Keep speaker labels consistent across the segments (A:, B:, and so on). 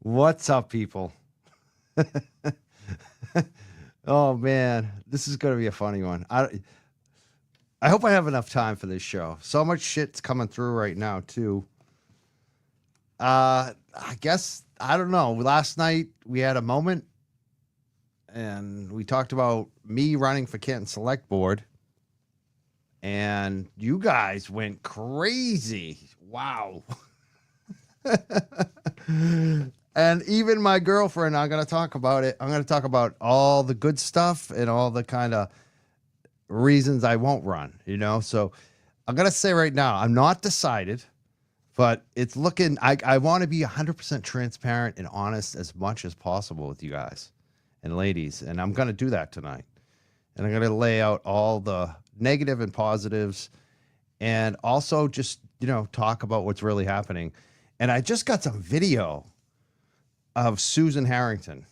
A: What's up, people? Oh man, this is gonna be a funny one. I hope I have enough time for this show. So much shit's coming through right now too. I guess I don't know. Last night we had a moment, and we talked about me running for Canton Select Board, and you guys went crazy. Wow. And even my girlfriend, I'm going to talk about it. I'm going to talk about all the good stuff and all the kind of reasons I won't run, So I'm going to say right now, I'm not decided, but it's looking, I want to be 100% transparent and honest as much as possible with you guys and ladies. And I'm going to do that tonight. And I'm going to lay out all the negative and positives and also just, talk about what's really happening. And I just got some video of Susan Harrington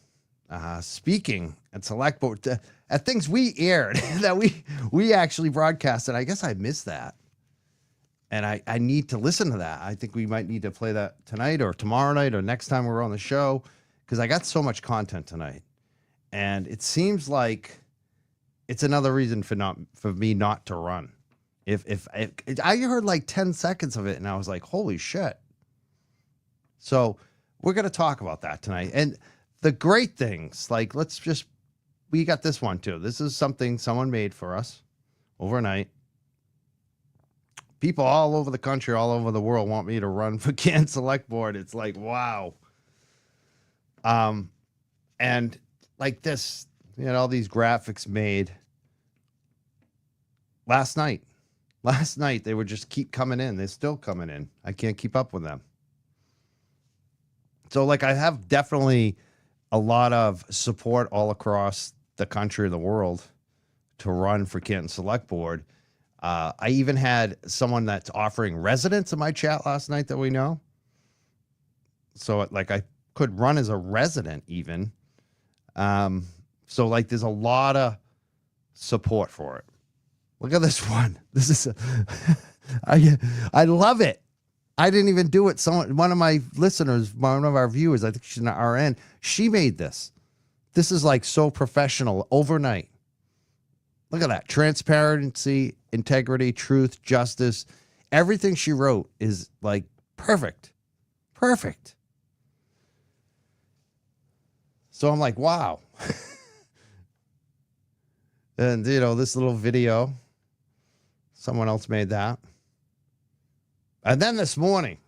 A: speaking at Select Board at things we aired that we actually broadcasted. I guess I missed that. And I need to listen to that. I think we might need to play that tonight or tomorrow night or next time we're on the show, because I got so much content tonight. And it seems like it's another reason for me not to run. If I heard like 10 seconds of it and I was like, holy shit. So we're going to talk about that tonight. And the great things, like we got this one too. This is something someone made for us overnight. People all over the country, all over the world want me to run for Canton Select Board. It's like, wow. And like this, all these graphics made last night. Last night, they would just keep coming in. They're still coming in. I can't keep up with them. So, like, I have definitely a lot of support all across the country and the world to run for Canton Select Board. I even had someone that's offering residence in my chat last night that we know. So, like, I could run as a resident even. So, like, there's a lot of support for it. Look at this one. This is I love it. I didn't even do it. One of my listeners, one of our viewers, I think she's an RN, she made this. This is like so professional overnight. Look at that. Transparency, integrity, truth, justice. Everything she wrote is like perfect. Perfect. So I'm like, wow. And, this little video, someone else made that. And then this morning,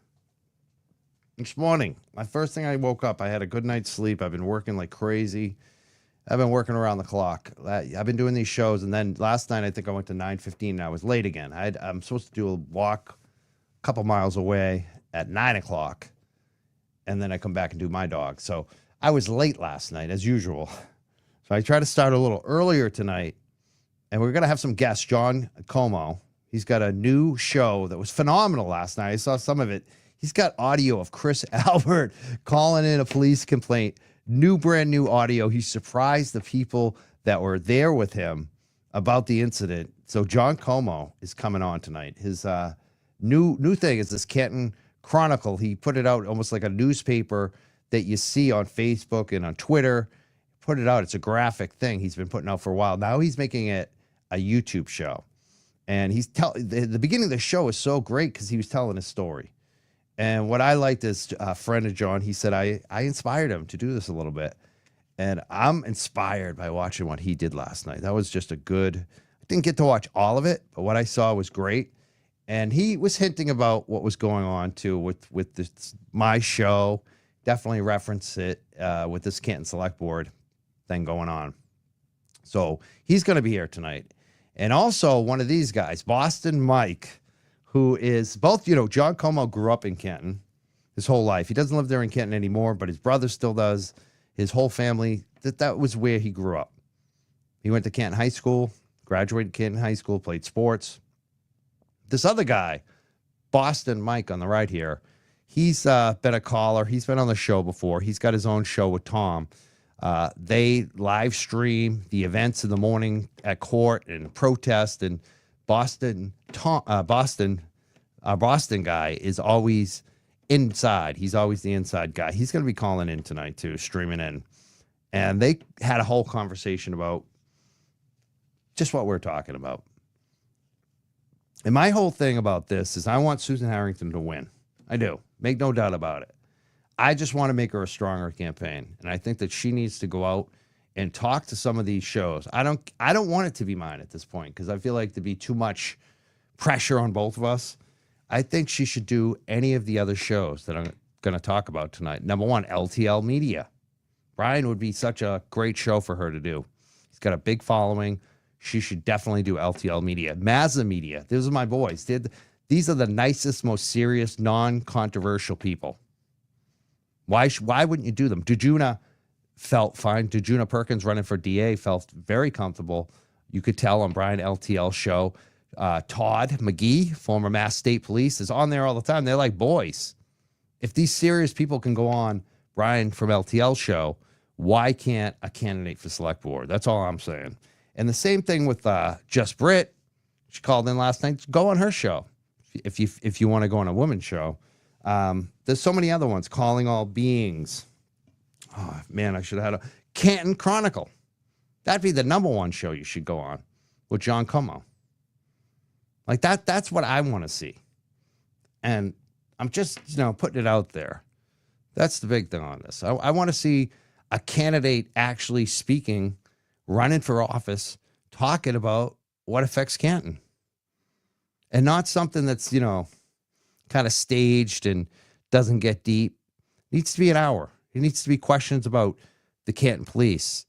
A: my first thing I woke up, I had a good night's sleep. I've been working like crazy. I've been working around the clock. I've been doing these shows. And then last night, I think I went to 9:15 and I was late again. I'm supposed to do a walk a couple miles away at 9 o'clock. And then I come back and do my dog. So I was late last night as usual. So I try to start a little earlier tonight. And we're going to have some guests, John Comeau. He's got a new show that was phenomenal last night. I saw some of it. He's got audio of Chris Albert calling in a police complaint. Brand new audio. He surprised the people that were there with him about the incident. So John Comeau is coming on tonight. His new thing is this Canton Chronicle. He put it out almost like a newspaper that you see on Facebook and on Twitter. Put it out. It's a graphic thing he's been putting out for a while. Now he's making it a YouTube show. And the beginning of the show is so great because he was telling his story. And what I liked is a friend of John, he said, I inspired him to do this a little bit. And I'm inspired by watching what he did last night. That was just I didn't get to watch all of it, but what I saw was great. And he was hinting about what was going on too with this, my show. Definitely reference it with this Canton Select Board thing going on. So he's going to be here tonight. And also one of these guys, Boston Mike, who is both, John Comeau grew up in Canton his whole life. He doesn't live there in Canton anymore, but his brother still does. His whole family, that was where he grew up. He went to Canton High School, graduated Canton High School, played sports. This other guy, Boston Mike on the right here, he's been a caller. He's been on the show before. He's got his own show with Tom. They live stream the events in the morning at court and protest. And Boston guy is always inside. He's always the inside guy. He's going to be calling in tonight too, streaming in. And they had a whole conversation about just what we're talking about. And my whole thing about this is I want Susan Harrington to win. I do. Make no doubt about it. I just want to make her a stronger campaign. And I think that she needs to go out and talk to some of these shows. I don't want it to be mine at this point because I feel like there'd be too much pressure on both of us. I think she should do any of the other shows that I'm going to talk about tonight. Number one, LTL Media. Brian would be such a great show for her to do. He's got a big following. She should definitely do LTL Media. Mazza Media. Those are my boys. These are the nicest, most serious, non-controversial people. Why wouldn't you do them? Dejuna felt fine. Dejuna Perkins running for DA felt very comfortable. You could tell on Brian LTL show. Todd McGee, former Mass State Police, is on there all the time. They're like boys. If these serious people can go on Brian from LTL show, why can't a candidate for select board? That's all I'm saying. And the same thing with Just Britt. She called in last night. Go on her show if you want to go on a women's show. There's so many other ones. Calling All Beings. Oh, man, I should have had a Canton Chronicle. That'd be the number one show you should go on with John Comeau. Like that's what I want to see. And I'm just, putting it out there. That's the big thing on this. I want to see a candidate actually speaking, running for office, talking about what affects Canton. And not something that's, kind of staged and doesn't get deep. It needs to be an hour. It needs to be questions about the Canton Police,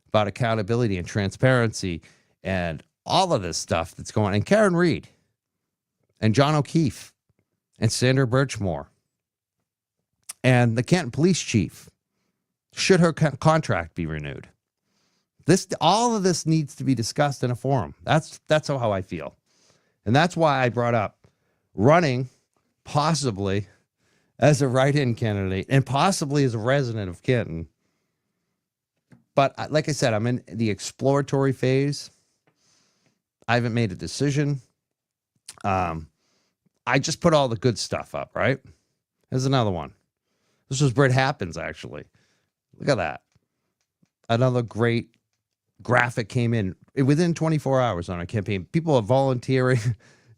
A: about accountability and transparency and all of this stuff that's going on. And Karen Reed and John O'Keefe and Sandra Birchmore and the Canton Police Chief. Should her contract be renewed? All of this needs to be discussed in a forum. That's how I feel. And that's why I brought up running possibly as a write-in candidate and possibly as a resident of Canton. But like I said, I'm in the exploratory phase. I haven't made a decision. I just put all the good stuff up, right? Here's another one. This was Britt Happens, actually. Look at that. Another great graphic came in within 24 hours on our campaign. People are volunteering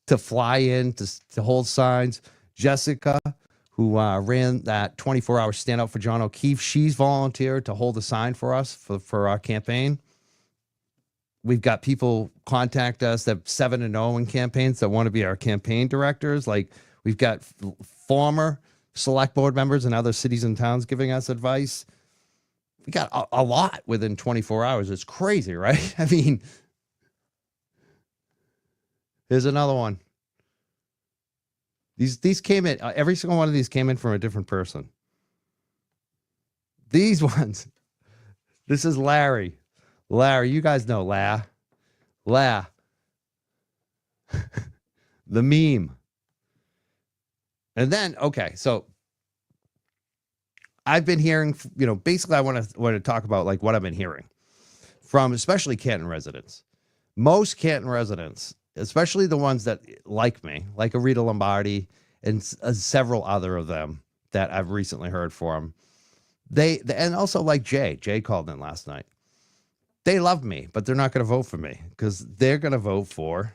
A: to fly in to hold signs. Jessica, who ran that 24-hour stand up for John O'Keefe, she's volunteered to hold a sign for us for our campaign. We've got people contact us that 7-0 in campaigns that want to be our campaign directors. Like we've got former select board members in other cities and towns giving us advice. We got a lot within 24 hours. It's crazy, right? I mean, here's another one. These came in, every single one of these came in from a different person. These ones, this is Larry. Larry, you guys know La. The meme. And then, okay, so I've been hearing, basically I want to talk about like what I've been hearing from especially Canton residents. Most Canton residents, especially the ones that like me, like Rita Lombardi and several other of them that I've recently heard from, they and also like Jay called in last night. They love me, but they're not going to vote for me because they're going to vote for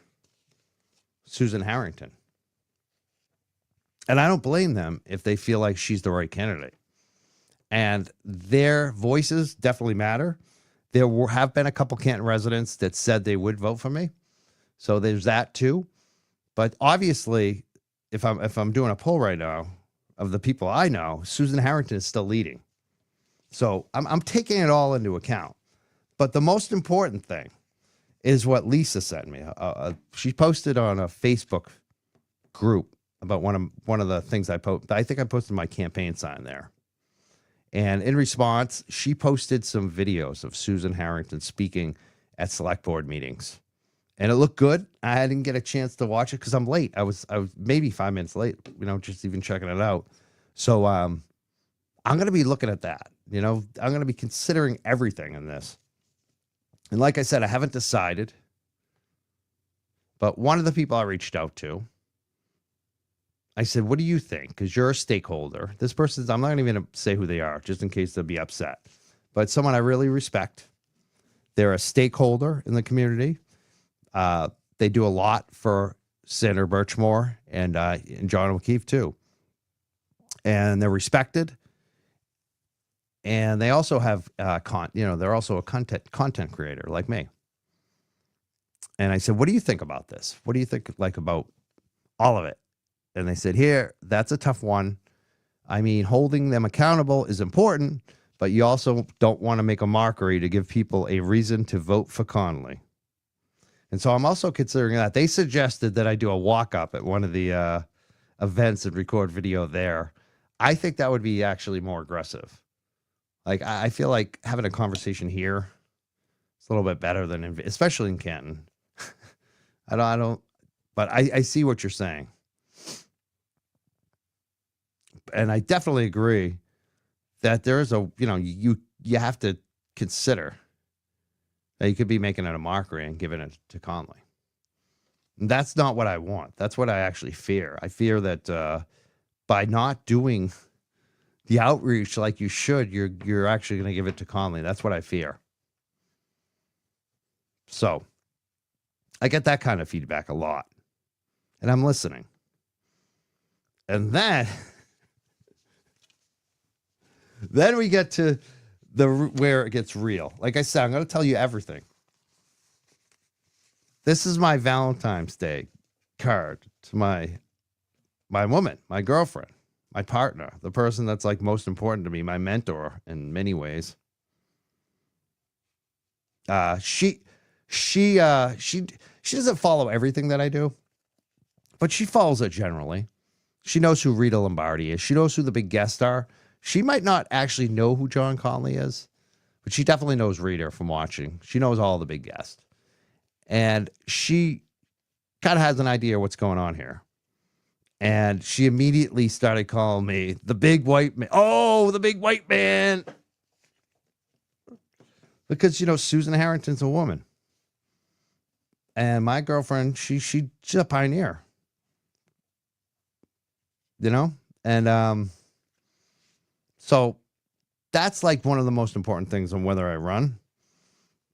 A: Susan Harrington. And I don't blame them if they feel like she's the right candidate. And their voices definitely matter. There have been a couple Canton residents that said they would vote for me. So there's that too. But obviously, if I'm doing a poll right now of the people I know, Susan Harrington is still leading. So I'm taking it all into account. But the most important thing is what Lisa sent me. She posted on a Facebook group about one of the things I posted. I think I posted my campaign sign there. And in response, she posted some videos of Susan Harrington speaking at select board meetings. And it looked good. I didn't get a chance to watch it because I'm late. I was maybe 5 minutes late, just even checking it out. So I'm going to be looking at that. I'm going to be considering everything in this. And like I said, I haven't decided. But one of the people I reached out to, I said, what do you think? Because you're a stakeholder. This person's, I'm not even going to say who they are, just in case they'll be upset. But someone I really respect. They're a stakeholder in the community. They do a lot for Senator Birchmore and John O'Keefe too. And they're respected. And they also have they're also a content creator like me. And I said, what do you think about this? What do you think about all of it? And they said, here, that's a tough one. I mean, holding them accountable is important, but you also don't want to make a mockery to give people a reason to vote for Connolly. And so I'm also considering that. They suggested that I do a walk-up at one of the events and record video there. I think that would be actually more aggressive. Like, I feel like having a conversation here is a little bit better than, especially in Canton. I don't, but I see what you're saying. And I definitely agree that there is you have to consider that you could be making it a mockery and giving it to Connolly. And that's not what I want. That's what I actually fear. I fear that by not doing the outreach like you should, you're actually going to give it to Connolly. That's what I fear. So I get that kind of feedback a lot, and I'm listening. And then we get to where it gets real. Like I said, I'm going to tell you everything. This is my Valentine's Day card to my woman, my girlfriend, my partner, the person that's like most important to me, my mentor in many ways. She doesn't follow everything that I do, but she follows it generally. She knows who Rita Lombardi is. She knows who the big guests are. She might not actually know who John Connolly is, but she definitely knows Rita from watching. She knows all the big guests. And she kind of has an idea what's going on here. And she immediately started calling me the big white man. Oh, the big white man. Because, Susan Harrington's a woman. And my girlfriend, she's a pioneer. And so that's like one of the most important things on whether I run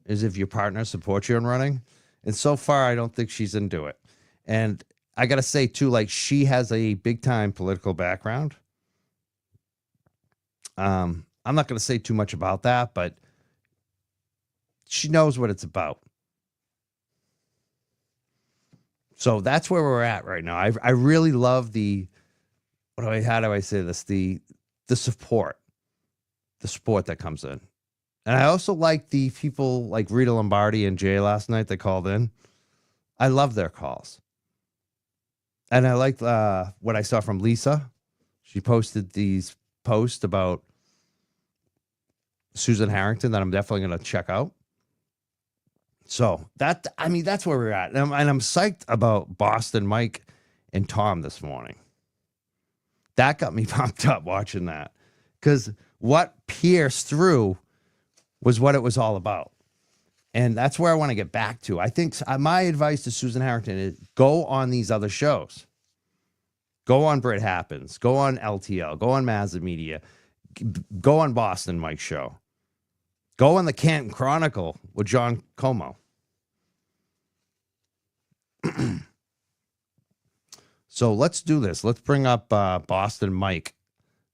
A: is if your partner supports you in running. And so far, I don't think she's into it. And I got to say, too, like she has a big time political background. I'm not going to say too much about that, but she knows what it's about. So that's where we're at right now. I really love how do I say this? The support that comes in. And I also like the people like Rita Lombardi and Jay last night that called in. I love their calls. And I liked what I saw from Lisa. She posted these posts about Susan Harrington that I'm definitely going to check out. So that's where we're at. And I'm psyched about Boston Mike and Tom this morning. That got me pumped up watching that. Because what pierced through was what it was all about. And that's where I want to get back to. I think my advice to Susan Harrington is go on these other shows. Go on Brit Happens. Go on LTL. Go on Mazda Media. Go on Boston Mike's show. Go on the Canton Chronicle with John Comeau. So let's do this. Let's bring up Boston Mike.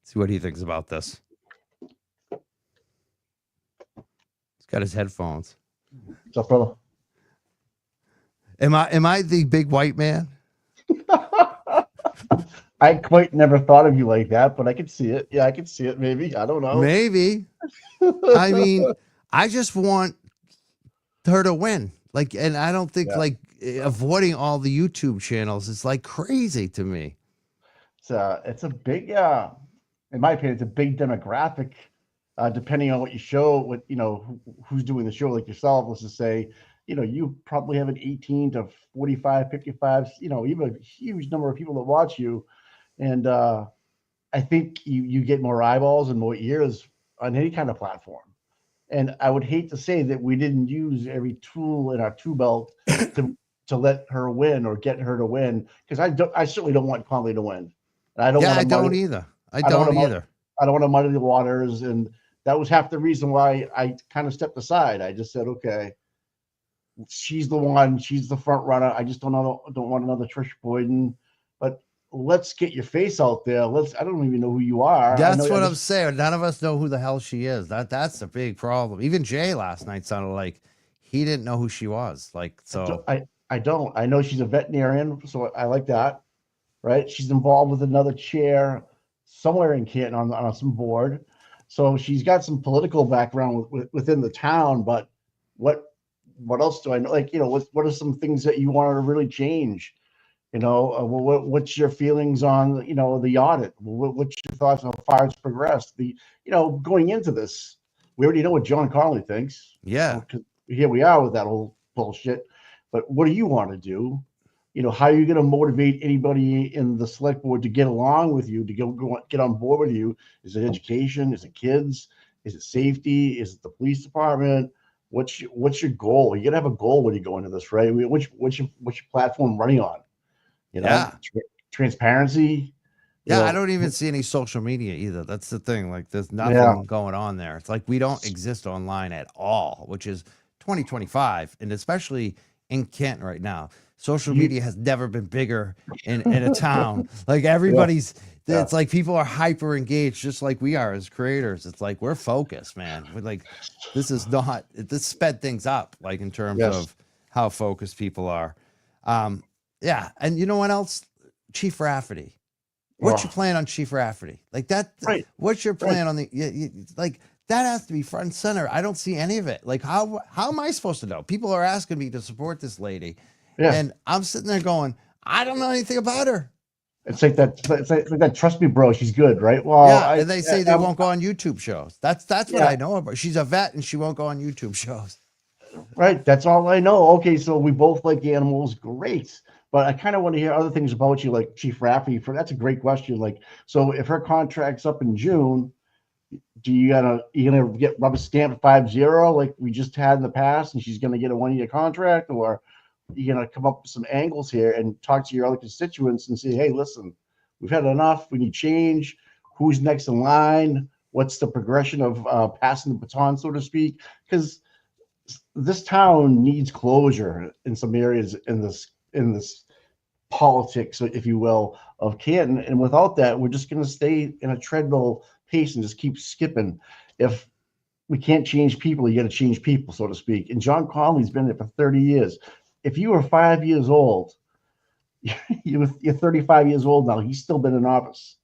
A: See what he thinks about this. He's got his headphones.
B: What's up, brother?
A: Am I the big white man?
B: I quite never thought of you like that, but I could see it. Yeah, I could see it. Maybe. I don't know.
A: Maybe. I mean, I just want her to win. Like, and I don't think avoiding all the YouTube channels is like crazy to me.
B: It's a big, in my opinion, it's a big demographic. Depending on what you show, who's doing the show, like yourself, let's just say, you probably have an 18 to 45, 55, you have a huge number of people that watch you. And I think you get more eyeballs and more ears on any kind of platform. And I would hate to say that we didn't use every tool in our tool belt to let her win or get her to win, because I certainly don't want Connolly to win. And I don't
A: Yeah,
B: want
A: I
B: to
A: don't
B: muddy.
A: either. I
B: I don't want
A: don't
B: to muddy.
A: either.
B: I don't want to muddy the waters, and that was half the reason why I kind of stepped aside. I just said, okay, she's the one. She's the front runner. I just don't want another Trish Boyden. But let's get your face out there. Let's. I don't even know who you are. I
A: That's
B: know. I
A: what I'm
B: just.
A: saying. None of us know who the hell she is. That's the big problem. Even Jay last night sounded like he didn't know who she was. Like,
B: I
A: so
B: don't. I don't. I know she's a veterinarian, so I like that. Right? She's involved with another chair somewhere in Canton on some board. So she's got some political background within the town, but what what else do I know? Like, what are some things that you want to really change? What's your feelings on, the audit? What's your thoughts on how far it's progressed? Going into this, we already know what John Connolly thinks.
A: yeah.
B: 'Cause here we are with that whole bullshit. But what do you want to do? How are you going to motivate anybody in the select board to get along with you, to get on board with you? Is it education? Is it kids? Is it safety? Is it the police department? What's your goal? You got to have a goal when you go into this, right? I mean, what's your platform running on?
A: Yeah.
B: Transparency.
A: Yeah, I don't even see any social media either. That's the thing. Like, there's
B: Yeah,
A: nothing going on there. It's like we don't exist online at all, which is 2025, and especially in Canton right now. Social
B: you,
A: media has never been bigger in a town. Like
B: yeah,
A: everybody's,
B: yeah,
A: it's like people are hyper engaged, just like we are as creators. It's like we're focused, man. We're like, this sped things up, like in terms
B: yes,
A: of how focused people are. Um, yeah, and you know what else? Chief Rafferty. What's your
B: oh,
A: plan on Chief Rafferty? Like that.
B: right,
A: What's your
B: right.
A: plan on like that has to be front and center. I don't see any of it. Like how am I supposed to know? People are asking me to support this lady,
B: Yeah,
A: and I'm sitting there going, I don't know anything about her.
B: it's like that. It's like that. Trust me, bro. She's good, right? Well,
A: Yeah, and they say they won't go on YouTube shows. That's what
B: yeah,
A: I know about. She's a vet and she won't go on YouTube shows.
B: right. That's all I know. Okay, so we both like animals. Great. But I kind of want to hear other things about you, like Chief Rafferty. That's a great question. Like, so if her contract's up in June, you gonna get rubber stamp 5-0 like we just had in the past, and she's gonna get a 1-year contract, or you gonna come up with some angles here and talk to your other constituents and say, hey, listen, we've had enough. We need change. Who's next in line? What's the progression of passing the baton, so to speak? Because this town needs closure in some areas in this politics, if you will, of Canton. And without that, we're just going to stay in a treadmill pace and just keep skipping. If we can't change people, you got to change people, so to speak. And John Conley's been there for 30 years. If you were 5 years old, you're 35 years old now. He's still been in office.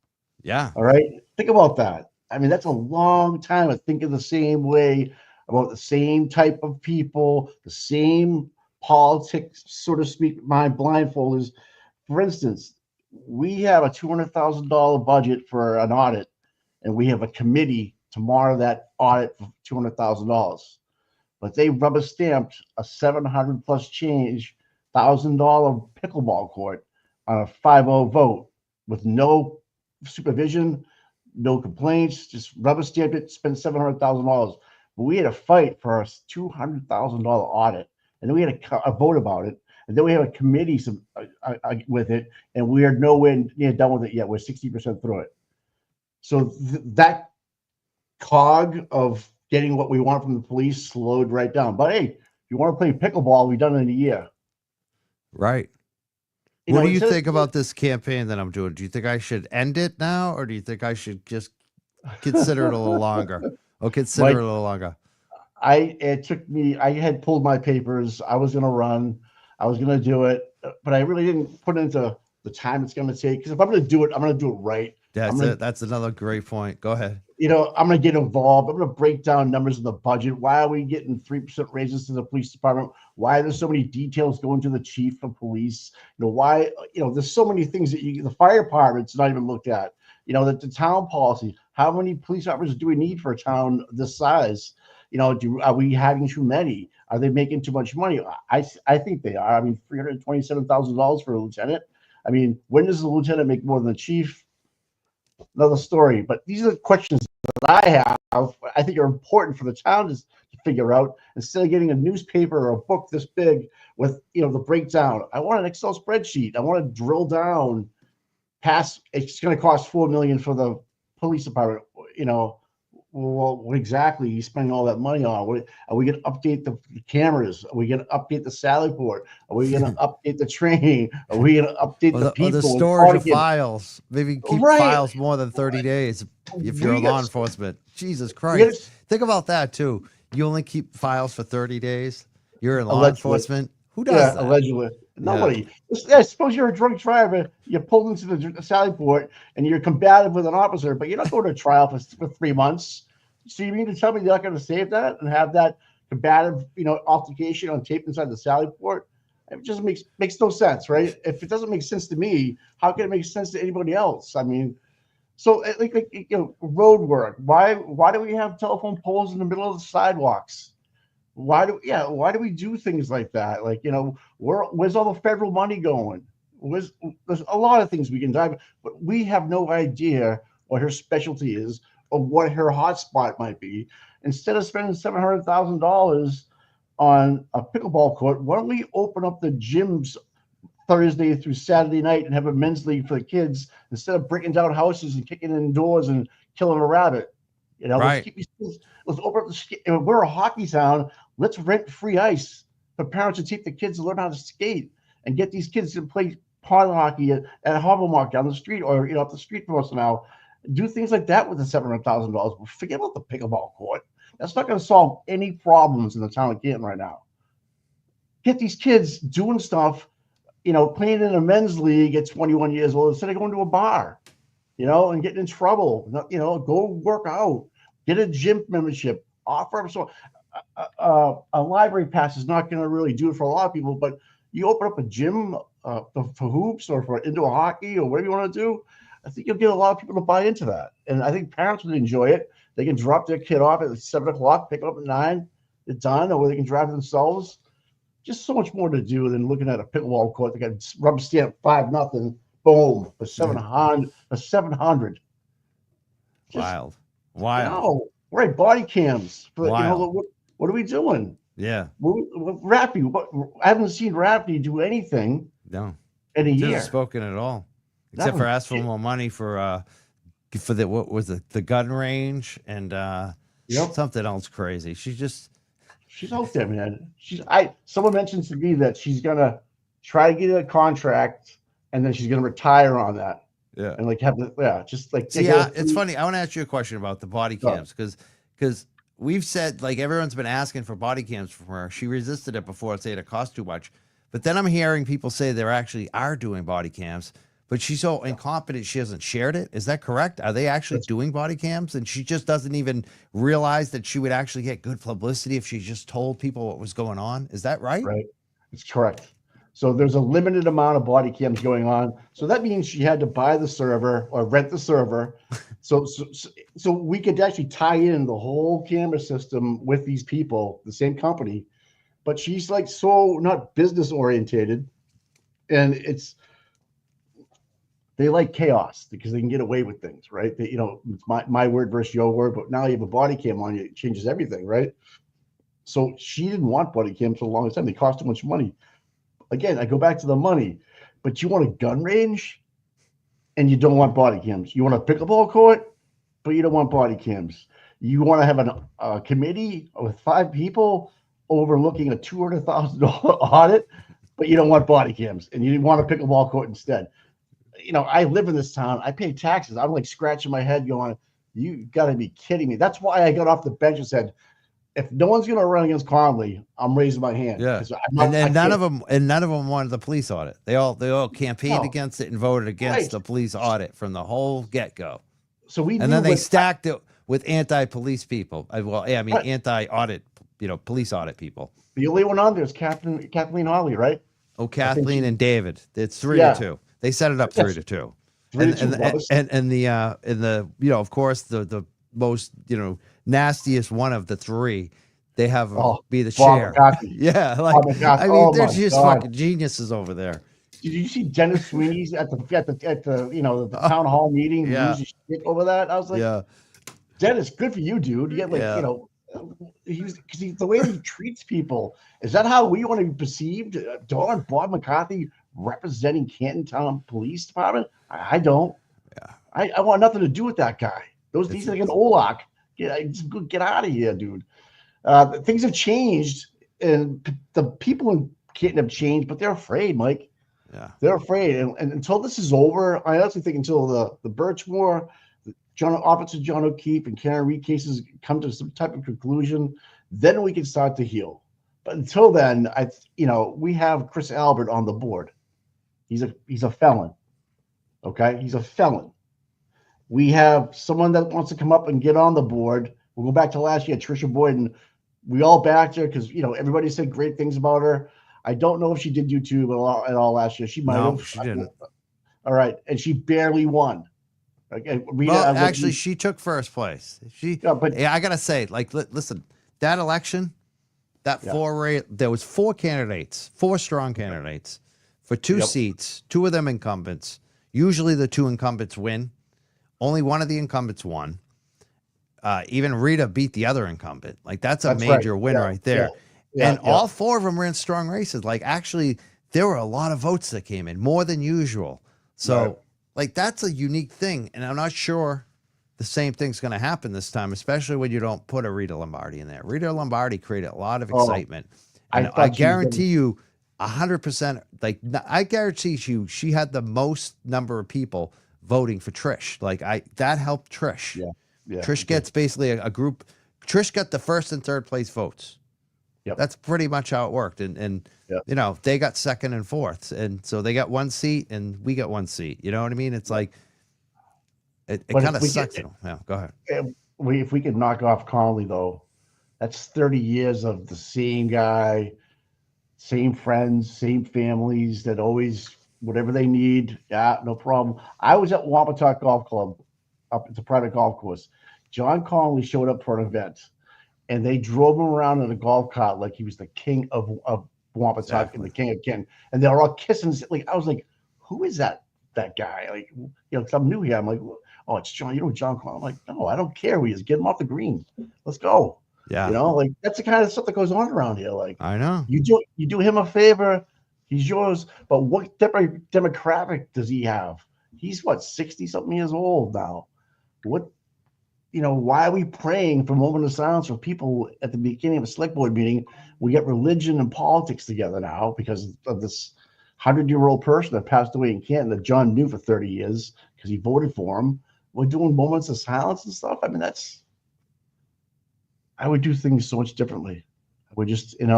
A: Yeah,
B: All right. Think about that. I mean, that's a long time of thinking the same way about the same type of people, the same politics, so to speak. My blindfold is, for instance, we have a $200,000 budget for an audit, and we have a committee to monitor that audit for $200,000. But they rubber stamped a 700 plus change $1,000 pickleball court on a 5-0 vote with no supervision, no complaints, just rubber stamped it, spent $700,000. But we had a fight for a $200,000 audit, and then we had a vote about it, and then we have a committee with it, and we are nowhere near done with it yet. We're 60% through it. So that cog of getting what we want from the police slowed right down. But hey, if you want to play pickleball, we've done it in a year.
A: right.
B: You
A: What
B: know,
A: do you
B: instead
A: think
B: of,
A: about this campaign that I'm doing? Do you think I should end it now, or do you think I should just consider it a little longer? Or consider
B: Mike,
A: it a little longer.
B: it took me, I had pulled my papers. I was going to run. I was going to do it, but I really didn't put into the time it's going to take. Because if I'm going to do it, I'm going to do it right.
A: That's
B: I'm going
A: it.
B: to
A: That's another great point. Go ahead.
B: I'm going to get involved. I'm going to break down numbers of the budget. Why are we getting 3% raises to the police department? Why are there so many details going to the chief of police? Why, there's so many things that the fire department's not even looked at. The town policy. How many police officers do we need for a town this size? Are we having too many? Are they making too much money? I think they are. I mean, $327,000 for a lieutenant. I mean, when does the lieutenant make more than the chief? Another story. But these are the questions that I have. I think are important for the town to figure out, instead of getting a newspaper or a book this big with the breakdown. I want an Excel spreadsheet. I want to drill down pass. It's going to cost $4 million for the police department. You know, well, what exactly are you spending all that money on? Are we going to update the cameras? Are we going to update the salary board? Are we going to update the training? Are we going to update the
A: or the
B: people?
A: storage of files. Maybe keep
B: Right.
A: files more than 30 days if you're a law enforcement. Jesus
B: We
A: Christ.
B: gotta,
A: Think about that too. You only keep files for 30 days. You're in law
B: allegedly.
A: enforcement. Who does
B: Yeah,
A: that?
B: allegedly.
A: Yeah.
B: Nobody. I suppose you're a drunk driver. You're pulled into the sally port and you're combative with an officer, but you're not going to trial for 3 months. So you mean to tell me they're not going to save that and have that combative, altercation on tape inside the sally port? It just makes no sense, right? If it doesn't make sense to me, how can it make sense to anybody else? I mean, so road work. Why do we have telephone poles in the middle of the sidewalks? Why do we do things like that? Like, where's all the federal money going? There's a lot of things we can dive, but we have no idea what her specialty is or what her hotspot might be. Instead of spending $700,000 on a pickleball court, why don't we open up the gyms Thursday through Saturday night and have a men's league for the kids instead of breaking down houses and kicking in doors and killing a rabbit?
A: Right.
B: Let's open up the. We're a hockey town. Let's rent free ice for parents to take the kids to learn how to skate and get these kids to play pond hockey at Harbormark down the street or up the street from us now. Do things like that with the $700,000. Forget about the pickleball court. That's not going to solve any problems in the town of Canton right now. Get these kids doing stuff, playing in a men's league at 21 years old instead of going to a bar, and getting in trouble. Go work out, get a gym membership, offer them. So a library pass is not going to really do it for a lot of people, but you open up a gym for hoops or for indoor hockey or whatever you want to do, I think you'll get a lot of people to buy into that. And I think parents would enjoy it. They can drop their kid off at 7 o'clock, pick them up at 9, they're done, or they can drive themselves. Just so much more to do than looking at a pickleball court. They got rubber stamp 5-0, boom, for 700.
A: Wild.
B: No, right, body cams. But what are we doing?
A: Yeah.
B: Raffy, I haven't seen Raffy do anything.
A: No.
B: In a year.
A: Hasn't spoken at all, except for ask for more money for the what was it, the gun range and something else crazy.
B: She's out there, man. Someone mentioned to me that she's gonna try to get a contract and then she's gonna retire on that.
A: Yeah.
B: And
A: it's funny. I want to ask you a question about the body cams because we've said, like, everyone's been asking for body cams from her. She resisted it before, saying it cost too much. But then I'm hearing people say there actually are doing body cams, but she's so incompetent she hasn't shared it. Is that correct? Are they actually doing body cams? And she just doesn't even realize that she would actually get good publicity if she just told people what was going on. Is that right?
B: Right. It's correct. So there's a limited amount of body cams going on. So that means she had to buy the server or rent the server. So we could actually tie in the whole camera system with these people, the same company. But she's like so not business orientated, and they like chaos because they can get away with things, right? It's my word versus your word, but now you have a body cam on you, it changes everything, right? So she didn't want body cams for the longest time. They cost too much money. Again, I go back to the money, but you want a gun range and you don't want body cams. You want a pickleball court, but you don't want body cams. You want to have a committee with 5 people overlooking a $200,000 audit, but you don't want body cams and you want a pickleball court instead. I live in this town. I pay taxes. I'm like scratching my head going, you got to be kidding me. That's why I got off the bench and said, if no one's going to run against Conley, I'm raising my hand.
A: Yeah. And none of them wanted the police audit. They all campaigned against it and voted against the police audit from the whole get-go.
B: So
A: then they stacked it with anti-police people. Anti-audit, police audit people.
B: The only one on there is Kathleen Hawley, right?
A: Oh, Kathleen and David. It's 3-2. They set it up 3-2. And the of course the most nastiest one of the 3, they have be the chair. Yeah, they're just fucking geniuses over there.
B: Did you see Dennis Sweeney's at the town hall meeting?
A: Yeah.
B: Shit over that. I was like, Dennis, good for you, dude. You get because the way he treats people, is that how we want to be perceived? Bob McCarthy representing Canton Town Police Department? I don't.
A: Yeah.
B: I want nothing to do with that guy. He's
A: It's
B: like an Olak. Get out of here, dude. Things have changed, and the people in Canton have changed, but they're afraid, Mike.
A: yeah.
B: They're afraid, and until this is over, I honestly think until the Birchmore, Officer John O'Keefe, and Karen Reed cases come to some type of conclusion, then we can start to heal. But until then, we have Chris Albert on the board. He's a felon. Okay, he's a felon. We have someone that wants to come up and get on the board. We'll go back to last year, Tricia Boyden. We all backed her because everybody said great things about her. I don't know if she did YouTube at all last year. She might have.
A: She didn't.
B: All right, and she barely won. Okay, Rita,
A: well, actually, she took first place. I gotta say, listen, that election, there was four strong candidates for two seats. Two of them incumbents. Usually, the two incumbents win. Only one of the incumbents won. Even Rita beat the other incumbent. That's a major win right there. And all four of them ran strong races. Actually, there were a lot of votes that came in, more than usual. So, that's a unique thing. And I'm not sure the same thing's going to happen this time, especially when you don't put a Rita Lombardi in there. Rita Lombardi created a lot of excitement. And I guarantee you 100%, I guarantee you she had the most number of people voting for Trish. That helped Trish.
B: Yeah.
A: Trish gets basically a group. Trish got the first and third place votes.
B: Yep.
A: That's pretty much how it worked. And they got second and fourth. And so they got one seat and we got one seat. You know what I mean? It's it kind of sucks. Yeah, go ahead.
B: If we could knock off Connolly, though, that's 30 years of the same guy, same friends, same families that always, whatever they need, no problem. I was at Wampatuck Golf Club, it's a private golf course. John Connolly showed up for an event, and they drove him around in a golf cart like he was the king of Wampatuck and the king of Canton. And they were all kissing. I was like, who is that guy? Because I'm new here. I'm like, oh, it's John. You know John Connolly? I'm like, no, I don't care who he is. Get him off the green. Let's go.
A: Yeah.
B: That's the kind of stuff that goes on around here.
A: I know.
B: You do him a favor, he's yours. But what demographic does he have? He's 60-something years old now. Why are we praying for a moment of silence for people at the beginning of a select board meeting? We get religion and politics together now because of this 100-year-old person that passed away in Canton that John knew for 30 years because he voted for him. We're doing moments of silence and stuff. I mean, I would do things so much differently. I would just, and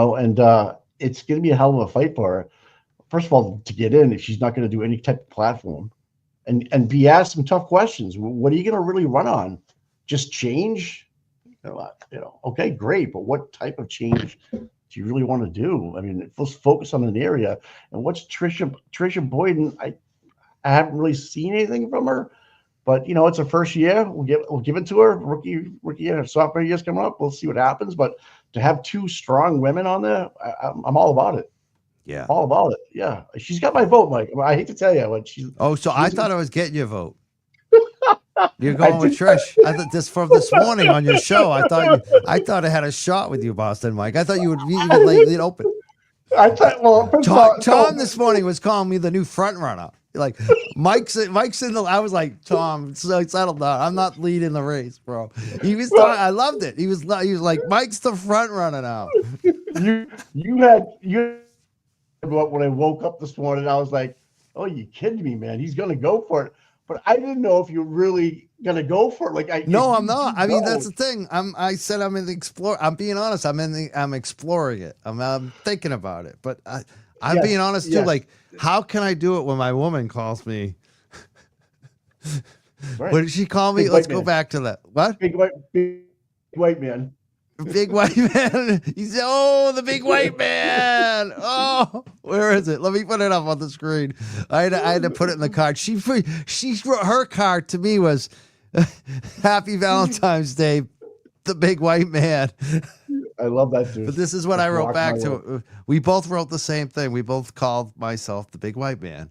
B: it's going to be a hell of a fight for her. First of all, to get in, if she's not going to do any type of platform and be asked some tough questions. What are you going to really run on? Just change? Okay, great. But what type of change do you really want to do? I mean, let's focus on an area. And what's Tricia Boyden? I haven't really seen anything from her, but it's her first year. We'll give it to her. Rookie year, sophomore year's coming up. We'll see what happens. But to have two strong women on there, I'm all about it.
A: Yeah,
B: all about it. Yeah, she's got my vote, Mike. I hate to tell you, but
A: I thought I was getting your vote. You're going with Trish. I thought this morning on your show. I thought I had a shot with you, Boston Mike. I thought you would lay it open.
B: I thought,
A: Tom this morning was calling me the new front runner. Mike's in the. I was like, Tom, so settle down. I'm not leading the race, bro. He was. I loved it. He was like, Mike's the front runner now.
B: You had when I woke up this morning, I was like, oh, you kidding me, man? He's gonna go for it. But I didn't know if you're really gonna go for it.
A: No, I'm not. I mean, that's the thing. I said I'm in the explore. I'm being honest. I'm exploring it. I'm thinking about it. But I'm being honest too. How can I do it when my woman calls me?
B: Right.
A: What did she call me? Let's go back to that. What?
B: Big white man.
A: Big white man. He said, "Oh, the big white man." Oh, where is it? Let me put it up on the screen. I had to put it in the card. She wrote her card to me was "Happy Valentine's Day, the big white man."
B: I love that too.
A: But this is what I wrote back to it. We both wrote the same thing. We both called myself the big white man.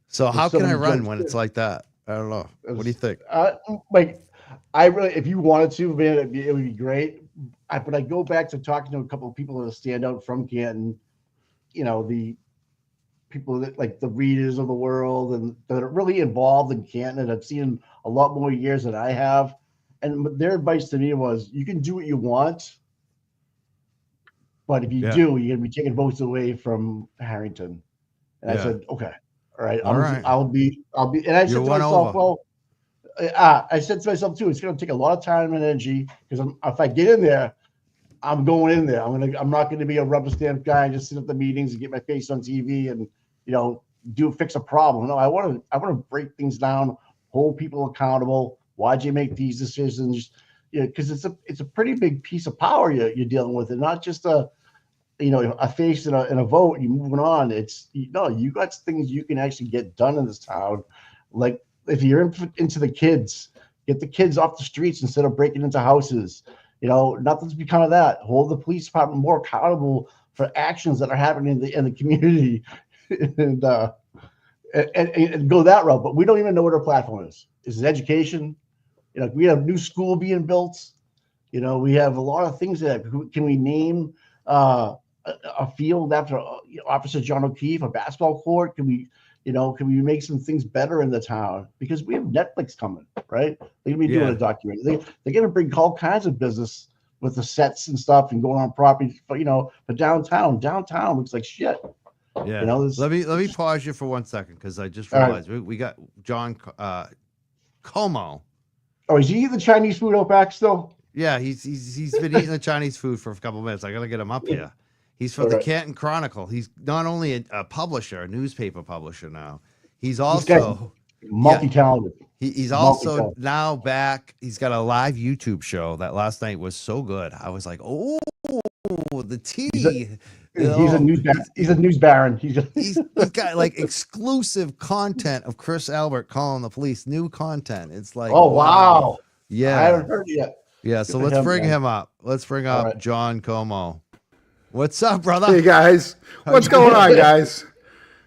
A: So how can I run when it's like that? I don't know. What do you think?
B: I really, if you wanted to, man, it would be great. But I go back to talking to a couple of people that stand out from Canton. The people that like the readers of the world and that are really involved in Canton and have seen a lot more years than I have. And their advice to me was, you can do what you want, but if you do, you're gonna be taking votes away from Harrington. And I said, okay, all right, I'll be. And I said to myself, well, I said to myself too, it's gonna take a lot of time and energy because if I get in there, I'm going in there. I'm not going to be a rubber stamp guy and just sit at the meetings and get my face on TV and fix a problem. No, I want to break things down, hold people accountable. Why'd you make these decisions? Because it's a pretty big piece of power you're dealing with, and not just a face and a vote. You're moving on. You got things you can actually get done in this town. Like if you're into the kids, get the kids off the streets instead of breaking into houses. Nothing's become of that. Hold the police department more accountable for actions that are happening in the community, and go that route. But we don't even know what our platform is. Is it education? We have new school being built. We have a lot of things that can we name a field after Officer John O'Keefe, a basketball court? Can we make some things better in the town? Because we have Netflix coming, right? They're gonna be doing a documentary. They're gonna bring all kinds of business with the sets and stuff and going on property. But downtown looks like shit.
A: Yeah. Let me pause you for 1 second because I just realized we got John Comeau.
B: Oh, is he the Chinese food out back still?
A: Yeah, he's been eating the Chinese food for a couple of minutes. I gotta get him up here. He's from the Canton Chronicle. He's not only a publisher, a newspaper publisher now. He's also
B: multi-talented.
A: He's also now back. He's got a live YouTube show that last night was so good. I was like, oh, the tea.
B: He's a news baron.
A: He's got like exclusive content of Chris Albert calling the police. New content. It's like,
B: oh wow.
A: Yeah,
B: I haven't heard it yet.
A: Yeah, so let's bring him up. Let's bring up John Comeau. What's up, brother?
C: Hey guys, what's going on, guys?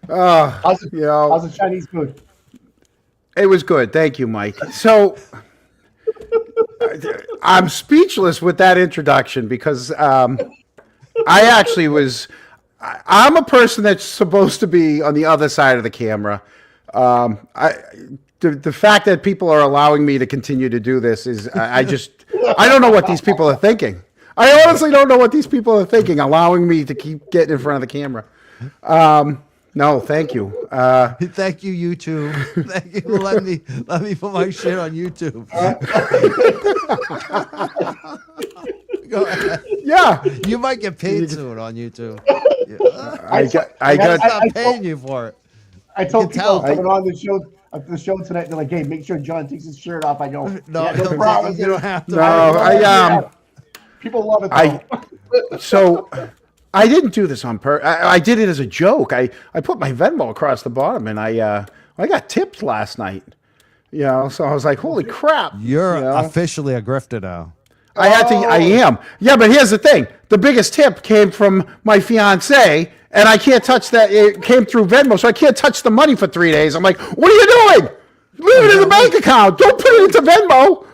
B: How's the Chinese food?
C: It was good, thank you, Mike. So I'm speechless with that introduction because I'm a person that's supposed to be on the other side of the camera. The fact that people are allowing me to continue to do this is I don't know what these people are thinking. I honestly don't know what these people are thinking, allowing me to keep getting in front of the camera. No, thank you.
A: Thank you, YouTube. Thank you for let me put my shit on YouTube. Go ahead.
C: Yeah,
A: you might get paid soon on YouTube.
C: I got
A: stop paying you for it.
B: I told people coming on the show tonight. They're like, "Hey, make sure John takes his shirt off." I go,
A: "No, no problem. You don't have to."
C: No,
B: people love it.
C: So I didn't do this on purpose. I did it as a joke. I put my Venmo across the bottom, and I got tipped last night. So I was like, "Holy crap!"
A: You're officially a grifter now.
C: I am. Yeah, but here's the thing: the biggest tip came from my fiance, and I can't touch that. It came through Venmo, so I can't touch the money for 3 days. I'm like, "What are you doing? Leave it in the bank account. Don't put it into Venmo."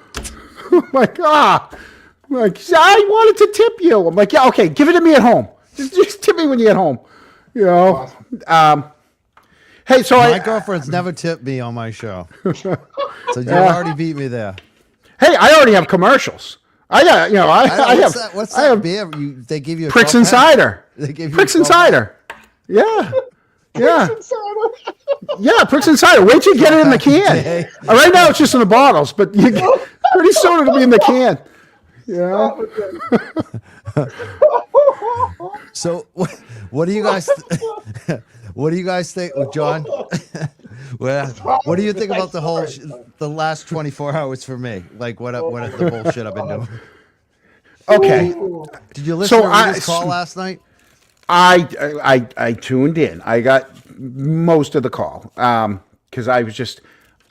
C: I'm like, I wanted to tip you. I'm like, yeah, okay, give it to me at home. Just tip me when you get home. Hey, so
A: my girlfriend's never tipped me on my show, so you already beat me there.
C: Hey, I already have commercials. I got,
A: what's that beer? They give you a
C: Pricks and Cider.
A: They give you
C: Pricks and Cider. Yeah. Yeah. Pricks and Cider. Wait till you get it in the can. Right now it's just in the bottles, but pretty soon it'll be in the can. Yeah.
A: So, what do you guys? What do you guys think, John? What do you think about the last 24 hours for me? Like what the bullshit I've been doing?
C: Okay.
A: Did you listen to this call last night?
C: I tuned in. I got most of the call because I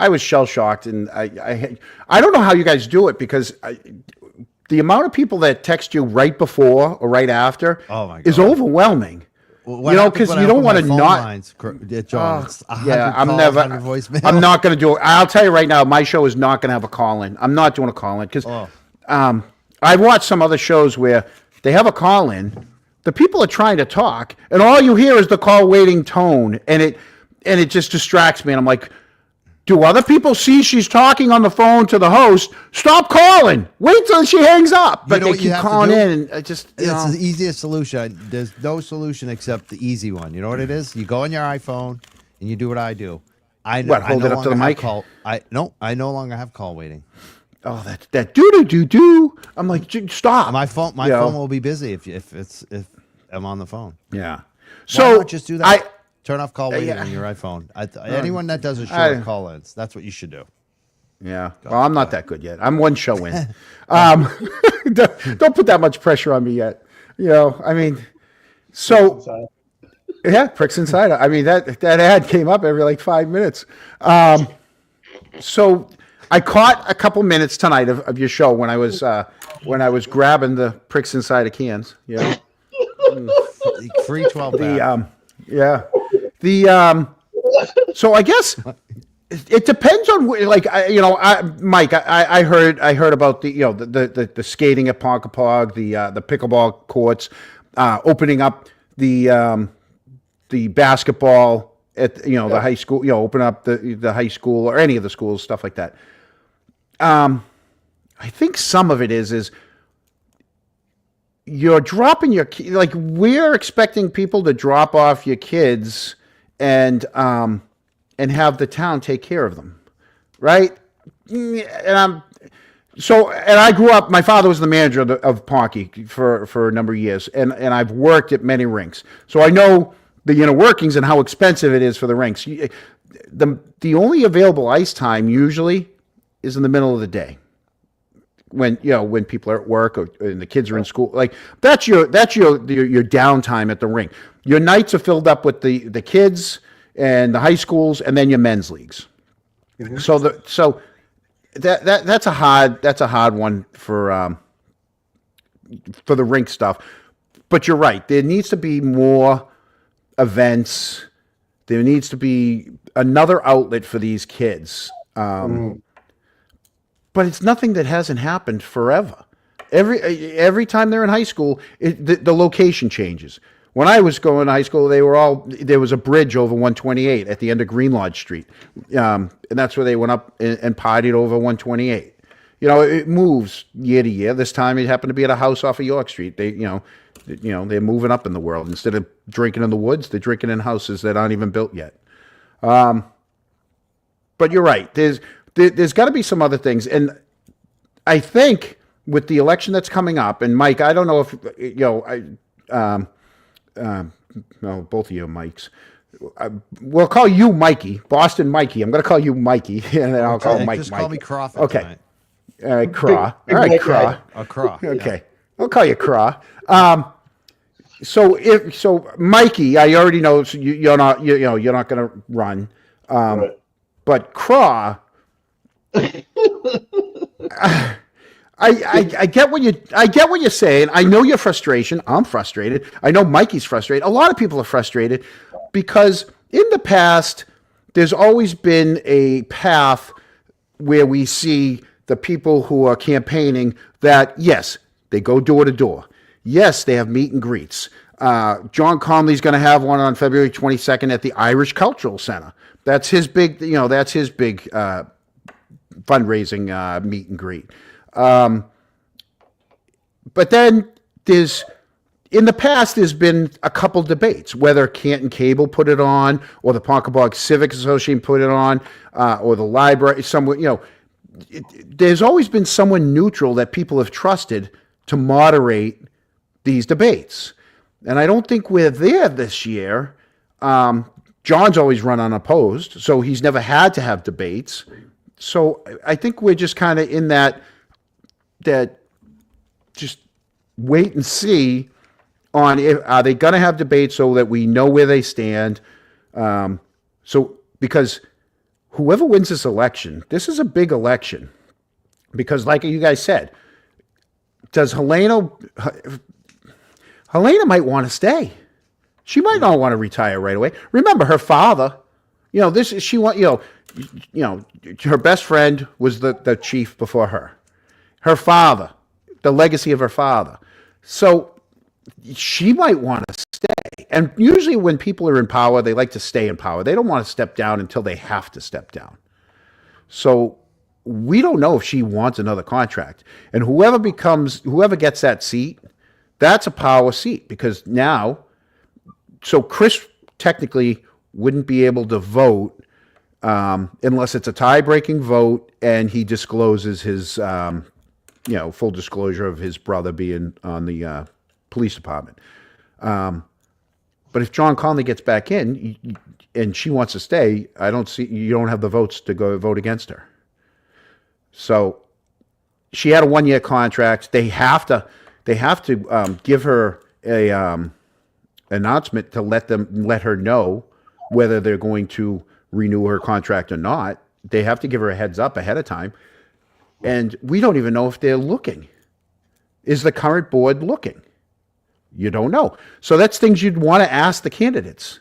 C: was shell shocked, and I don't know how you guys do it because the amount of people that text you right before or right after is overwhelming. Because you don't want to not. Lines,
A: John,
C: I'm not going to do it. I'll tell you right now, my show is not going to have a call-in. I'm not doing a call-in because I've watched some other shows where they have a call-in the people are trying to talk, and all you hear is the call waiting tone, and it just distracts me. And I'm like, do other people see she's talking on the phone to the host? Stop calling. Wait till she hangs up. But they keep calling in, and I just
A: it's the easiest solution. There's no solution except the easy one. You know what it is? You go on your iPhone and you do what I do. I
C: hold it up to the mic?
A: I no longer have call waiting.
C: Oh, that do. I'm like, stop.
A: My phone will be busy if I'm on the phone.
C: Yeah.
A: So
C: So
A: not just do that. Turn off call waiting on your iPhone. Anyone that does a short call-ins, that's what you should do.
C: Yeah. Well, I'm not that good yet. I'm one show in. Don't put that much pressure on me yet. I mean, so yeah, pricks inside. I mean, that ad came up every like 5 minutes. So I caught a couple minutes tonight of your show when I was grabbing the pricks inside of cans.
A: Free 12 pack.
C: So I guess it depends on Mike. I heard about the skating at Ponkapog, the pickleball courts, opening up the basketball at the high school. Open up the high school or any of the schools, stuff like that. I think some of it is you're dropping your we're expecting people to drop off your kids and have the town take care of them, right? And I grew up. My father was the manager of Ponky for a number of years, and I've worked at many rinks, so I know the inner workings and how expensive it is for the rinks. The only available ice time usually is in the middle of the day, when people are at work and the kids are in school. Like that's your downtime at the rink. Your nights are filled up with the kids and the high schools, and then your men's leagues. Mm-hmm. So that's a hard one for the rink stuff. But you're right. There needs to be more events. There needs to be another outlet for these kids. But it's nothing that hasn't happened forever. Every time they're in high school, the location changes. When I was going to high school, there was a bridge over 128 at the end of Green Lodge Street, and that's where they went up and partied over 128. It moves year to year. This time it happened to be at a house off of York Street. They're moving up in the world. Instead of drinking in the woods, they're drinking in houses that aren't even built yet. But you're right. There's got to be some other things, and I think with the election that's coming up, and Mike, I don't know if no, both of you Mikes. We'll call you Mikey, Boston Mikey. I'm going to call you Mikey, and then I'll call Mike.
A: Just
C: Mike.
A: Call me Crawford.
C: Okay. Craw. All right, Craw.
A: Craw.
C: Okay, yeah. I'll call you Craw. So Mikey, I already know you're not going to run.
B: Right.
C: But Craw, I get what you're saying. I know your frustration. I'm frustrated. I know Mikey's frustrated. A lot of people are frustrated because in the past, there's always been a path where we see the people who are campaigning that, yes, they go door to door. Yes, they have meet and greets. John Conley's going to have one on February 22nd at the Irish Cultural Center. That's his big, fundraising meet and greet. But then in the past, there's been a couple debates, whether Canton Cable put it on, or the Ponkapog Civic Association put it on, or the library, there's always been someone neutral that people have trusted to moderate these debates. And I don't think we're there this year. John's always run unopposed, so he's never had to have debates. So I think we're just kind of in that just wait and see on are they going to have debates so that we know where they stand. Because whoever wins this election, this is a big election. Because like you guys said, does Helena might want to stay. She might not want to retire right away. Remember, her father, her best friend was the chief before her. Her father, the legacy of her father. So she might want to stay. And usually when people are in power, they like to stay in power. They don't want to step down until they have to step down. So we don't know if she wants another contract. And whoever gets that seat, that's a power seat, because now, so Chris technically wouldn't be able to vote unless it's a tie-breaking vote and he discloses his, full disclosure of his brother being on the police department. But if John Conley gets back in and she wants to stay, you don't have the votes to go vote against her. So she had a 1-year contract. They have to give her a announcement to let her know whether they're going to renew her contract or not. They have to give her a heads up ahead of time. And we don't even know if they're looking. Is the current board looking? You don't know. So that's things you'd want to ask the candidates.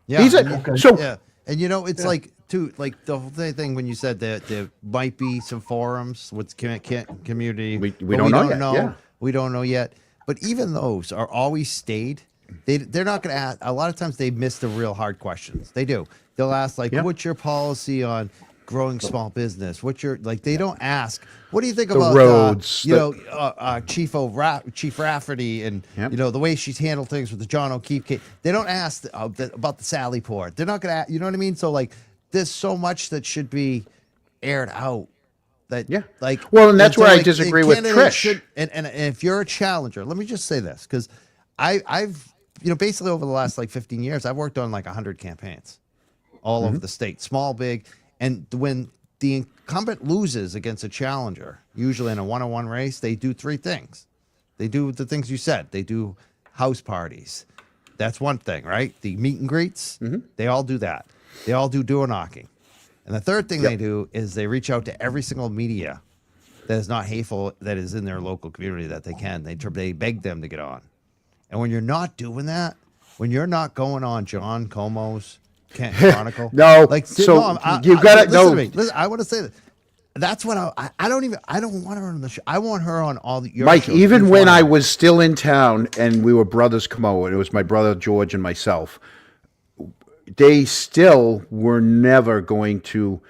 A: Yeah.
C: Yeah.
A: And it's like too, like the whole thing when you said that there might be some forums with community.
C: We don't know yet. Yeah.
A: We don't know yet. But even those are always stayed. They're not going to ask. A lot of times they miss the real hard questions. They do. They'll ask what's your policy on growing small business? What's your they don't ask. What do you think about
C: roads?
A: Chief Rafferty and the way she's handled things with the John O'Keefe case. They don't ask about the Sally Port. They're not going to ask. You know what I mean? So there's so much that should be aired out. And
C: that's where I disagree with Trish.
A: And if you're a challenger, let me just say this, because I've basically over the last 15 years, I've worked on 100 campaigns all over the state, small, big. And when the incumbent loses against a challenger, usually in a one-on-one race, they do 3 things. They do the things you said. They do house parties. That's one thing, right? The meet and greets, they all do that. They all do door knocking. And the third thing they do is they reach out to every single media that is not hateful, that is in their local community that they can. They beg them to get on. And when you're not doing that, when you're not going on John Comeau's Canton Chronicle,
C: you've got to
A: listen to me. Listen, I want to say that. That's what I don't want her on the show. I want her on all your
C: Mike,
A: shows.
C: even when I was still in town and we were brothers Comeau, and it was my brother George and myself, they still were never going to.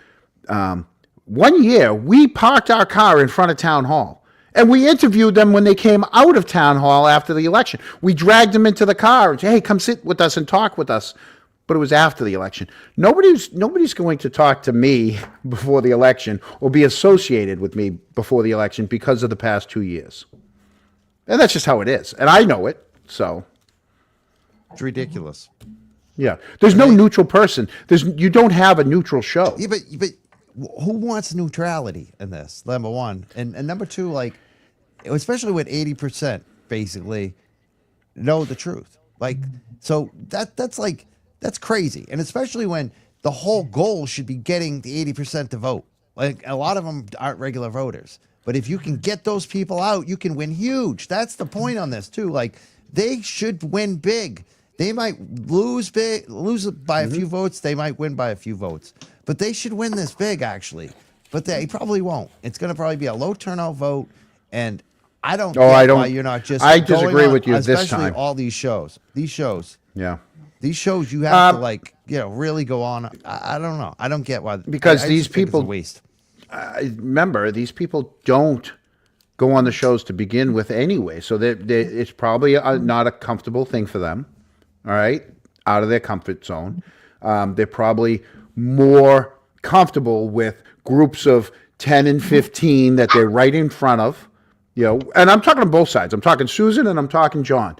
C: 1 year, we parked our car in front of town hall, and we interviewed them when they came out of town hall after the election. We dragged them into the car and said, "Hey, come sit with us and talk with us." But it was after the election. Nobody's going to talk to me before the election or be associated with me before the election because of the past 2 years. And that's just how it is. And I know it. So
A: it's ridiculous.
C: Yeah. There's no neutral person. You don't have a neutral show.
A: Yeah, but who wants neutrality in this? Number one. And number two, especially with 80% basically know the truth. So that's crazy. And especially when the whole goal should be getting the 80% to vote. A lot of them aren't regular voters. But if you can get those people out, you can win huge. That's the point on this too. They should win big. They might lose by a few votes. They might win by a few votes. But they should win this big, actually. But they probably won't. It's going to probably be a low turnout vote. And I don't know why you're not just
C: I disagree with you this time.
A: Especially all these shows.
C: Yeah.
A: These shows you have to really go on. I don't know. I don't get why.
C: Because these people,
A: it's a waste.
C: Remember, these people don't go on the shows to begin with anyway. So it's probably not a comfortable thing for them. All right. Out of their comfort zone. They're probably more comfortable with groups of 10 and 15 that they're right in front of, and I'm talking on both sides. I'm talking Susan and I'm talking John.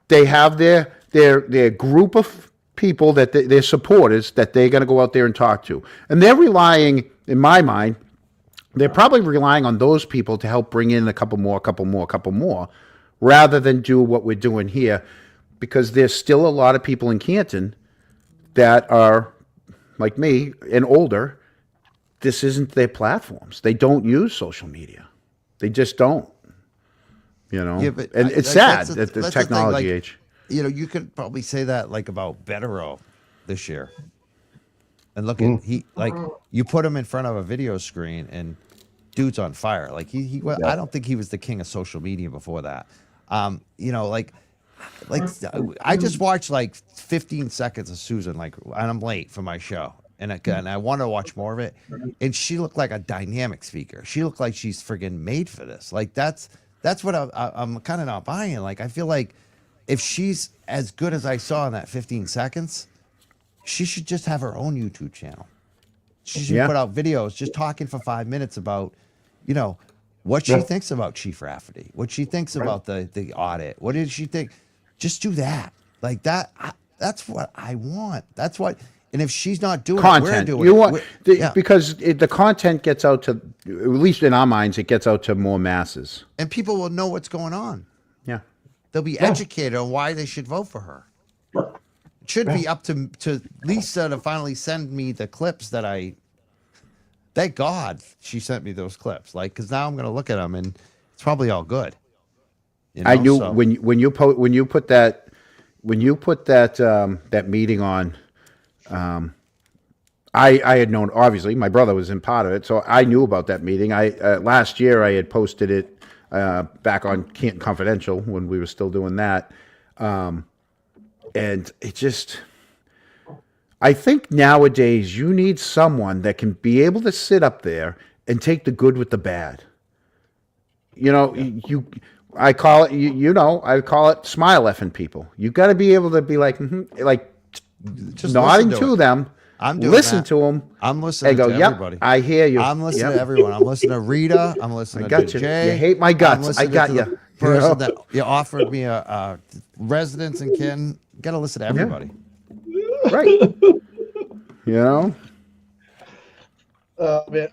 C: They have their group of people that their supporters that they're going to go out there and talk to. And they're relying, in my mind, they're probably relying on those people to help bring in a couple more, rather than do what we're doing here, because there's still a lot of people in Canton that are, like me, and older. This isn't their platforms. They don't use social media. They just don't.
A: Yeah, but
C: and it's sad at the technology age.
A: You could probably say that about Betterow this year. And look at you put him in front of a video screen and dude's on fire. I don't think he was the king of social media before that. You know, like I just watched like 15 seconds of Susan, like, and I'm late for my show, and I want to watch more of it. And she looked like a dynamic speaker. She looked like she's friggin' made for this. Like that's what I'm kind of not buying. Like I feel like if she's as good as I saw in that 15 seconds, she should just have her own YouTube channel. She should put out videos just talking for 5 minutes about, you know, what she thinks about Chief Rafferty, what she thinks about the audit. What did she think? Just do that. Like that. That's what I want. That's what. And if she's not doing
C: content,
A: it, we're doing
C: you
A: it.
C: want because the content gets out to, at least in our minds, it gets out to more masses,
A: and people will know what's going on.
C: Yeah,
A: they'll be educated on why they should vote for her. It should be up to Lisa to finally send me the clips that I. Thank God she sent me those clips, like, because now I'm going to look at them and it's probably all good. You know?
C: I knew when you put that that meeting on. I had known, obviously my brother was in part of it, so I knew about that meeting. Last year I had posted it back on Canton Confidential when we were still doing that, and it just. I think nowadays you need someone that can be able to sit up there and take the good with the bad. You know, I call it, I call it smile effing people. You got to be able to be like, like just nodding to them.
A: I'm doing
C: listen
A: that.
C: to them.
A: I'm listening
C: and go,
A: to
C: yep,
A: everybody.
C: I hear you.
A: I'm listening to everyone. I'm listening to Rita. I'm listening to Jay.
C: You hate my guts. I got you.
A: The person that you offered me a residence in Canton. Got to listen to everybody.
C: Right. You know?
B: Man,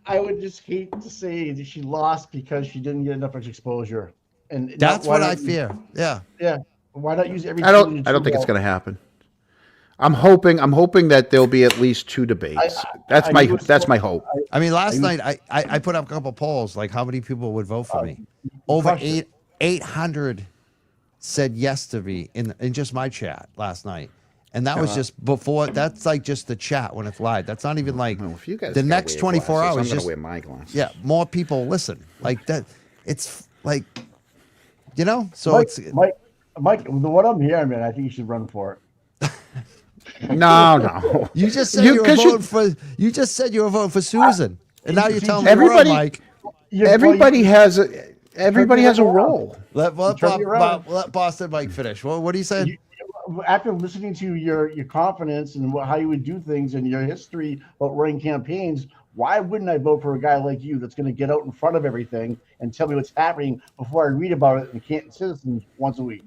B: I would just hate to say that she lost because she didn't get enough exposure. And
A: that's what I fear. Yeah.
B: Yeah. Why not use every?
C: I don't think it's going to happen. I'm hoping that there'll be at least 2 debates. That's my hope.
A: I mean, last night I put up a couple polls, like how many people would vote for me. Over 800 said yes to me in just my chat last night. And that was just before. That's like just the chat when it's live. That's not even like the next 24 hours.
C: I'm
A: just
C: wear my glasses.
A: Yeah, more people listen like that. It's like, you know. So
B: Mike,
A: it's
B: Mike. What I'm hearing, man, I think you should run for it.
C: No.
A: You just said you were voting for. You just said you were voting for Susan, and now you're telling me
C: everybody,
A: Mike.
C: Everybody has a role.
A: Let Boston Mike finish. What are you saying?
B: After listening to your confidence and how you would do things and your history about running campaigns, why wouldn't I vote for a guy like you that's going to get out in front of everything and tell me what's happening before I read about it in Canton Citizen once a week?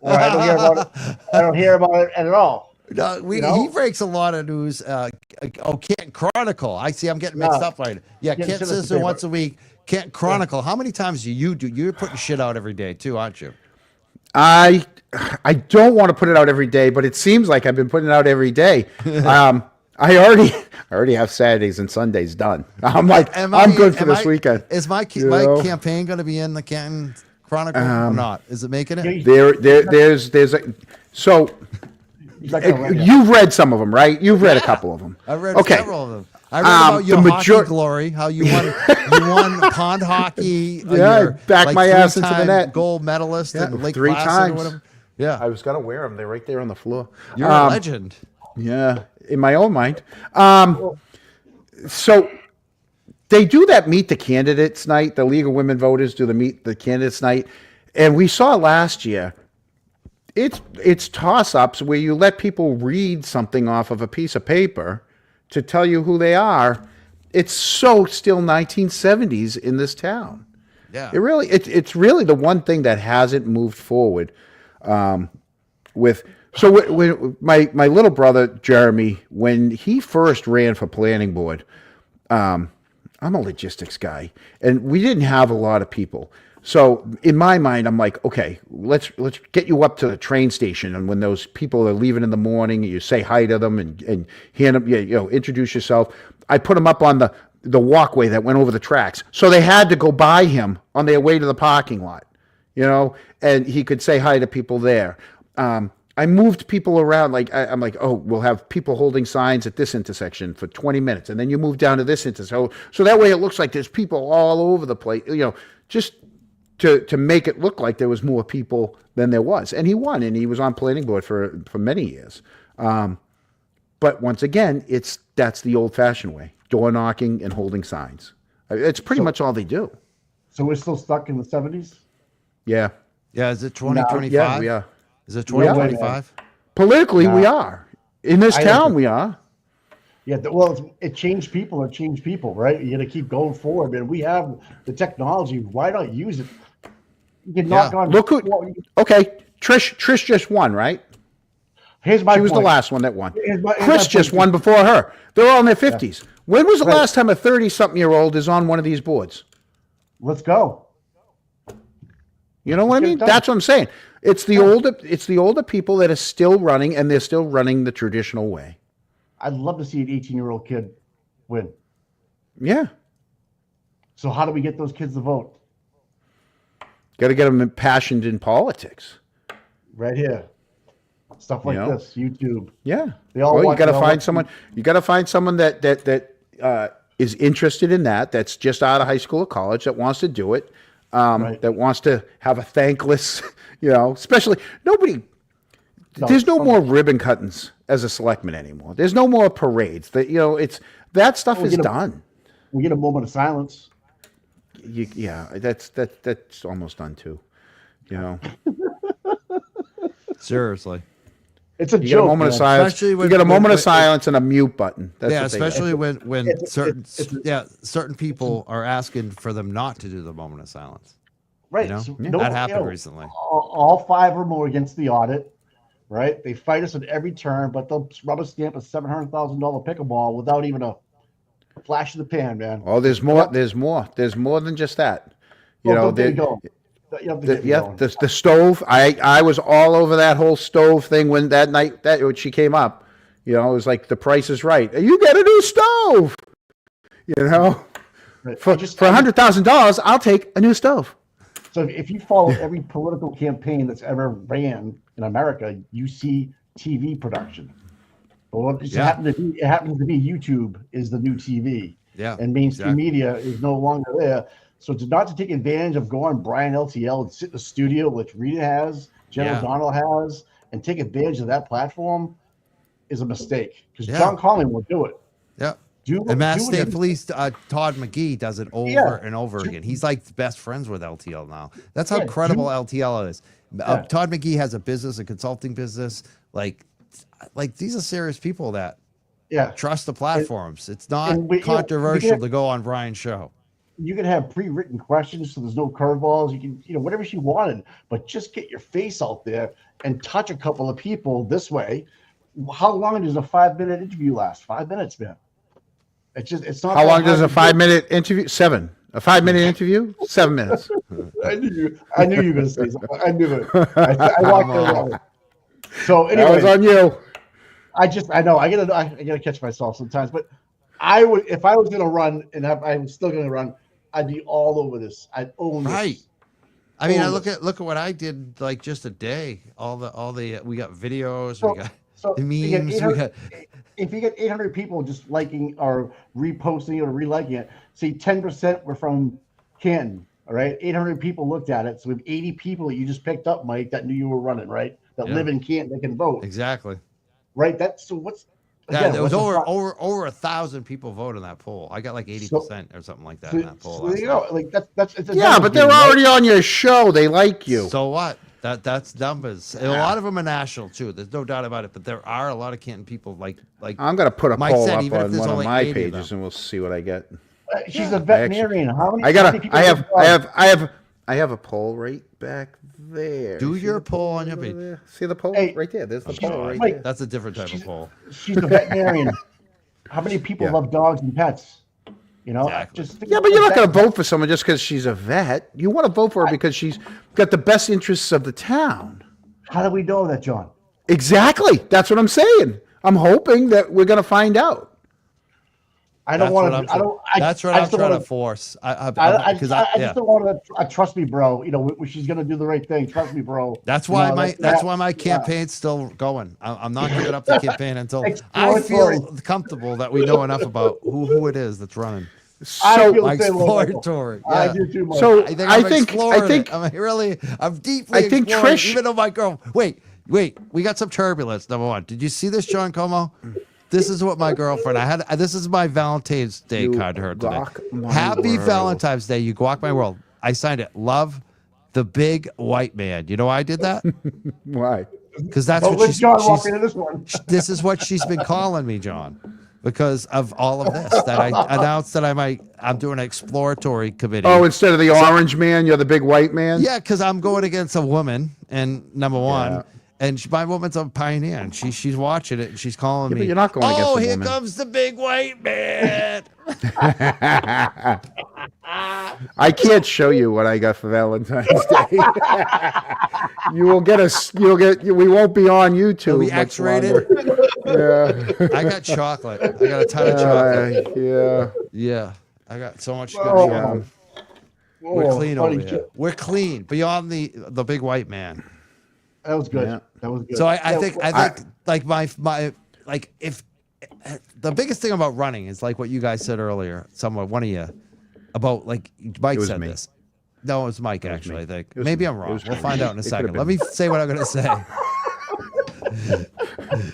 B: Or I don't hear about it. I don't hear about it at all.
A: No, he breaks a lot of news. Canton Chronicle. I see. I'm getting mixed up right. Yeah, Canton Citizen once a week. Canton Chronicle. How many times do you do? You're putting shit out every day too, aren't you?
C: I don't want to put it out every day, but it seems like I've been putting it out every day. I already have Saturdays and Sundays done. I'm like, I'm good for this weekend.
A: Is my campaign going to be in the Canton Chronicle or not? Is it making it?
C: There's so you've read some of them, right? You've read a couple of them.
A: I've read several of them. I read about your hockey glory, how you won pond hockey.
C: I backed my ass into the net.
A: Gold medalist in Lake
C: 3
A: Placid
C: times.
A: or whatever. Yeah,
C: I was gonna wear them. They're right there on the floor.
A: You're a legend.
C: Yeah, in my own mind. So they do that meet the candidates night. The League of Women Voters do the meet the candidates night, and we saw last year. It's toss-ups where you let people read something off of a piece of paper to tell you who they are. It's so still 1970s in this town.
A: Yeah,
C: it's really the one thing that hasn't moved forward. With my little brother Jeremy, when he first ran for planning board, I'm a logistics guy, and we didn't have a lot of people. So in my mind, I'm like, okay, let's get you up to the train station, and when those people are leaving in the morning, you say hi to them and hand them, introduce yourself. I put them up on the walkway that went over the tracks, so they had to go by him on their way to the parking lot, and he could say hi to people there. I moved people around. Like I'm like, oh, we'll have people holding signs at this intersection for 20 minutes, and then you move down to this intersection. So that way it looks like there's people all over the place. Just to make it look like there was more people than there was. And he won, and he was on planning board for many years. But once again, that's the old-fashioned way: door knocking and holding signs. It's pretty much all they do.
B: So we're still stuck in the 70s?
C: Yeah.
A: Yeah, is it 2025?
C: Yeah, we are.
A: Is it 2025?
C: Politically, we are. In this town, we are.
B: Yeah, well, it changed people. It changed people, right? You got to keep going forward, man. We have the technology. Why not use it? You can knock on.
C: Look who. Okay, Trish just won, right?
B: Here's my.
C: She was
B: point.
C: the last one that won.
B: Here's my
C: Chris just
B: point.
C: won before her. They're all in their 50s. When was the last time a 30-something-year-old is on one of these boards?
B: Let's go.
C: You know what I mean? That's what I'm saying. It's the older people that are still running, and they're still running the traditional way.
B: I'd love to see an 18-year-old kid win.
C: Yeah.
B: So how do we get those kids to vote?
C: Got to get them impassioned in politics.
B: Right here. Stuff like this, YouTube.
C: Yeah.
B: They all
C: well,
B: want,
C: you got to find someone. You got to find someone that is interested in that. That's just out of high school or college that wants to do it. That wants to have a thankless, especially nobody. There's no more ribbon cuttings as a selectman anymore. There's no more parades. That stuff is done.
B: We get a moment of silence.
C: That's almost done too.
A: Seriously.
B: It's a
C: You
B: joke.
C: get a moment of silence.
A: Especially when-
C: You get a moment
A: when-
C: of silence and a mute button. That's
A: Yeah,
C: what they
A: especially when
B: it's-
A: certain people are asking for them not to do the moment of silence.
B: Right.
A: You know?
B: So
A: That happened recently.
B: All five of them were against the audit, right? They fight us at every turn, but they'll rubber stamp a $700,000 pickleball without even a flash of the pan, man.
C: Oh, there's more. There's more. There's more than just that. The stove. I was all over that whole stove thing when that night when she came up. It was like The Price is Right. You get a new stove.
B: Right.
C: For $100,000, I'll take a new stove.
B: So if you follow every political campaign that's ever ran in America, you see TV production. But what it happens to be YouTube is the new TV.
A: Yeah.
B: And mainstream media is no longer there. So not to take advantage of going Brian LTL and sit in the studio, which Rita has, Jen O'Donnell has, and take advantage of that platform is a mistake. Because John Conley will do it.
A: Yeah. And Mass State Police, Todd McGee does it over and over again. He's like best friends with LTL now. That's how credible LTL is. Todd McGee has a business, a consulting business. Like these are serious people that trust the platforms. It's not controversial to go on Brian's show.
B: You can have pre-written questions, so there's no curveballs. You can, whatever she wanted, but just get your face out there and touch a couple of people this way. How long does a 5-minute interview last? 5 minutes, man. It's not.
C: How long does a 5-minute interview? 7. A 5-minute interview? 7 minutes.
B: I knew you were going to say something. I knew it. I walked around. So anyway,
C: that was on you.
B: I know. I gotta catch myself sometimes, but if I was going to run, and I'm still going to run, I'd be all over this. I'd own this.
A: Right. I mean, look at what I did like just a day. All the we got videos, we got the memes,
B: if you get 800 people just liking or reposting it or reliking it, say 10% were from Canton. All right, 800 people looked at it, so we have 80 people that you just picked up, Mike, that knew you were running, right? That live in Canton, that can vote.
A: Exactly.
B: Right. What's.
A: Yeah, there was over 1,000 people voted in that poll. I got like 80% or something like that in that poll.
B: So there you go. Like that's
C: but they're already on your show. They like you.
A: So what? That's numbers. And a lot of them are national too. There's no doubt about it. But there are a lot of Canton people like.
C: I'm gonna put a
A: Mike
C: poll
A: said,
C: up
A: even if
C: on
A: there's
C: one of
A: only
C: my
A: 80 of
C: pages, and we'll see what I get.
B: She's a veterinarian. How many?
C: I have a poll right back there.
A: Do your poll on your page.
C: See the poll right there. There's the poll right there.
A: That's a different type of poll.
B: She's a veterinarian. How many people love dogs and pets?
A: Exactly.
C: But you're not going to vote for someone just because she's a vet. You want to vote for her because she's got the best interests of the town.
B: How do we know that, John?
C: Exactly. That's what I'm saying. I'm hoping that we're going to find out.
B: I don't want to.
A: That's what I'm trying to force.
B: I just don't want to. Trust me, bro. She's gonna do the right thing. Trust me, bro.
A: That's why my campaign's still going. I'm not giving up the campaign until I feel comfortable that we know enough about who it is that's running.
B: I
C: So
B: feel
A: My
B: the same way, Michael.
A: exploratory.
B: I
A: Yeah.
B: do too much.
C: So-
A: I
C: I
A: think
C: think-
A: exploring it. I'm deeply
C: I think
A: exploring,
C: Trish-
A: even though my girl. Wait, we got some turbulence. Number one, did you see this, John Comeau? This is what my girlfriend. I had. This is my Valentine's Day
C: You
A: card to her today.
C: rock my
A: Happy
C: world.
A: Valentine's Day. You guac my world. I signed it. Love, the big white man. You know why I did that?
C: Why?
A: Because that's
B: But
A: what
B: let
A: she's.
B: John walk
A: she's
B: into this one.
A: this is what she's been calling me, John, because of all of this that I announced that I'm doing an exploratory committee.
C: Oh, instead of the orange man, you're the big white man?
A: Yeah, because I'm going against a woman, and number one,
C: Yeah.
A: and my woman's a pioneer, and she's watching it, and she's calling
C: Yeah,
A: me.
C: but you're not going against
A: Oh,
C: a
A: here
C: woman."
A: comes the big white man.
C: I can't show you what I got for Valentine's Day. You will get us. You'll get. We won't be on YouTube.
A: It'll be
C: much
A: X-rated.
C: longer. Yeah.
A: I got chocolate. I got a ton of chocolate.
C: Yeah.
A: Yeah, I got so much good
B: Oh.
A: chocolate.
B: Whoa,
A: We're clean over
B: funny
A: here.
B: shit.
A: We're clean beyond the big white man.
B: That was good.
C: Yeah.
B: That was good.
A: So I
B: Yeah,
A: think like my like if the biggest thing about running is like what you guys said earlier, one of you about like Mike
C: was
A: said
C: me.
A: this. No, it was Mike
C: was
A: actually.
C: me.
A: I think
C: It was
A: maybe
C: me.
A: I'm
C: It
A: wrong.
C: was
A: We'll
C: me.
A: find out in a
C: It could've
A: second.
C: been
A: Let me say what I'm gonna say.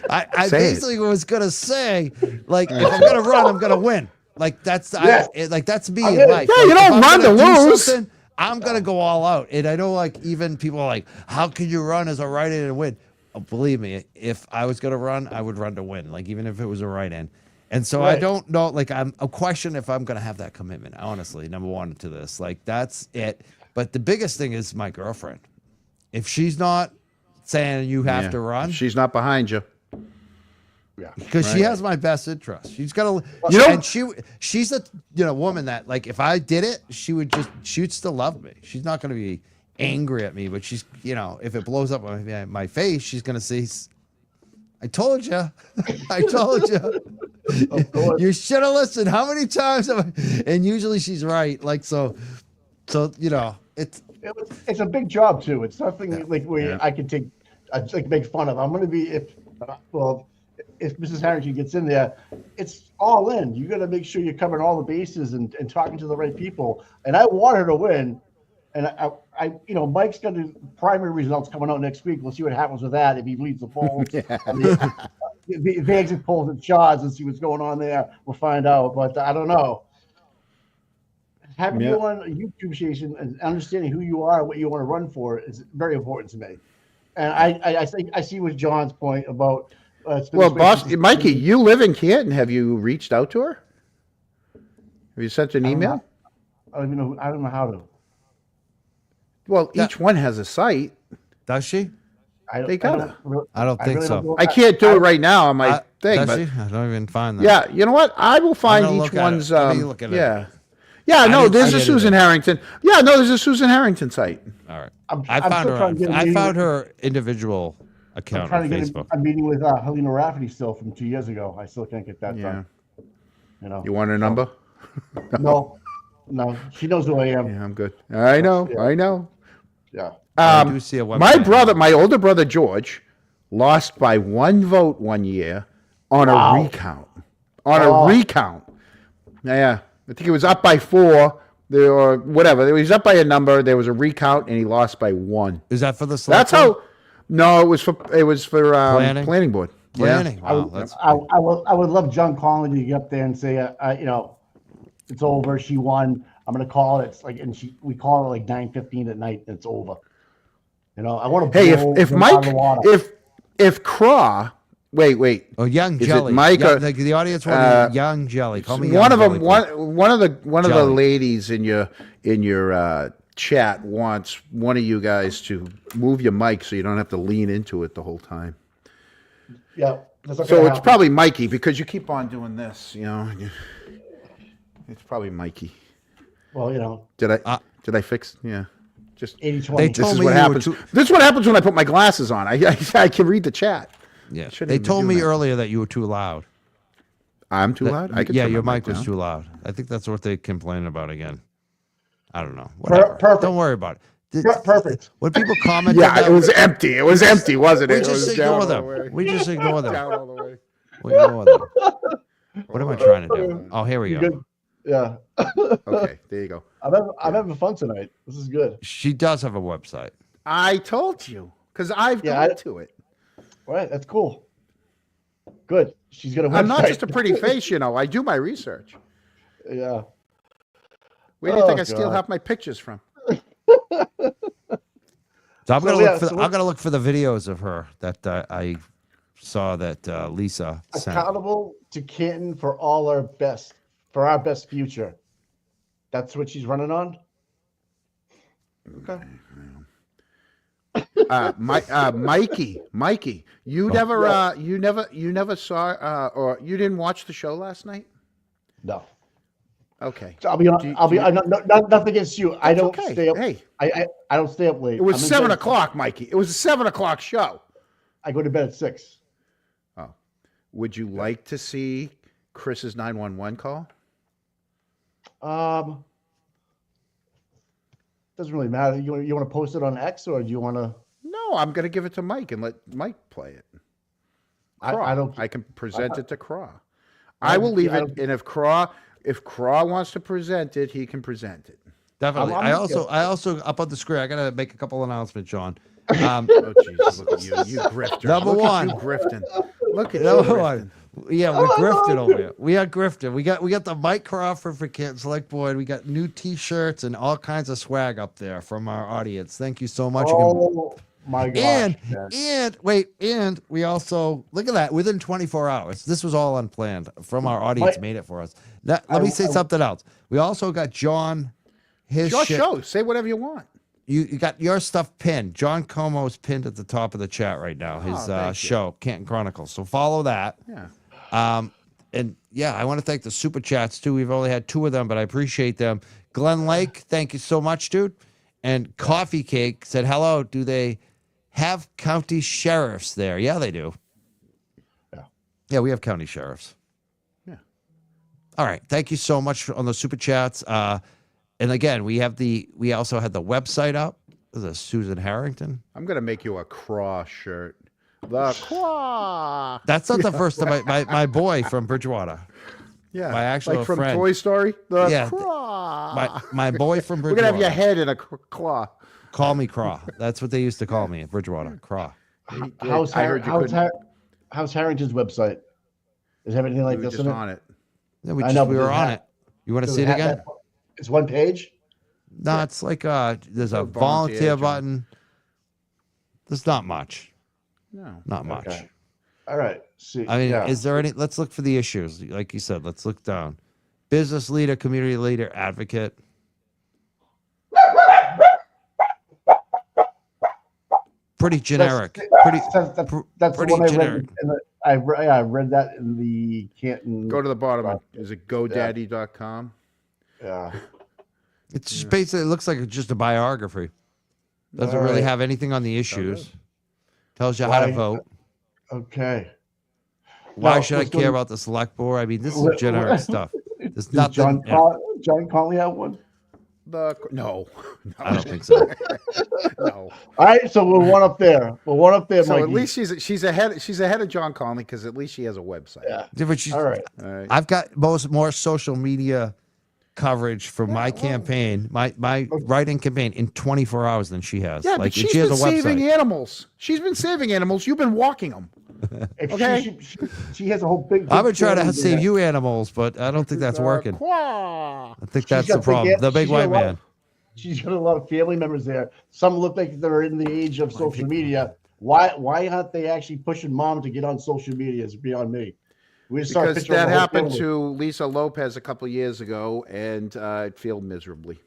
A: I
C: Say it.
A: basically was gonna say like if I'm gonna run, I'm gonna win. Like that's like that's me in
B: get it.
A: life.
C: Yeah,
A: Like,
C: you
A: if
C: don't
A: I'm
C: run
A: gonna
C: to
A: do
C: lose.
A: something, I'm gonna go all out. And I know like even people are like, how can you run as a right end and win? Oh, believe me, if I was gonna run, I would run to win. Like even if it was a right end. And so I
B: Right.
A: don't know. Like I'm a question if I'm gonna have that commitment. Honestly, number one to this. Like that's it. But the biggest thing is my girlfriend. If she's not saying you have
C: Yeah.
A: to run,
C: She's not behind you.
B: yeah.
A: because she has my best interest. She's got to,
C: You know-
A: and she's a woman that like if I did it, she'd still love me. She's not going to be angry at me, but she's if it blows up my face, she's going to see. I told you, I told you.
B: Of course.
A: You should have listened. How many times? And usually she's right. Like so it's.
B: It's a big job too. It's nothing like where
C: Yeah.
B: I can take, like make fun of. I'm going to be if Mrs. Harrington gets in there, it's all in. You got to make sure you're covering all the bases and talking to the right people. And I want her to win. And I Mike's got the primary results coming out next week. We'll see what happens with that if he leads the polls. The exit polls and shots and see what's going on there. We'll find out. But I don't know. Having you on a YouTube station and understanding who you are, what you want to run for is very important to me. And I think I see with John's point about.
C: Well, boss, Mikey, you live in Canton. Have you reached out to her? Have you sent an email?
B: I don't know how to.
C: Well,
A: Yeah.
C: each one has a site.
A: Does she?
C: They gotta.
A: I don't think so.
B: know.
C: I can't do it right now on my thing,
A: Does
C: but
A: she? I don't even find that.
C: yeah, you know what? I will find
A: gonna
C: each
A: look at it.
C: one's.
A: Let me look at it.
C: Yeah, yeah.
A: I
C: No,
A: didn't
C: there's
A: see
C: a
A: it
C: Susan
A: either.
C: Harrington. Yeah, no, there's a Susan Harrington site.
A: All right.
B: I'm
A: I found
B: still trying to
A: her.
B: get a
A: I
B: meeting
A: found
B: with-
A: her individual
B: I'm
A: account
B: trying
A: on
B: to get
A: Facebook.
B: a meeting with Helena Rafferty still from 2 years ago. I still can't get that
C: Yeah.
B: done.
C: You want her number?
B: No, she knows who I am.
C: Yeah, I'm good. I know.
B: Yeah.
C: I know.
B: Yeah.
A: I do see a
C: My
A: website.
C: brother, my older brother George, lost by 1 vote one year on
B: Wow.
C: a recount. On
B: Oh.
C: a recount. Yeah, I think it was up by 4, or whatever. He was up by a number. There was a recount, and he lost by 1.
A: Is that for the select
C: That's
A: board?
C: how. No, it was for
A: Planning?
C: planning board.
A: Planning.
C: Yeah.
A: Wow, that's
B: I would love John Conley to get up there and say, it's over. She won. I'm gonna call it. It's like, and we call it like 9:15 at night. And it's over. I want to.
C: Hey, if Mike, if Craw, wait,
A: oh, Young
C: Is it
A: Jelly.
C: Mike
A: Yeah,
C: or-
A: the audience wanted Young Jelly. Call me Young
C: one of
A: Jelly,
C: them,
A: please.
C: one of the
A: Jelly.
C: ladies in your chat wants one of you guys to move your mic so you don't have to lean into it the whole time.
B: yeah. That's not
C: So
B: gonna
C: it's
B: happen.
C: probably Mikey because you keep on doing this. It's probably Mikey.
B: Well,
C: Did I fix? Yeah. Just
B: 80-20.
A: They
C: this
A: told
C: is
A: me
C: what
A: you were
C: happens.
A: too-
C: This is what happens when I put my glasses on. I can read the chat.
A: Yeah.
C: Shouldn't
A: They
C: even
A: told
C: do
A: me
C: that.
A: earlier that you were too loud.
C: I'm too loud. I can
A: Yeah,
C: turn
A: your
C: my
A: mic was
C: down.
A: too loud. I think that's what they complained about again. I don't know. Whatever.
B: perfect.
A: Don't worry about it.
B: Perfect.
A: When people comment,
C: Yeah,
A: on that,
C: it was empty. It was empty, wasn't
A: we
C: it? It
A: just
C: was down
A: ignore
C: all the
A: them.
C: way.
A: We just ignore them.
C: Down all the way.
A: We ignore them. What am I trying to do? Oh, here we
B: You
A: go.
B: good? Yeah.
C: Okay, there you go.
B: I'm having fun tonight. This is good.
A: She does have a website.
C: I told you because I've
B: Yeah,
C: gone to it.
B: All right, that's cool. Good. She's got a website.
C: I'm not just a pretty face, you know. I do my research.
B: Yeah.
C: Where do you think I
B: Oh,
C: steal
B: God.
C: half my pictures from?
A: So I'm
B: So,
A: gonna
B: yeah,
A: look for.
B: so
A: I'm gonna look for the videos of her that I saw that Lisa sent.
B: Accountable to Canton for our best future. That's what she's running on. Okay.
C: Mikey, you never saw or you didn't watch the show last night?
B: No.
C: Okay.
B: So nothing against you. I don't
C: okay.
B: stay up.
C: Hey.
B: I don't stay up late.
C: It was
B: I'm in
C: 7
B: bed-
C: o'clock, Mikey. It was a 7 o'clock show.
B: I go to bed at 6.
C: Oh. Would you like to see Chris's 911 call?
B: Doesn't really matter. You want to post it on X or do you want to?
C: No, I'm going to give it to Mike and let Mike play it.
B: I don't.
C: I can present it to Craw. I will leave it, and if Craw wants to present it, he can present it.
A: Definitely.
B: I'm
A: I also up on the screen. I gotta make a couple announcements, John.
C: Oh Jesus! Look at you grifter.
A: Number
C: Look
A: one.
C: at you grifting. Look at
A: Number
C: you
A: one.
C: grifting.
A: Yeah, we're grifted over here. We are grifted. We got the Mike Crawford for Canton Select Board. We got new T-shirts and all kinds of swag up there from our audience. Thank you so much.
B: Oh my gosh!
A: And we also look at that within 24 hours. This was all unplanned from our audience. Made it for us. Let me say something else. We also got John. His
C: Your
A: shit.
C: show. Say whatever you want.
A: You got your stuff pinned. John Comeau's pinned at the top of the chat right now. His
C: thank
A: show, Canton Chronicles. So follow that.
C: Yeah.
A: And yeah, I want to thank the super chats too. We've only had 2 of them, but I appreciate them. Glenn Lake, thank you so much, dude. And Coffee Cake said, hello. Do they have county sheriffs there? Yeah, they do. Yeah, we have county sheriffs.
C: Yeah.
A: All right. Thank you so much on the super chats. And again, we also had the website up. This is Susan Harrington.
C: I'm gonna make you a Craw shirt. The Craw.
A: That's not the first time. My boy from Bridgewater.
C: Yeah.
A: My actual
C: like from
A: friend.
C: Toy Story. The
A: Yeah,
C: Craw.
A: My boy from
C: We're
A: Bridgewater.
C: gonna have your head in a claw.
A: Call me Craw. That's what they used to call me at Bridgewater. Craw.
B: How's
C: I heard you couldn't.
B: how's Harrington's website? Is there anything like
C: We were
B: this
C: just
B: in it?
C: on it.
A: Yeah,
B: I know, but
A: we were
B: does it
A: on
B: have-
A: it. You want to
B: does
A: see it
B: have
A: again?
B: that- It's one page.
A: No, it's like there's a
C: A volunteer
A: volunteer
C: job.
A: button. There's not much.
C: No.
A: Not much.
B: Okay. All right. See.
A: I mean,
B: yeah.
A: is there any? Let's look for the issues. Like you said, let's look down. Business leader, community leader, advocate. Pretty generic.
B: That's the
A: pretty
B: one I
A: generic.
B: read. I read that in the Canton.
C: Go to the bottom. Is it GoDaddy.com?
B: Yeah.
A: It's just basically, it looks like it's just a biography. Doesn't
B: All
A: really
B: right.
A: have anything on the issues. Tells you how to
B: Why-
A: vote.
B: Okay.
A: Why
B: Now,
A: should I
B: let's go
A: care
B: to-
A: about the select board? I mean, this is
B: What-
A: generic stuff. There's
B: Does
A: nothing.
B: John Conley have one?
C: No.
A: I don't think so.
C: No.
B: All right, so we're one up there. We're one up there,
C: So
B: Mikey.
C: at least she's ahead. She's ahead of John Conley because at least she has a website.
B: Yeah.
A: Different. she's-
B: All right.
C: All right.
A: I've got more social media coverage for my campaign, my write-in campaign in 24 hours than she has.
C: Yeah,
A: like,
C: but
A: and
C: she's
A: she has
C: been
A: a website.
C: saving animals. She's been saving animals. You've been walking them.
B: If
C: Okay.
B: she has a whole big.
A: I've been trying to
B: family
A: save
B: there.
A: you animals, but I don't think that's working.
C: Quaw.
A: I think
B: She's
A: that's
B: got
A: the
B: big
A: problem.
B: an-
A: The big
B: she's got a
A: white
B: lot
A: man.
B: of- She's got a lot of family members there. Some look like they're in the age of social media. Why aren't they actually pushing mom to get on social media? Is beyond me. We just saw a
C: Because
B: picture of
C: that
B: the whole
C: happened
B: family.
C: to Lisa Lopez a couple of years ago, and it failed miserably.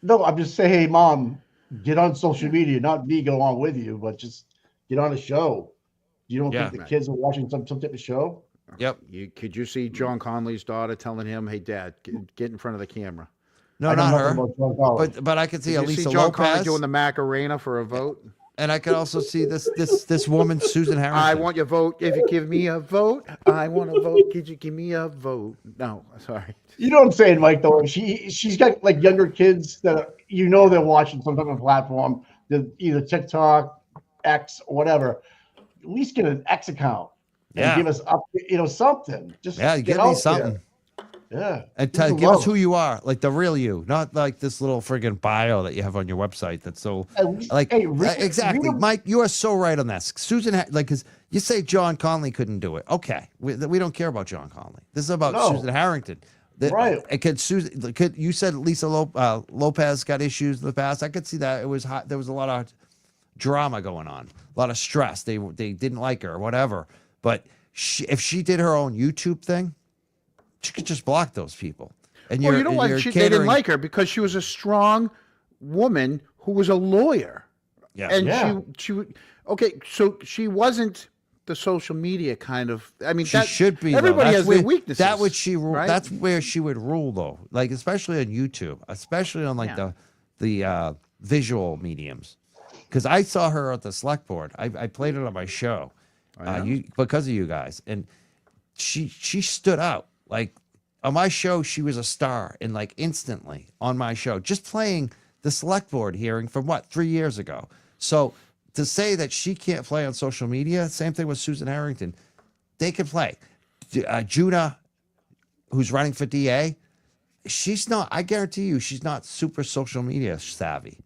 B: No, I'm just saying, hey, mom, get on social media. Not me go along with you, but just get on a show. You don't
A: Yeah.
B: think the kids are watching some type of show?
A: Yep.
C: Could you see John Conley's daughter telling him, "Hey, Dad, get in front of the camera"?
A: No,
B: I know
A: not
B: nothing
A: her.
B: about John Collins.
A: But I can see
C: Did you
A: Elisa
C: see John Conley
A: Lopez,
C: doing the Macarena for a vote?
A: and I can also see this woman, Susan Harrington.
C: I want your vote. If you give me a vote, I want a vote. Could you give me a vote? No, sorry.
B: You know what I'm saying, Mike? Though she's got like younger kids that they're watching some type of platform, either TikTok, X, or whatever. At least get an X account and
A: Yeah.
B: give us up, something. Just
A: Yeah,
B: get
A: give
B: out
A: me something.
B: there. Yeah.
A: And
B: Who's the
A: give us
B: love?
A: who you are, like the real you, not like this little friggin' bio that you have on your website. That's so like exactly, Mike. You are so right on that. Susan, like, because you say John Conley couldn't do it. Okay, we don't care about John Conley. This is about Susan Harrington.
B: Right.
A: Could Susan? You said Lisa Lopez got issues in the past. I could see that. It was hot. There was a lot of drama going on, a lot of stress. They didn't like her or whatever. But if she did her own YouTube thing, she could just block those people. And
C: well, you know what? They didn't like her because she was a strong woman who was a lawyer.
A: Yeah.
C: And she okay, so she wasn't the social media kind of. I mean,
A: she should be.
C: Everybody has their weaknesses.
A: That would she rule.
C: Right?
A: That's where she would rule, though. Like especially on YouTube, especially on like the visual mediums. Because I saw her at the select board. I played it on my show, because of you guys, and she stood out. Like on my show, she was a star, and like instantly on my show, just playing the select board hearing from 3 years ago. So to say that she can't play on social media, same thing with Susan Harrington. They can play. Juna, who's running for DA, she's not. I guarantee you, she's not super social media savvy,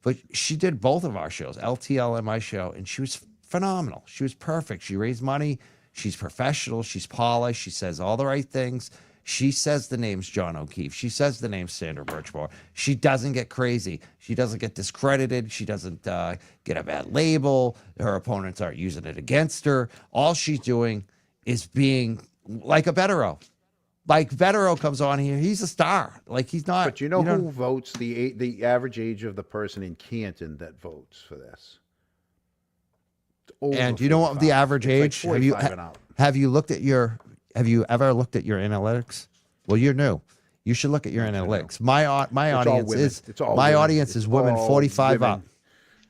A: but she did both of our shows, LTL and my show, and she was phenomenal. She was perfect. She raised money. She's professional. She's polished. She says all the right things. She says the name's John O'Keefe. She says the name's Sandra Birchmore. She doesn't get crazy. She doesn't get discredited. She doesn't get a bad label. Her opponents aren't using it against her. All she's doing is being like a Bettero. Like Bettero comes on here, he's a star. Like he's not.
C: But you know who votes the average age of the person in Canton that votes for this?
A: And you know what the average age?
C: Like
A: have you looked at your? Have you ever looked at your analytics? Well, you're new. You should look at your analytics. My audience is women 45 up.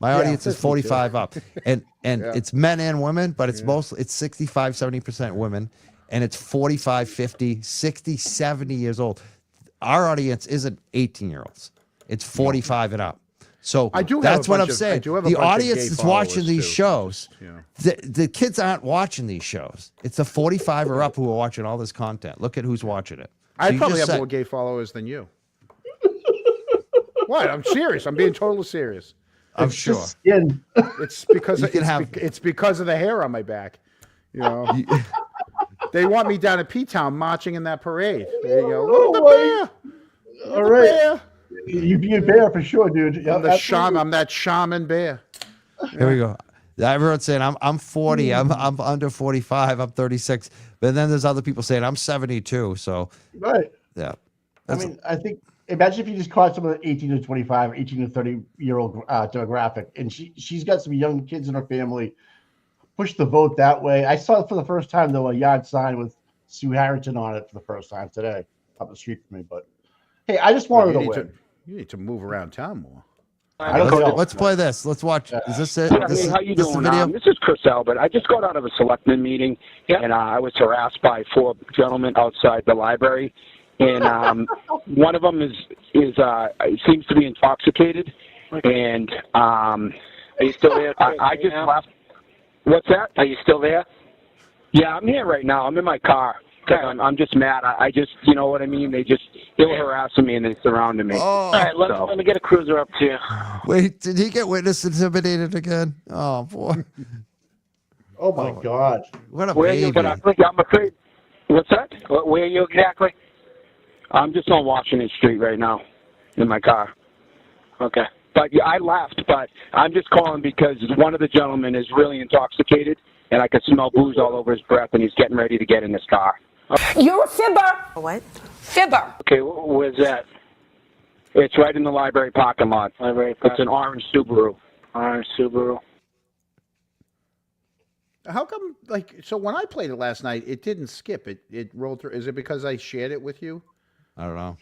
A: My audience is 45 up, and it's men and women, but it's mostly 65-70% women, and it's 45, 50, 60, 70 years old. Our audience isn't 18-year-olds. It's 45 and up. So that's what I'm saying. The audience is watching these shows. The kids aren't watching these shows. It's the 45 or up who are watching all this content. Look at who's watching it. So
C: I probably have more gay followers than you. What? I'm serious. I'm being totally serious.
A: I'm sure.
C: It's because it's because of the hair on my back. You know. They want me down at P-Town marching in that parade. There you go. Look at the bear.
B: All right. You'd be a bear for sure, dude.
C: I'm the shaman. I'm that shaman bear.
A: Here we go. Everyone's saying I'm 40. I'm under 45. I'm 36. But then there's other people saying I'm 72. So yeah.
B: I mean, I think imagine if you just caught some of the 18 to 25, 18 to 30-year-old demographic, and she's got some young kids in her family. Push the vote that way. I saw it for the first time though, a yard sign with Sue Harrington on it for the first time today, up the street from me. But hey, I just wanted to win.
C: You need to move around town more.
A: Let's play this. Let's watch. Is this it?
D: Hey, how you doing? This is Chris Albert. I just got out of a selectman meeting, and I was harassed by 4 gentlemen outside the library, and one of them seems to be intoxicated, and
E: are you still there?
D: I just left. What's that?
E: Are you still there?
D: Yeah, I'm here right now. I'm in my car. I'm just mad. I just, you know what I mean? They were harassing me and they surrounded me.
E: Oh. All right, let me get a cruiser up to you.
A: Wait, did he get witness intimidated again? Oh, boy.
B: Oh, my God.
A: What a
D: Where
A: baby.
D: I'm afraid. What's that?
E: Where are you exactly?
D: I'm just on Washington Street right now in my car.
E: Okay.
D: But I left, but I'm just calling because one of the gentlemen is really intoxicated, and I could smell booze all over his breath, and he's getting ready to get in his car.
F: You're a fibber.
G: What?
F: Fibber.
E: Okay, where's that?
D: It's right in the library parking lot. It's an orange Subaru.
E: Orange Subaru.
C: How come, so when I played it last night, it didn't skip. It rolled through. Is it because I shared it with you?
A: I don't know.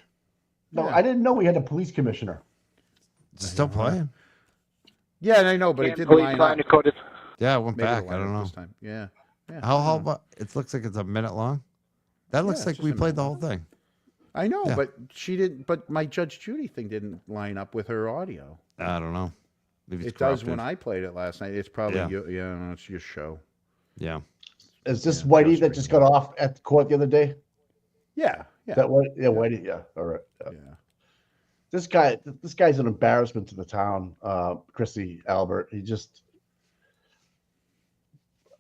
B: No, I didn't know we had a police commissioner.
A: Still playing?
C: Yeah, I know, but it didn't line up.
A: Yeah, it went
C: Maybe
A: back.
C: it
A: I don't know.
C: this time. Yeah.
A: How it looks like it's a minute long. That looks like we played the whole thing.
C: I know, but she didn't. But my Judge Judy thing didn't line up with her audio.
A: I don't know. Maybe it's
C: it does when I played it last night. It's probably it's your show.
A: Yeah.
B: Is this Whitey that just got off at the court the other day?
C: Yeah.
B: That what? Yeah, Whitey. Yeah. All right. Yeah.
C: Yeah.
B: This guy's an embarrassment to the town. Chrissy Albert. He just.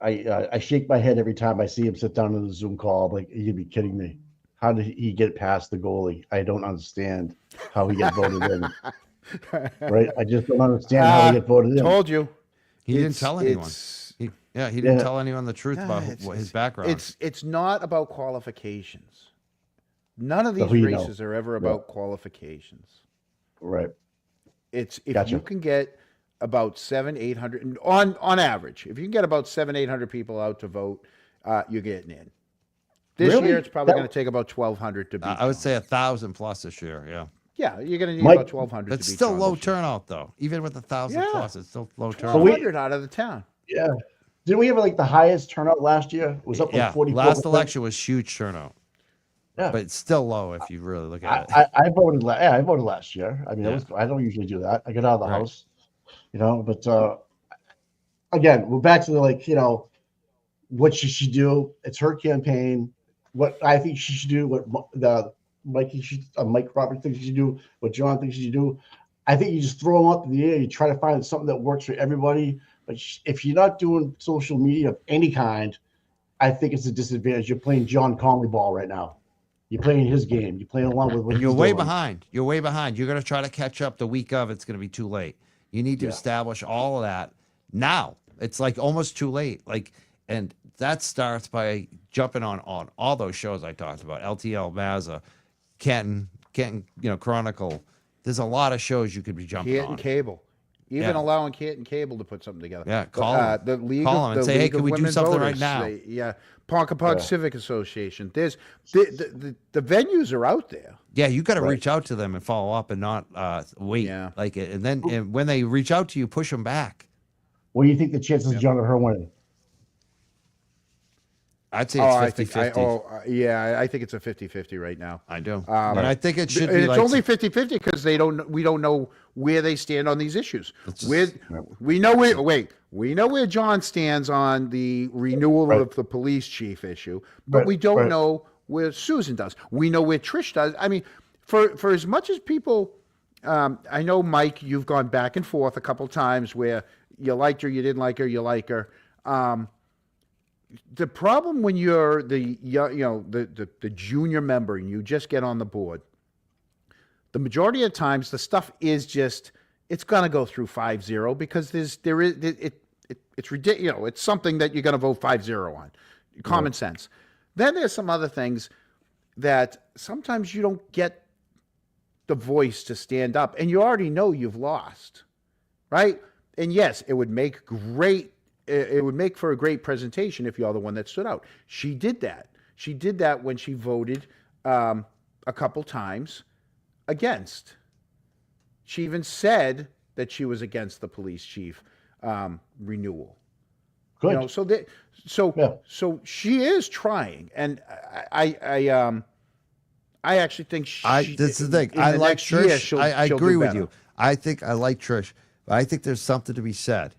B: I shake my head every time I see him sit down in the Zoom call. I'm like, you'd be kidding me. How did he get past the goalie? I don't understand how he got voted in. Right? I just don't understand how he got voted in.
C: Told you.
A: He didn't tell anyone. He didn't tell anyone the truth about his background.
C: It's not about qualifications. None of these
B: who you know.
C: races are ever about qualifications.
B: Right.
C: It's if
B: Gotcha.
C: you can get about 700-800 on average, if you can get about 700-800 people out to vote, you're getting in. This
B: Really?
C: year, it's probably going to take about 1,200 to beat.
A: I would say 1,000 plus this year. Yeah.
C: Yeah, you're going to need
B: Mike-
C: about 1,200.
A: It's
C: to beat
A: still
C: John
A: low
C: this year.
A: turnout though. Even with 1,000
C: Yeah.
A: plus, it's still low turnout.
C: 1,200 out of the town.
B: Yeah. Didn't we have like the highest turnout last year? It was up
A: Yeah,
B: like 44%.
A: last election was huge turnout,
B: Yeah.
A: but it's still low if you really look at it.
B: I voted. I voted last year. I mean, I don't usually do that. I get out of the
A: Right.
B: house, But again, we're back to what she should do. It's her campaign. What I think she should do. What Mike Crawford thinks she should do. What John thinks she should do. I think you just throw them up in the air. You try to find something that works for everybody. But if you're not doing social media of any kind, I think it's a disadvantage. You're playing John Conley ball right now. You're playing his game. You're playing along with what
A: And you're
B: he's
A: way
B: doing.
A: behind. You're way behind. You're going to try to catch up the week of. It's going to be too late. You need to establish all of that now. It's like almost too late. And that starts by jumping on all those shows I talked about. LTL, Mazza, Canton, Chronicle. There's a lot of shows you could be jumping
C: Canton
A: on.
C: Cable. Even
A: Yeah.
C: allowing Canton Cable to put something together.
A: Yeah, call 'em.
C: The League
A: Call 'em
C: of,
A: and
C: the
A: say, hey,
C: League
A: can
C: of
A: we do
C: Women
A: something right
C: Voters,
A: now?
C: Ponca Civic Association. There's the venues are out there.
A: Yeah, you got to reach out to them and follow up and not wait.
C: Yeah.
A: And when they reach out to you, push them back.
B: What do you think the chances of John or her winning?
A: I'd say it's 50-50.
C: I think it's a 50-50 right now.
A: I do. And I think it should
C: And
A: be
C: it's
A: like
C: only 50-50 because we don't know where they stand on these issues.
A: just-
C: We know where John stands on the renewal of the police chief issue, but we don't know where Susan does. We know where Trish does. I mean, for as much as people, I know, Mike, you've gone back and forth a couple times where you liked her, you didn't like her, you like her. The problem when you're the junior member and you just get on the board, the majority of times the stuff is just, it's going to go through 5-0 because it's ridiculous. It's something that you're going to vote 5-0 on. Common sense. Then there's some other things that sometimes you don't get the voice to stand up and you already know you've lost, right? And yes, it would make for a great presentation if you're the one that stood out. She did that. She did that when she voted a couple times against. She even said that she was against the police chief renewal.
B: Good.
C: So she is trying, and I actually think
A: this is the thing. I like Trish. I agree with you. I think I like Trish, but I think there's something to be said.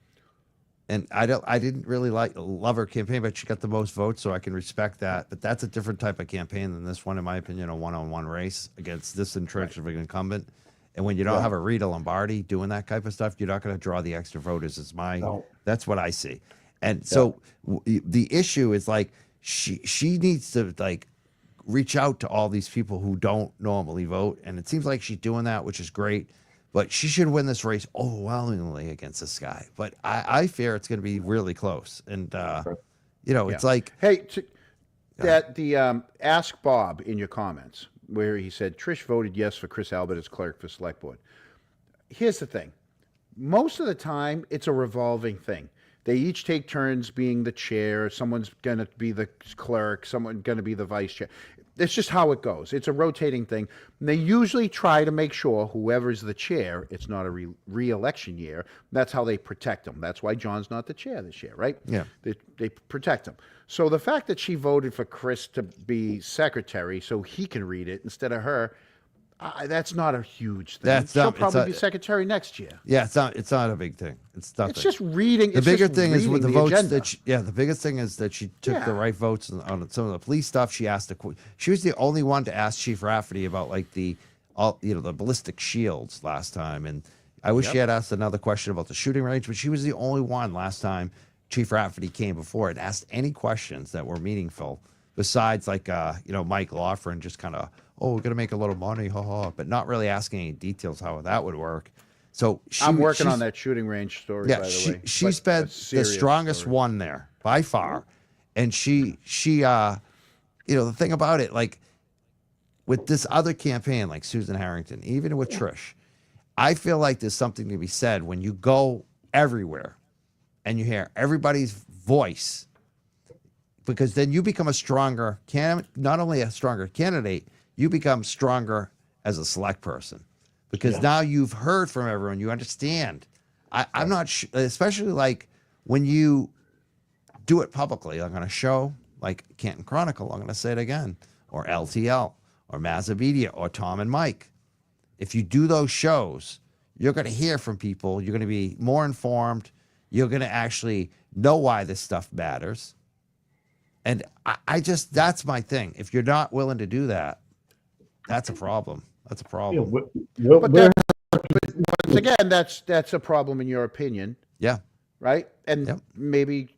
A: And I didn't really love her campaign, but she got the most votes, so I can respect that. But that's a different type of campaign than this one, in my opinion, a one-on-one race against this entrenched of an incumbent. And when you don't have a Rita Lombardi doing that type of stuff, you're not going to draw the extra voters. That's what I see. And so the issue is she needs to reach out to all these people who don't normally vote, and it seems like she's doing that, which is great. But she should win this race overwhelmingly against this guy. But I fear it's going to be really close. And, it's like...
C: Hey, ask Bob in your comments where he said, Trish voted yes for Chris Albert as clerk for Select Board. Here's the thing. Most of the time, it's a revolving thing. They each take turns being the chair. Someone's going to be the clerk. Someone's going to be the vice chair. It's just how it goes. It's a rotating thing. And they usually try to make sure whoever's the chair, it's not a re-election year. That's how they protect them. That's why John's not the chair this year, right?
A: Yeah.
C: They protect him. So the fact that she voted for Chris to be secretary so he can read it instead of her, That's not a huge thing.
A: That's
C: She'll
A: not- it's
C: probably
A: a-
C: be secretary next year.
A: Yeah, it's not a big thing. It's nothing.
C: It's just reading.
A: The bigger thing is with the votes
C: agenda.
A: that the biggest thing is that she took the
C: Yeah.
A: right votes on some of the police stuff. She asked she was the only one to ask Chief Rafferty about like the ballistic shields last time, and I wish she had asked another question about the shooting range, but she was the only one last time Chief Rafferty came before and asked any questions that were meaningful besides like Mike Crawford just kind of, oh, we're gonna make a little money, haha, but not really asking any details how that would work. So
C: I'm working on that shooting range story.
A: Yeah,
C: by the way.
A: she's
C: But
A: been
C: a
A: the
C: serious
A: strongest
C: story.
A: one there by far, and she the thing about it, like with this other campaign, like Susan Harrington, even with Trish, I feel like there's something to be said when you go everywhere and you hear everybody's voice, because then you become a stronger not only a stronger candidate, you become stronger as a select person, because now you've heard from everyone, you understand. I'm not especially like when you do it publicly, like on a show like Canton Chronicle, I'm going to say it again, or LTL, or Mazza Media, or Tom and Mike. If you do those shows, you're going to hear from people. You're going to be more informed. You're going to actually know why this stuff matters. And I just, that's my thing. If you're not willing to do that, that's a problem. That's a problem.
C: But once again, that's a problem in your opinion,
A: Yeah.
C: right? And maybe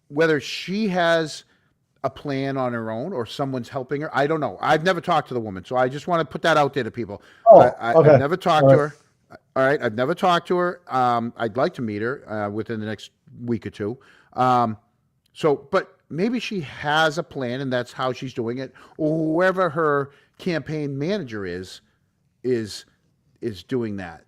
C: whether she has a plan on her own or someone's helping her, I don't know. I've never talked to the woman, so I just want to put that out there to people.
B: Okay.
C: I've never talked to her. All right, I've never talked to her. I'd like to meet her within the next week or two. But maybe she has a plan, and that's how she's doing it. Or whoever her campaign manager is doing that.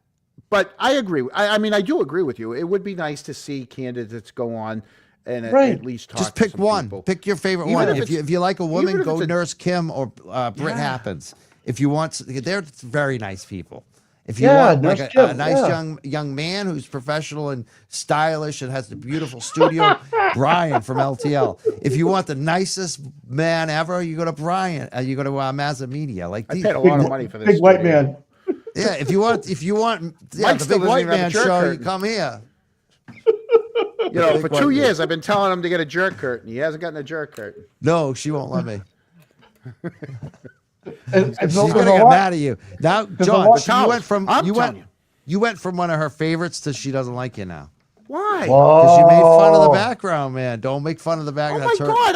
C: But I agree. I mean, I do agree with you. It would be nice to see candidates go on and at least talk.
A: Just
C: to
A: pick
C: some
A: one.
C: people.
A: Pick your favorite
C: Even
A: one.
C: if
A: If you like a woman,
C: even if
A: go
C: it's a-
A: Nurse Kim or Britt Happens. If you want, they're very nice people. If you
B: Yeah,
A: want like
B: Nurse
A: a
B: Kim,
A: nice young man who's professional and stylish and has the beautiful studio, Brian from LTL. If you want the nicest man ever, you go to Brian. You go to Mazza Media. Like
C: I
A: these,
C: paid a lot of money for this.
B: Big white
C: studio.
B: man.
A: yeah. If you want,
C: Mike
A: the
C: still
A: big
C: doesn't
A: white
C: even have a
A: man
C: jerk
A: show, you
C: curtain.
A: come here.
C: You know,
A: Big
C: for
A: white
C: 2
A: man.
C: years, I've been telling him to get a jerk curtain. He hasn't gotten a jerk curtain.
A: No, she won't let me.
B: And
A: She's
B: so-
A: gonna
B: there's a
A: get
B: lot-
A: mad at you now,
B: a
A: John.
B: lot-
A: You went from
C: I'm
A: you
C: telling
A: went you went from one of her favorites to she doesn't like you now
C: Why?
A: because you made fun of the
B: Oh.
A: background, man. Don't make fun of the
C: Oh
A: background.
C: my
A: That's her-
C: God!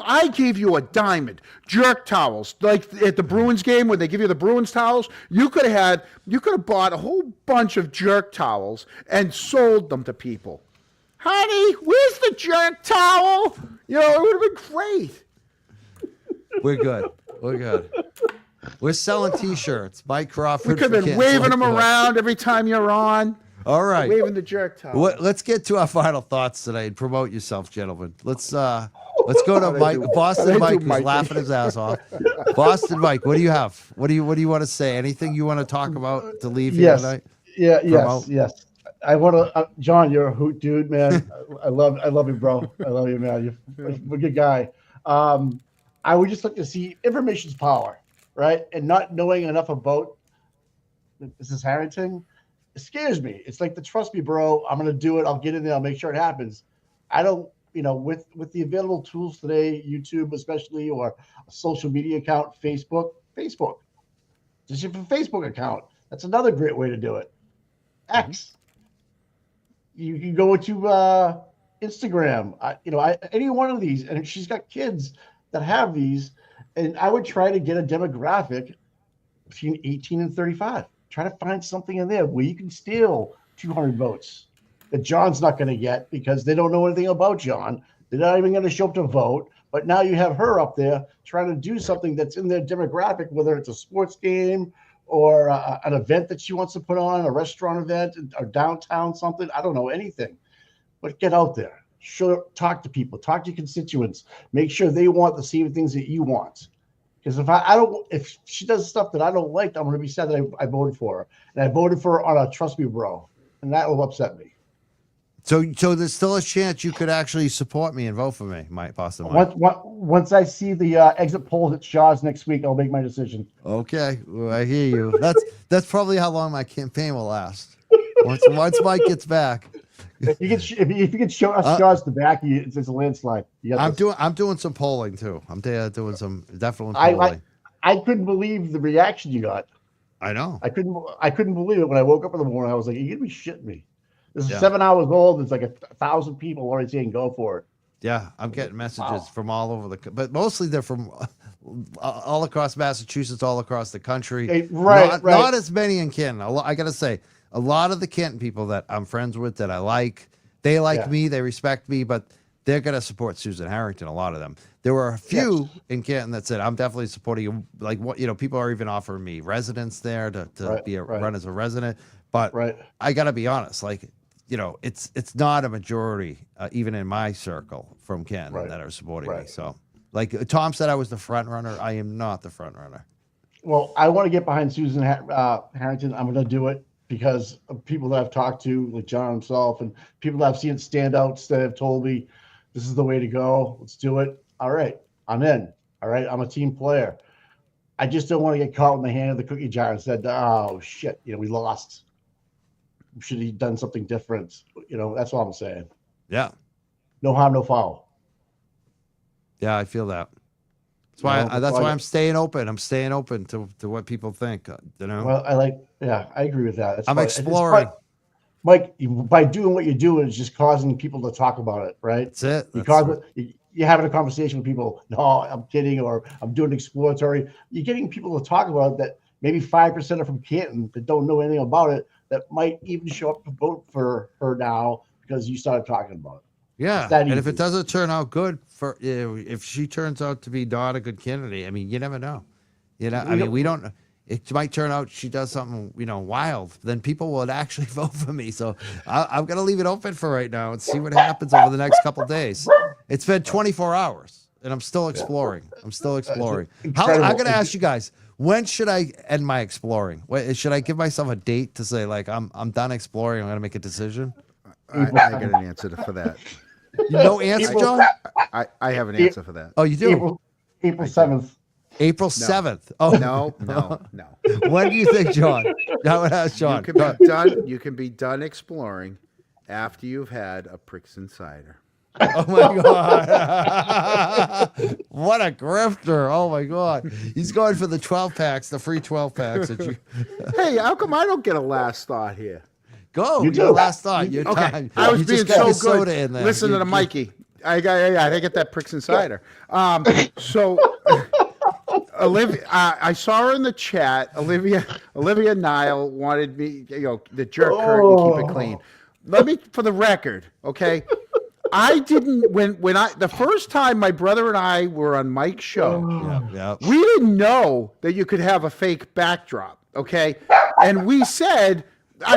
C: I gave you a diamond. Jerk towels, like at the Bruins game when they give you the Bruins towels. You could have bought a whole bunch of jerk towels and sold them to people. Honey, where's the jerk towel? You know, it would have been great.
A: We're good. We're good. We're selling T-shirts. Mike Crawford.
C: We could have
A: from
C: been
A: Canton
C: waving
A: Select
C: them
A: Board.
C: around every time you're on.
A: All right.
C: Waving the jerk towel.
A: Let's get to our final thoughts today. Promote yourself, gentlemen. Let's go to Mike. Boston Mike, who's laughing his ass off. Boston Mike, what do you have? What do you want to say? Anything you want to talk about to leave here
B: Yes.
A: tonight?
B: Yeah.
A: Promote.
B: Yes. I want to, John. You're a hoot, dude, man. I love you, bro. I love you, man. You're a good guy. I would just like to see information's power, right? And not knowing enough about Mrs. Harrington, it scares me. It's like the trust me, bro. I'm gonna do it. I'll get in there. I'll make sure it happens. I don't, with the available tools today, YouTube especially, or a social media account, Facebook. Just your Facebook account. That's another great way to do it. X. You can go to Instagram. Any one of these, and she's got kids that have these, and I would try to get a demographic between 18 and 35. Try to find something in there where you can steal 200 votes that John's not going to get because they don't know anything about John. They're not even going to show up to vote. But now you have her up there trying to do something that's in their demographic, whether it's a sports game or an event that she wants to put on, a restaurant event or downtown something. I don't know anything, but get out there. Talk to people, talk to your constituents, make sure they want the same things that you want. Because if she does stuff that I don't like, I'm going to be sad that I voted for her. And I voted for her on a trust me, bro. And that will upset me.
A: So there's still a chance you could actually support me and vote for me, Mike Boston.
B: Once I see the exit polls at Shaw's next week, I'll make my decision.
A: Okay, well, I hear you. That's probably how long my campaign will last. Once Mike gets back.
B: If you can show us Shaw's to back you, it's a landslide.
A: I'm doing some polling too. I'm doing some definitely polling.
B: I couldn't believe the reaction you got.
A: I know.
B: I couldn't believe it when I woke up in the morning. I was like, "Are you gonna be shitting me?" This is 7 hours old. There's like 1,000 people already saying go for it.
A: Yeah, I'm getting messages from all over but mostly they're from all across Massachusetts, all across the country. Not as many in Canton. I gotta say, a lot of the Canton people that I'm friends with, that I like, they like me, they respect me, but they're gonna support Susan Harrington. A lot of them. There were a few in Canton that said, "I'm definitely supporting you." Like people are even offering me residence there to run as a resident. But I gotta be honest, it's not a majority, even in my circle from Canton that are supporting me. So, like Tom said, I was the front runner. I am not the front runner.
B: Well, I want to get behind Susan Harrington. I'm going to do it because of people that I've talked to, like John himself, and people that I've seen standouts that have told me this is the way to go. Let's do it. All right, I'm in. All right, I'm a team player. I just don't want to get caught in the hand of the cookie jar and said, "Oh shit, we lost. We should have done something different." That's all I'm saying.
A: Yeah.
B: No harm, no foul.
A: Yeah, I feel that. That's why I'm staying open. I'm staying open to what people think.
B: Well, I agree with that.
A: I'm exploring.
B: Mike, by doing what you're doing, it's just causing people to talk about it, right?
A: That's it.
B: You're having a conversation with people. No, I'm kidding, or I'm doing exploratory. You're getting people to talk about it that maybe 5% are from Canton that don't know anything about it, that might even show up to vote for her now because you started talking about it.
A: Yeah, and if it doesn't turn out good if she turns out to be not a good candidate, I mean, you never know. We don't. It might turn out she does something, wild. Then people will actually vote for me. So I'm gonna leave it open for right now and see what happens over the next couple of days. It's been 24 hours, and I'm still exploring. I'm still exploring. I'm gonna ask you guys. When should I end my exploring? Should I give myself a date to say, like, I'm done exploring, I'm going to make a decision?
C: I got an answer for that.
A: No answer, John?
C: I have an answer for that.
A: Oh, you do?
B: April 7th.
A: April 7th. Oh,
C: no.
A: When do you think, John? I would ask John.
C: You can be done exploring after you've had a Pricks and Cider.
A: Oh my God. What a grifter. Oh my God. He's going for the 12 packs, the free 12 packs.
C: Hey, how come I don't get a last thought here?
A: Go. Your last thought. Your time.
C: I was being so good.
A: Soda in there.
C: Listen to the Mikey. I get that Pricks and Cider. So Olivia, I saw her in the chat. Olivia Nile wanted me, the jerk curtain, keep it clean. Let me, for the record, okay? I didn't the first time my brother and I were on Mike's show, we didn't know that you could have a fake backdrop, okay? And we said,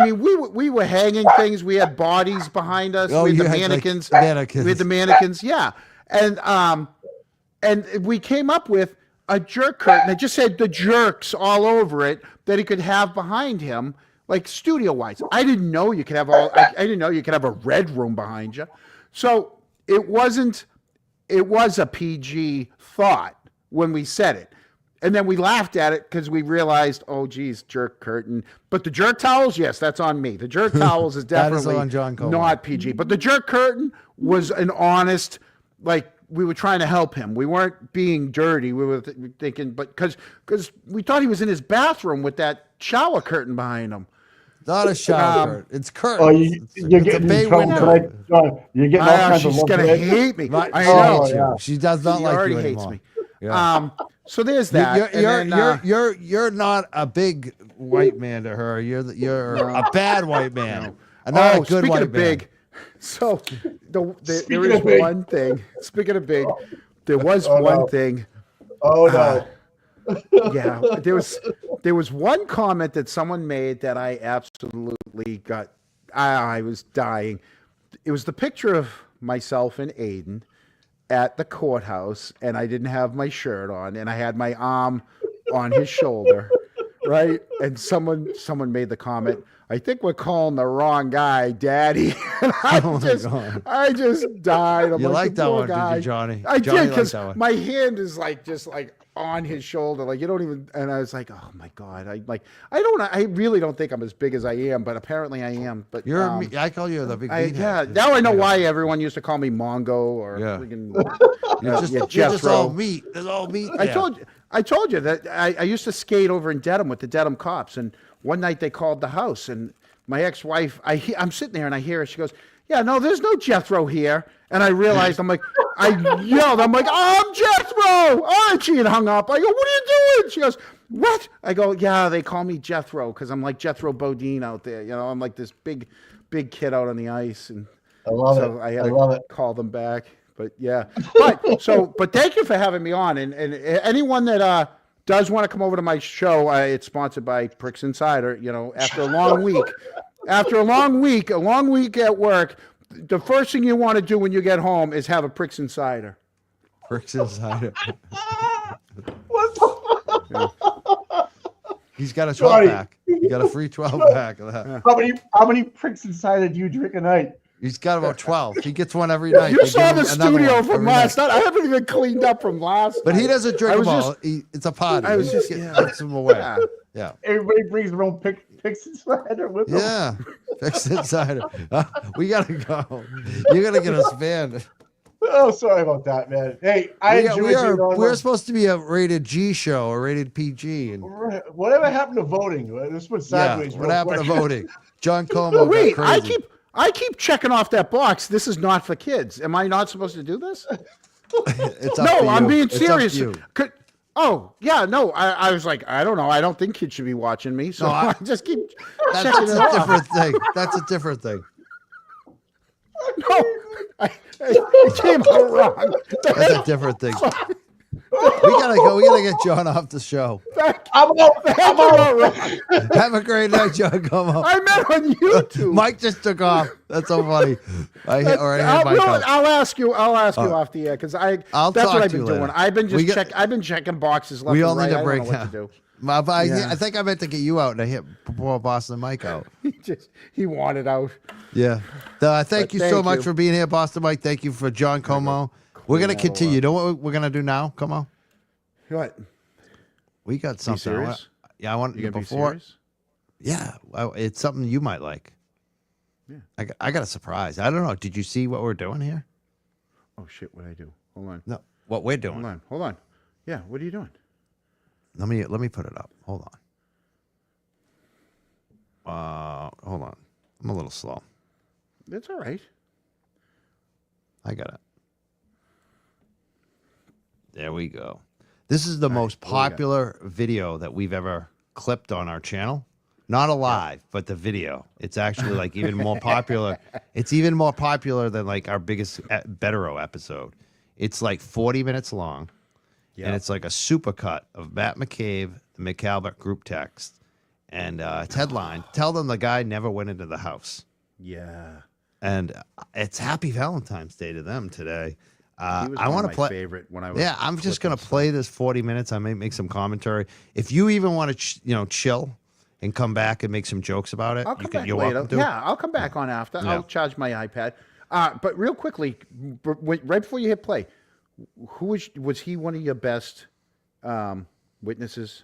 C: we were hanging things. We had bodies behind us. We had the mannequins. We had the mannequins, yeah. And we came up with a jerk curtain that just said the jerks all over it that he could have behind him, like studio-wise. I didn't know you could have I didn't know you could have a red room behind you. So it was a PG thought when we said it. And then we laughed at it because we realized, oh, geez, jerk curtain. But the jerk towels, yes, that's on me. The jerk towels is definitely
A: on John Comeau.
C: Not PG. But the jerk curtain was an honest, we were trying to help him. We weren't being dirty. We were thinking, but because we thought he was in his bathroom with that shower curtain behind him.
A: Not a shower curtain. It's curtain.
B: Oh, you're getting in trouble tonight, John. You're getting all kinds of
C: she's going to hate me.
A: I know. Yeah. She does not like
C: already
A: you
C: hates
A: anymore.
C: me.
A: Yeah.
C: So there's that.
A: You're not a big white man to her. You're a bad white man. Not a good white man.
C: Big, so there is one thing. Speaking of big, there was one thing.
B: Oh no.
C: Yeah, there was one comment that someone made that I absolutely got. I was dying. It was the picture of myself and Aiden at the courthouse, and I didn't have my shirt on, and I had my arm on his shoulder, right? And someone made the comment, I think we're calling the wrong guy Daddy. And
A: Oh my God.
C: I just died. I'm
A: You
C: like,
A: liked
C: the
A: that
C: poor
A: one, did you,
C: guy.
A: Johnny?
C: I
A: Johnny
C: did,
A: liked
C: because
A: that one.
C: my hand is like just like on his shoulder. Like you don't even, and I was like, oh my God. I really don't think I'm as big as I am, but apparently I am. But
A: I call you the big
C: yeah,
A: meathead.
C: now I know why everyone used to call me Mongo or
A: Yeah.
C: freaking
A: You're just,
C: yeah,
A: you're just all
C: Jethro.
A: meat. There's all meat
C: I
A: there.
C: told you that I used to skate over in Dedham with the Dedham cops, and one night they called the house, and my ex-wife, I'm sitting there and I hear her. She goes, "Yeah, no, there's no Jethro here." And I realized, I yelled, I'm like, "I'm Jethro!" Archie, and hung up. I go, "What are you doing?" She goes, "What?" I go, "Yeah, they call me Jethro because I'm like Jethro Bodine out there. You know, I'm like this big kid out on the ice." And
B: I love
C: so
B: it.
C: I had
B: I
C: to
B: love it.
C: call them back. But yeah, but thank you for having me on. And anyone that does want to come over to my show, it's sponsored by Pricks Insider. You know, after a long week, a long week at work, the first thing you want to do when you get home is have a Pricks Insider.
A: Bricks inside.
B: What the
A: He's got a
B: Johnny.
A: 12-pack. He got a free 12-pack of that.
B: How many Pricks Insider do you drink a night?
A: He's got about 12. He gets one every night.
C: You
A: They
C: saw
A: give
C: the
A: him another
C: studio
A: one
C: from
A: every
C: last
A: night.
C: night. I haven't even cleaned up from last
A: But
C: night.
A: he doesn't drink
C: I
A: them
C: was
A: all. It's a party.
C: I was
A: He
C: just-
A: gets them away.
C: Yeah.
A: Yeah.
B: Everybody brings their own Pricks Insider with them.
A: Yeah. Fix Insider. We got to go. You got to get us banned.
B: Oh, sorry about that, man. Hey, I enjoyed being on.
A: We're supposed to be a rated G show or rated PG. And
B: Whatever happened to voting? This went sideways.
A: what
B: real
A: happened to
B: quick.
A: voting? John Comeau
C: Wait,
A: got crazy.
C: I keep checking off that box. This is not for kids. Am I not supposed to do this?
A: It's up
C: No,
A: to
C: I'm
A: you.
C: being
A: It's up to
C: serious.
A: you.
C: Oh, yeah, no. I was like, I don't know. I don't think kids should be watching me. So
A: No,
C: I just keep
A: That's
C: checking it
A: a
C: off.
A: different thing. That's a different thing.
C: No, it came out wrong.
A: That's a different thing. We gotta go. We gotta get John off the show.
B: I'm out.
A: Have a great night, John Comeau.
C: I meant on YouTube.
A: Mike just took off. That's so funny. I hit
C: I'll,
A: Mike out.
C: I'll ask you off the air because that's
A: I'll
C: what
A: talk
C: I've
A: to
C: been
A: you
C: doing.
A: later.
C: I've been
A: We
C: just
A: get-
C: I've been checking boxes left
A: We
C: and
A: all
C: right.
A: need
C: I
A: a
C: don't know
A: break.
C: what to do.
A: I think I meant to get you out, and I hit poor Boston Mike out.
C: He wanted out.
A: Yeah. Thank you so
C: thank
A: much
C: you.
A: for being here, Boston Mike. Thank you for John Comeau. We're gonna
C: that all
A: continue.
C: up.
A: You know what we're gonna do now, Comeau?
C: What?
A: We got something.
C: serious?
A: I want
C: You gonna be
A: before.
C: serious?
A: Yeah, it's something you might like.
C: Yeah.
A: I got a surprise. I don't know. Did you see what we're doing here?
C: Oh shit! What I do? Hold on.
A: No, what we're doing.
C: Hold on. Yeah. What are you doing?
A: Let me put it up. Hold on. Hold on. I'm a little slow.
C: It's all right.
A: I got it. There we go. This is the most
C: what do we got?
A: popular video that we've ever clipped on our channel. Not alive, but the video. It's actually like even more popular. It's even more popular than like our biggest Bettero episode. It's like 40 minutes long. And it's like a supercut of Matt McCabe, the McAlbert group text. And it's headline, tell them the guy never went into the house.
C: Yeah.
A: And it's happy Valentine's Day to them today.
C: He was
A: I
C: one
A: want
C: of
A: to
C: my
A: play.
C: favorite when I was.
A: Yeah, I'm just
C: flipping
A: gonna play this 40 minutes. I may make some commentary. If you even want to, chill and come back and make some jokes about it,
C: I'll come back
A: you're
C: later.
A: welcome to.
C: Yeah, I'll come back on after.
A: Yeah.
C: I'll charge my iPad. But real quickly, right before you hit play, who was he one of your best witnesses?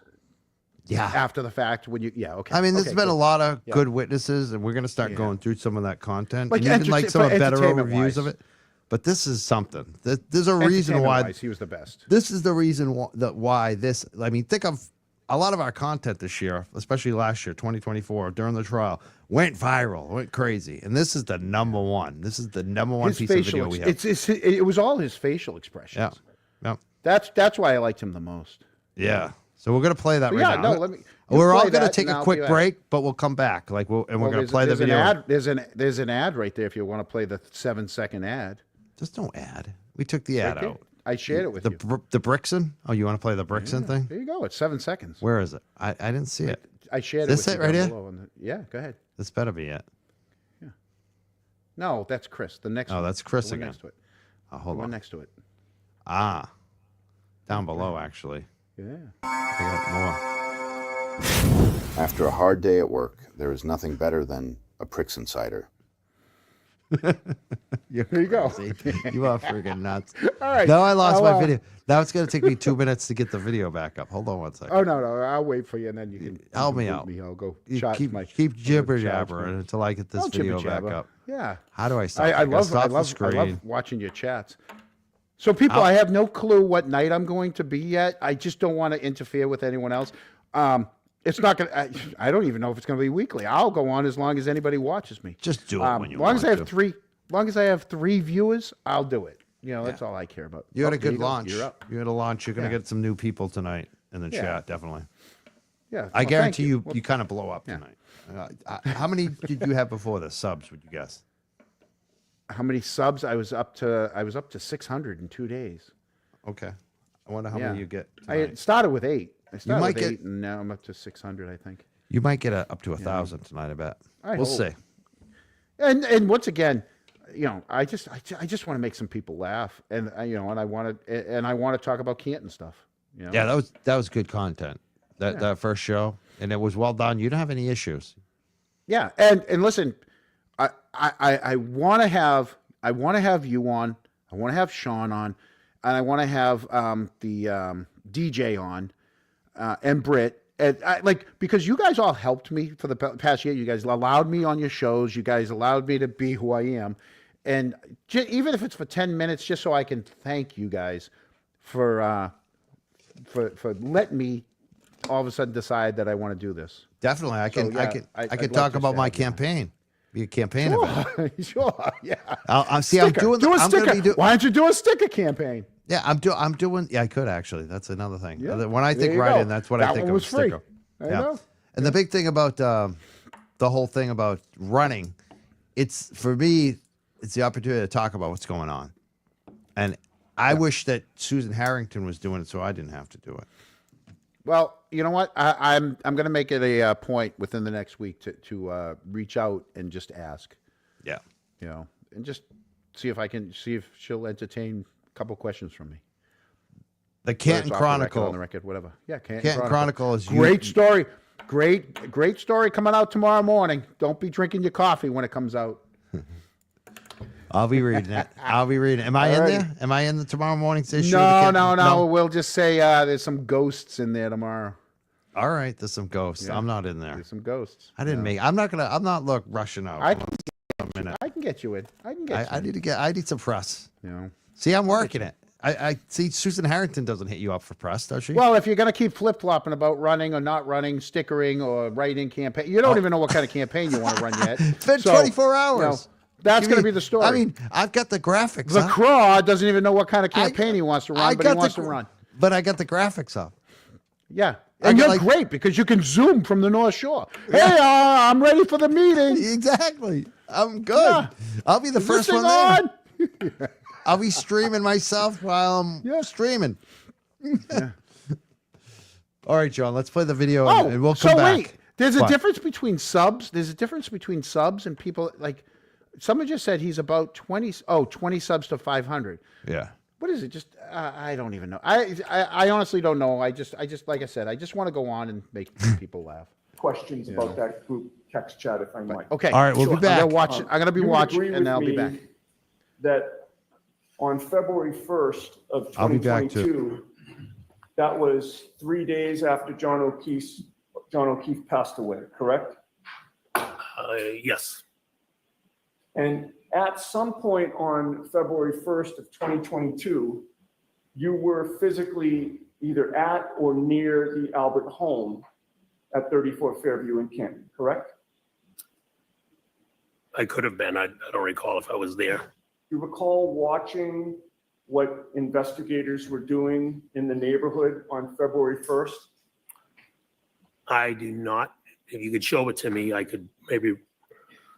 A: Yeah.
C: After the fact, when you okay.
A: I mean, there's
C: Okay,
A: been
C: good.
A: a lot of good witnesses, and we're gonna start going through some of that content,
C: Like
A: and even like some of better
C: entertainment
A: reviews of
C: wise.
A: it. But this is something. There's a reason why
C: Entertainment-wise, he was the best.
A: This is the reason why this. I mean, think of a lot of our content this year, especially last year, 2024, during the trial, went viral, went crazy, and this is the number one. This is the number one
C: His
A: piece of
C: facial,
A: video we have.
C: it was all his facial expressions.
A: Yeah,
C: That's why I liked him the most.
A: yeah. So we're gonna play that
C: But
A: right
C: yeah,
A: now.
C: no, let me. you
A: We're all
C: play
A: gonna
C: that,
A: take
C: and
A: a
C: I'll
A: quick
C: be back.
A: break, but we'll come back. Like we're gonna
C: There's-
A: play the
C: there's an
A: video.
C: ad. There's an ad right there if you want to play the 7-second ad.
A: Just don't add. We took the ad
C: Right there.
A: out.
C: I shared it with you.
A: The Brixen. Oh, you want to play the Brixen thing?
C: There you go. It's 7 seconds.
A: Where is it? I didn't see it.
C: I shared
A: Is
C: it
A: this
C: with
A: it
C: you
A: right
C: down
A: here?
C: below. Yeah, go ahead.
A: This better be it.
C: No, that's Chris. The next
A: Oh,
C: one.
A: that's Chris
C: The one
A: again.
C: next to it.
A: Oh, hold
C: The one
A: on.
C: next to it.
A: Ah, down below actually.
C: Yeah.
A: I got more.
G: After a hard day at work, there is nothing better than a Pricks Insider.
C: There you go.
A: See, you are freaking nuts.
C: All right.
A: Now I lost my
C: I'll,
A: video. Now it's going to take me 2 minutes to get the video back up. Hold on one second.
C: Oh no, I'll wait for you, and then you can
A: Help
C: you
A: me
C: can
A: out.
C: boot I'll go.
A: You
C: Charge
A: keep
C: my,
A: jibber
C: charge
A: jabbering
C: me.
A: until I get this
C: I'll
A: video back
C: jibber-jabber.
A: up.
C: Yeah.
A: How do I stop?
C: I
A: gotta stop the
C: I
A: screen.
C: love watching your chats. So people, I have no clue what night I'm going to be yet. I just don't want to interfere with anyone else. It's not going to, I don't even know if it's going to be weekly. I'll go on as long as anybody watches me.
A: Just do it when you
C: long
A: want
C: as I have
A: to.
C: long as I have 3 viewers, I'll do it. You know, that's all I care about.
A: You had a
C: there
A: good
C: go.
A: launch.
C: You're up.
A: You had a launch. You're going to
C: Yeah.
A: get some new people tonight in the
C: Yeah.
A: chat, definitely.
C: Yeah.
A: I
C: well,
A: guarantee
C: thank
A: you,
C: Well,
A: you kind of blow up tonight. How many did you have before this? Subs, would you guess?
C: how many subs? I was up to 600 in 2 days.
A: Okay. I wonder how
C: Yeah.
A: many you get
C: I
A: tonight.
C: started with 8. I started
A: might
C: with
A: get-
C: 8, and now I'm up to 600, I think.
A: You might get up to 1,000 tonight, I bet.
C: I
A: We'll
C: hope.
A: see.
C: And once again, you know, I just want to make some people laugh, and and I want to talk about Canton stuff. You know?
A: Yeah, that was good content. That first show, and it was well done. You don't have any issues.
C: Yeah, and listen, I want to have you on. I want to have Sean on, and I want to have the DJ on, and Britt. And because you guys all helped me for the past year. You guys allowed me on your shows. You guys allowed me to be who I am, and even if it's for 10 minutes, just so I can thank you guys for letting me all of a sudden decide that I want to do this.
A: Definitely, I can.
C: So, yeah,
A: I
C: I'd
A: can
C: love
A: talk
C: just
A: about
C: to
A: my
C: have you on.
A: campaign. Be a campaign event.
C: Sure, yeah.
A: I'm doing.
C: Do a
A: I'm
C: sticker.
A: gonna be doing.
C: Why don't you do a sticker campaign?
A: Yeah, I'm doing. Yeah, I could actually. That's another thing.
C: Yeah,
A: When I
C: there
A: think
C: you
A: right
C: go.
A: in, that's what I
C: That
A: think
C: one
A: of.
C: was free.
A: Sticker.
C: There you go.
A: And the big thing about the whole thing about running, it's for me, it's the opportunity to talk about what's going on, and I wish that Susan Harrington was doing it so I didn't have to do it.
C: Well, you know what? I'm going to make it a point within the next week to reach out and just ask.
A: Yeah.
C: You know, and just see if she'll entertain a couple questions from me.
A: The
C: Whether it's
A: Canton
C: off the record,
A: Chronicle.
C: on the record, whatever. Yeah,
A: Canton Chronicle is
C: great story. Great story coming out tomorrow morning. Don't be drinking your coffee when it comes out.
A: I'll be reading it. Am I in there? Am I in the tomorrow morning's issue?
C: No. We'll just say there's some ghosts in there tomorrow.
A: All right, there's some ghosts.
C: Yeah.
A: I'm not in there.
C: There's some ghosts.
A: I didn't make. I'm not rushing out.
C: I
A: I
C: can get you in. I can get you in.
A: I need some press.
C: You know.
A: See, I'm working it. I see. Susan Harrington doesn't hit you up for press, does she?
C: Well, if you're going to keep flip-flopping about running or not running, stickering or writing campaign, you don't even know what kind of campaign you want to run yet.
A: It's been
C: So,
A: 24 hours.
C: you know, that's
A: You
C: going to
A: mean-
C: be the story.
A: I mean, I've got the graphics.
C: the
A: up.
C: Craw doesn't even know what kind of campaign he wants to run, but he
A: got
C: wants to run.
A: But I got the graphics up.
C: Yeah.
A: I
C: And
A: get,
C: you're
A: like-
C: great because you can zoom from the North Shore. Hey, I'm ready for the meeting.
A: Exactly. I'm good.
C: Yeah.
A: I'll be the
C: Is
A: first
C: this
A: one
C: thing
A: there.
C: on?
A: I'll be streaming myself while I'm streaming. All right, John, let's play the video and we'll come
C: so
A: back.
C: wait. There's a
A: What?
C: difference between subs. There's a difference between subs and people like someone just said he's about 20 subs to 500.
A: Yeah.
C: What is it? Just I don't even know. I honestly don't know. I just like I said, I just want to go on and make people laugh.
H: Questions about that group text chat, if I might.
C: Okay.
A: All right, we'll be back.
C: I'm going to be
H: You would
C: watching,
H: agree
C: and
H: with
C: then I'll be
H: me
C: back.
H: That on February 1st of
A: I'll be back,
H: 2022, that was 3 days after John O'Keefe passed away, correct?
I: Yes.
H: And at some point on February 1st of 2022, you were physically either at or near the Albert home at 34 Fairview in Canton, correct?
I: I could have been. I don't recall if I was there.
H: You recall watching what investigators were doing in the neighborhood on February 1st?
I: I do not. If you could show it to me, I could maybe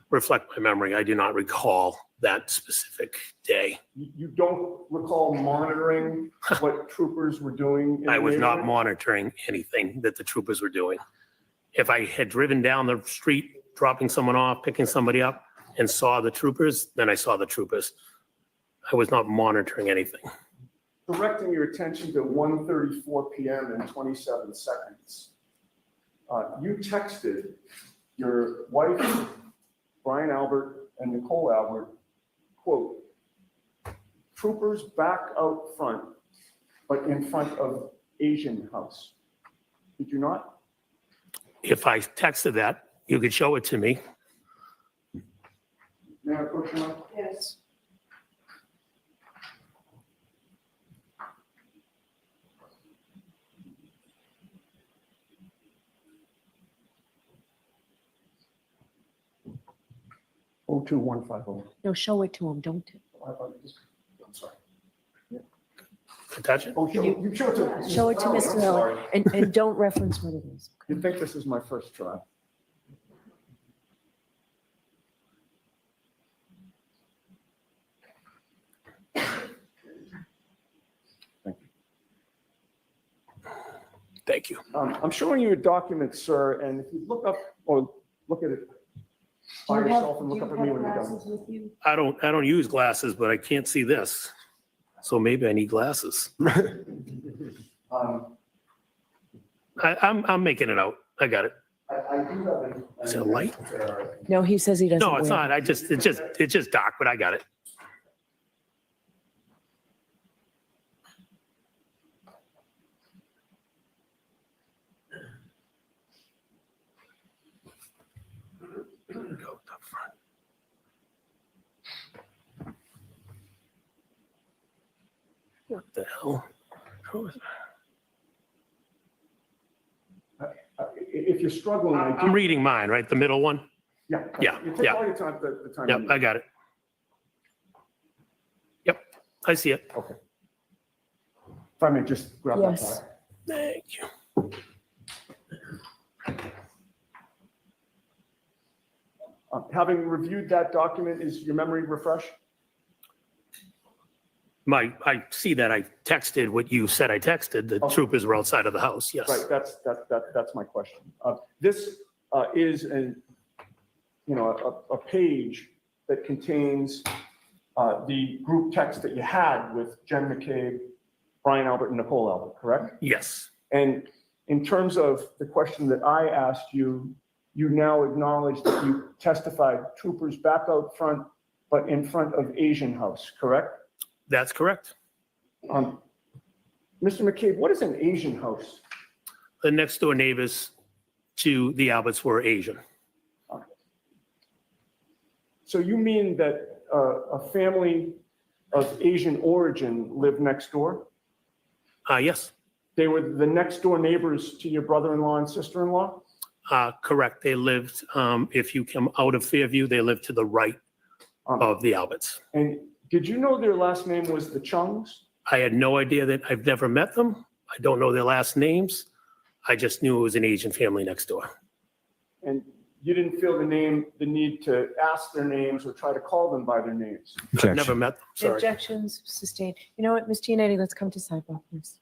I: reflect my memory. I do not recall that specific day.
H: You don't recall monitoring what troopers were doing? In
I: I
H: the
I: was not
H: neighborhood?
I: monitoring anything that the troopers were doing. If I had driven down the street, dropping someone off, picking somebody up, and saw the troopers, then I saw the troopers. I was not monitoring anything.
H: Directing your attention to 1:34 p.m. and 27 seconds. You texted your wife, Brian Albert, and Nicole Albert, quote, "Troopers back out front, but in front of Asian house." Did you not?
I: If I texted that, you could show it to me.
H: May I approach you, Mike?
F: Yes.
H: Oh, 2-150.
F: No, show it to him. Don't.
H: I'm sorry.
I: Touch it?
H: Oh, you show it to.
F: Show it to
H: Oh,
F: Mr.
H: I'm
F: Miller
H: sorry.
F: and don't reference what it is.
H: You think this is my first try?
I: Thank you.
H: I'm showing you a document, sir, and if you look up or look at it by yourself and look up at me when you're done.
I: I don't use glasses, but I can't see this. So maybe I need glasses. I'm making it out. I got it.
H: I do have
I: Is it light?
F: No, he says he doesn't.
I: No, it's
F: wear
I: not. It's just dark, but I got it. Go up front. What the hell? How is that?
H: If you're struggling,
I: I'm reading mine, right? The middle one?
H: yeah.
I: Yeah,
H: You take
I: yeah.
H: all your time, the time.
I: Yep,
H: you
I: I
H: need.
I: got it. Yep, I see it.
H: Okay. If I may just grab that
F: Yes.
H: back.
I: Thank you.
H: Having reviewed that document, is your memory refreshed?
I: I see that I texted what you said I texted. The
H: Okay.
I: troopers were outside of the house, yes.
H: Right, that's my question. This is a page that contains the group text that you had with Jen McCabe, Brian Albert, and Nicole Albert, correct?
I: Yes,
H: And in terms of the question that I asked you, you now acknowledge that you testified troopers back out front, but in front of Asian house, correct?
I: that's correct.
H: Mr. McCabe, what is an Asian house?
I: The next door neighbors to the Alberts were Asian.
H: So you mean that a family of Asian origin lived next door?
I: Yes,
H: They were the next door neighbors to your brother-in-law and sister-in-law?
I: correct. They lived, if you come out of Fairview, they lived to the right of the Alberts.
H: And did you know their last name was the Chungs?
I: I had no idea that, I've never met them. I don't know their last names. I just knew it was an Asian family next door.
H: And you didn't feel the need to ask their names or try to call them by their names?
I: I've never met them, sorry.
F: Objections sustained. You know what, Ms. Giannetti, let's come to sidewalk, please.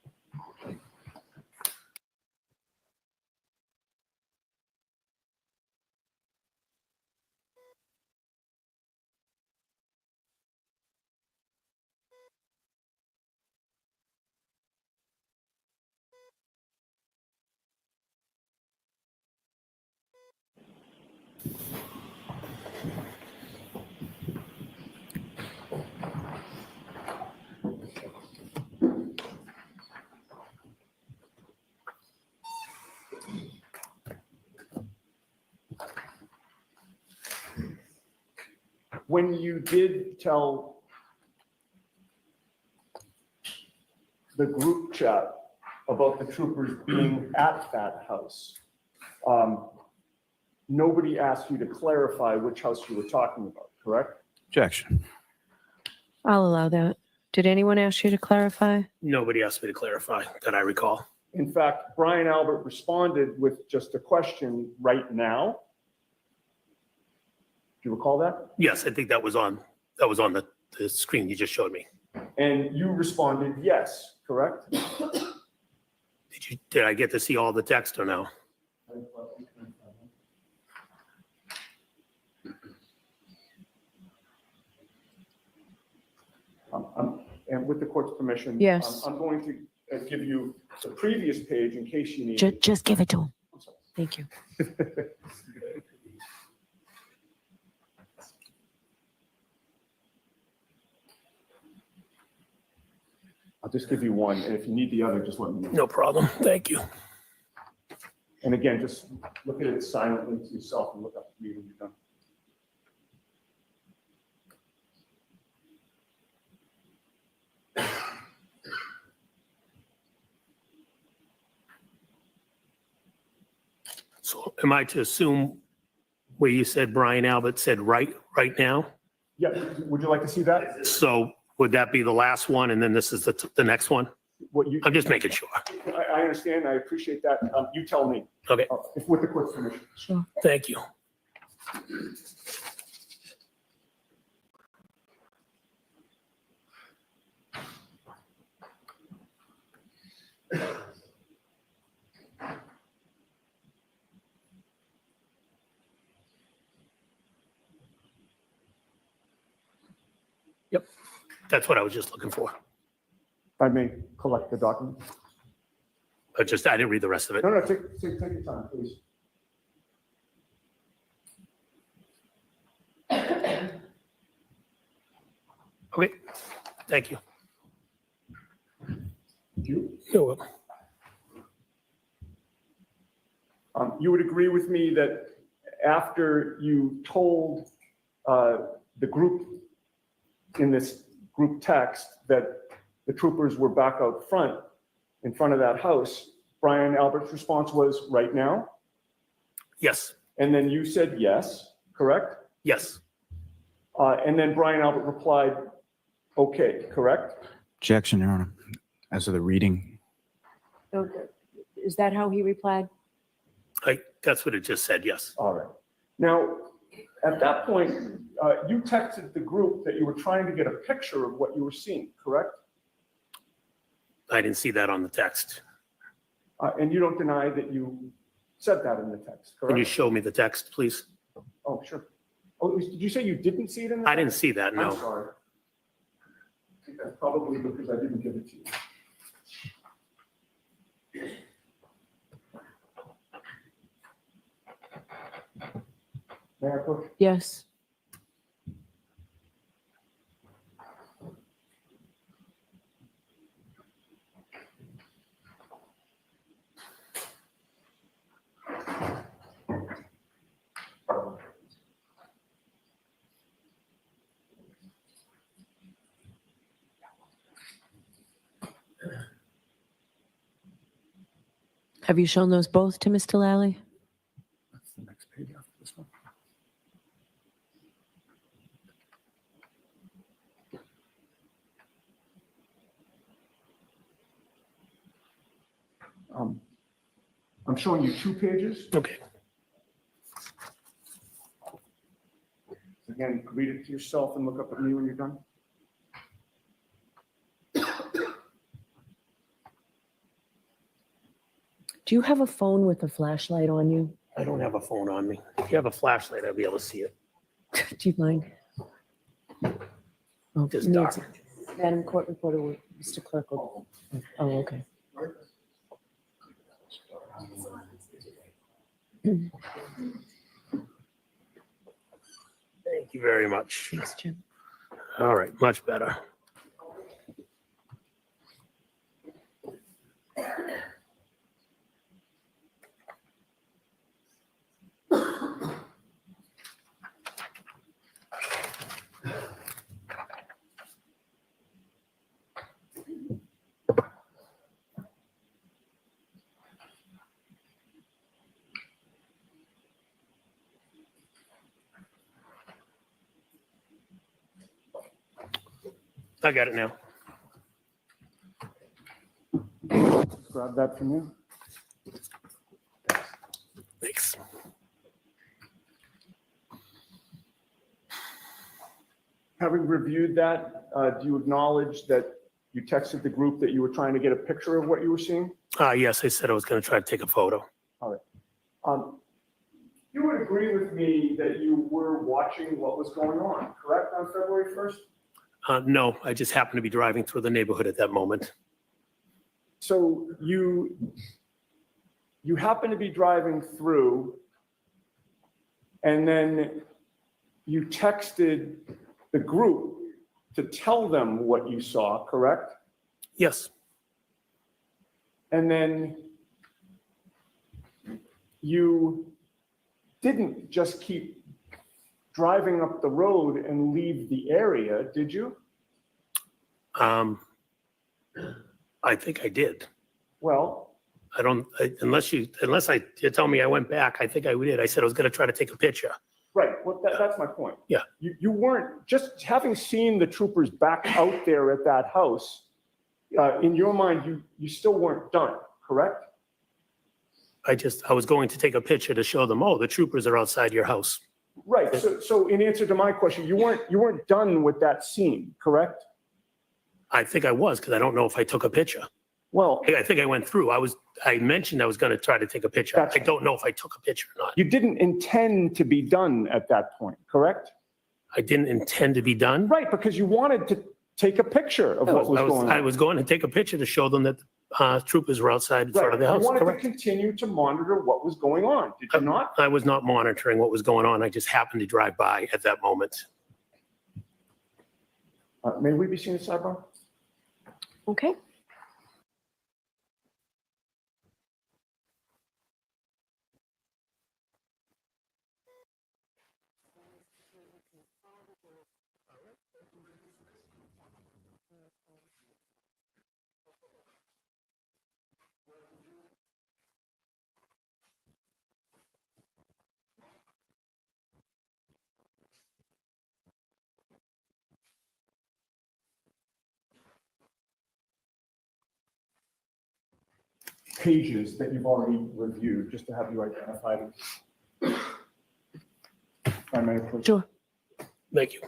H: When you did tell the group chat about the troopers being at that house, nobody asked you to clarify which house you were talking about, correct?
A: Objection.
F: I'll allow that. Did anyone ask you to clarify?
I: Nobody asked me to clarify that I recall.
H: In fact, Brian Albert responded with just a question right now. Do you recall that?
I: Yes, I think that was on the screen you just showed me.
H: And you responded yes, correct?
I: Did I get to see all the text or no?
H: And with the court's permission,
F: Yes.
H: I'm going to give you the previous page in case you need.
F: Just give it to him. Thank you.
H: I'll just give you one, and if you need the other, just let me know.
I: No problem. Thank you.
H: And again, just look at it silently to yourself and look up at me when you're done.
I: So am I to assume where you said Brian Albert said right now?
H: Yeah, would you like to see that?
I: So would that be the last one and then this is the next one?
H: What you,
I: I'm just making sure.
H: I understand, I appreciate that. You tell me,
I: Okay,
H: if with the court's permission.
F: Sure.
I: thank you. Yep, that's what I was just looking for.
H: If I may collect the document.
I: I didn't read the rest of it.
H: No, take your time, please.
I: Okay, thank you.
H: You?
I: You're welcome.
H: You would agree with me that after you told the group in this group text that the troopers were back out front, in front of that house, Brian Albert's response was, right now?
I: Yes,
H: And then you said yes, correct?
I: yes,
H: And then Brian Albert replied, okay, correct?
J: Objection, Your Honor. As of the reading,
F: Okay. Is that how he replied?
I: that's what it just said, yes.
H: All right. Now, at that point, you texted the group that you were trying to get a picture of what you were seeing, correct?
I: I didn't see that on the text.
H: And you don't deny that you said that in the text,
I: Can you
H: correct?
I: show me the text, please?
H: Oh, sure. Oh, did you say you didn't see it in the
I: I didn't
H: text?
I: see that,
H: I'm
I: no.
H: sorry. I think that's probably because I didn't give it to you. May I push?
F: Yes. Have you shown those both to Mr. Lally?
H: That's the next page after this one. I'm showing you 2 pages.
I: Okay,
H: Again, read it to yourself and look up at me when you're done.
F: Do you have a phone with a flashlight on you?
I: I don't have a phone on me. If you have a flashlight, I'll be able to see it.
F: Do you mind? Oh,
I: Just
F: needs-
I: dark.
F: Madam Court Reporter, Mr. Clerk. Oh, okay.
I: Thank you very much.
F: Thanks, Jim.
I: All right, much better. I got it now.
H: Grab that from you.
I: Thanks.
H: Having reviewed that, do you acknowledge that you texted the group that you were trying to get a picture of what you were seeing?
I: Yes, I said I was going to try to take a photo.
H: You would agree with me that you were watching what was going on, correct, on February 1st?
I: No, I just happened to be driving through the neighborhood at that moment.
H: So you you happen to be driving through, and then you texted the group to tell them what you saw, correct?
I: Yes,
H: And then you didn't just keep driving up the road and leave the area, did you?
I: I think I did.
H: Well,
I: Unless you tell me I went back, I think I did. I said I was going to try to take a picture.
H: right, well, that's my point.
I: Yeah.
H: You weren't, just having seen the troopers back out there at that house, in your mind, you still weren't done, correct?
I: I was going to take a picture to show them, oh, the troopers are outside your house.
H: Right, so in answer to my question, you weren't done with that scene, correct?
I: I think I was, because I don't know if I took a picture.
H: Well,
I: I think I went through. I mentioned I was going to try to take a picture. I don't know if I took a picture or not.
H: you didn't intend to be done at that point, correct?
I: I didn't intend to be done.
H: Right, because you wanted to take a picture of what was going on.
I: I was going to take a picture to show them that troopers were outside in front of the house.
H: You wanted
I: Correct.
H: to continue to monitor what was going on, did you not?
I: I was not monitoring what was going on. I just happened to drive by at that moment.
H: May we be seen at sidebar?
F: Okay.
H: Pages that you've already reviewed, just to have you identified. If I may, please.
F: Sure.
I: Thank you.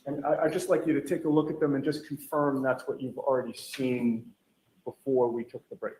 H: And I'd just like you to take a look at them and just confirm that's what you've already seen before we took the break.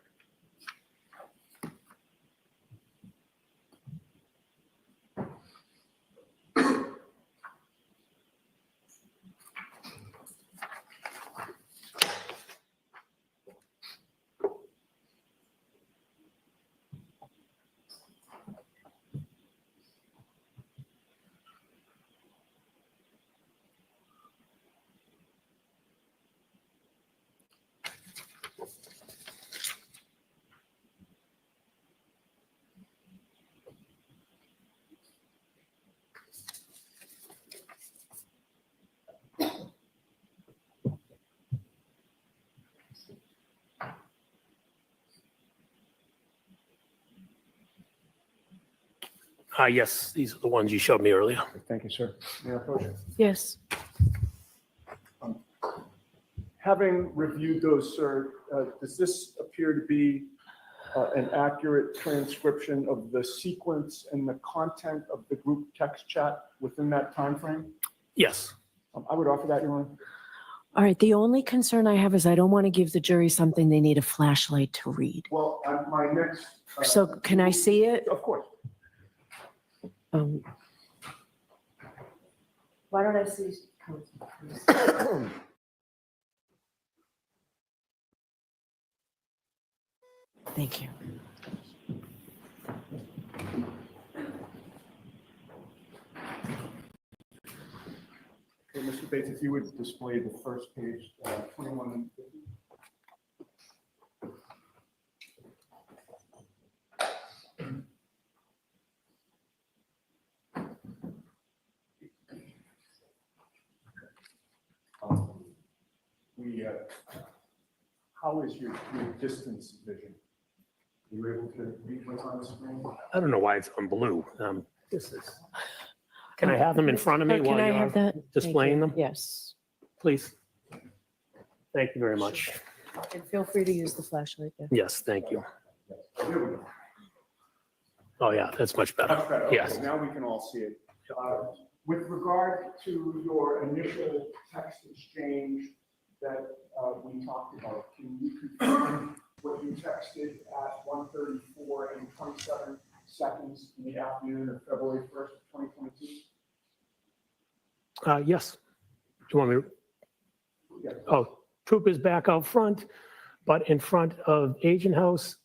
I: Yes, these are the ones you showed me earlier.
H: Thank you, sir. May I approach?
F: Yes.
H: Having reviewed those, sir, does this appear to be an accurate transcription of the sequence and the content of the group text chat within that time frame?
I: Yes.
H: I would offer that, Your Honor.
F: All right. The only concern I have is I don't want to give the jury something they need a flashlight to read.
H: Well, my next.
F: So can I see it?
H: Of course.
F: Why don't I see? Thank you.
H: Okay, Mr. Bates, if you would display the first page, 21. How is your distance vision? Are you able to read what's on the screen?
I: I don't know why it's on blue. This is. Can I have them in front of me
F: Can
I: while
F: I
I: you're
F: have that? Thank
I: displaying
F: you.
I: them?
F: Yes.
I: Please. Thank you very much.
F: And feel free to use the flashlight. Yeah.
I: Yes, thank you.
H: Here we go.
I: Oh, yeah, that's much better.
H: Much better. Okay,
I: Yes.
H: now we can all see it. With regard to your initial text exchange that we talked about, can you confirm what you texted at 1:34 and 27 seconds in the afternoon of February 1st, 2022?
I: Yes. Do you want me?
H: Yeah.
I: Oh, troopers back out front. but in front of Agent House,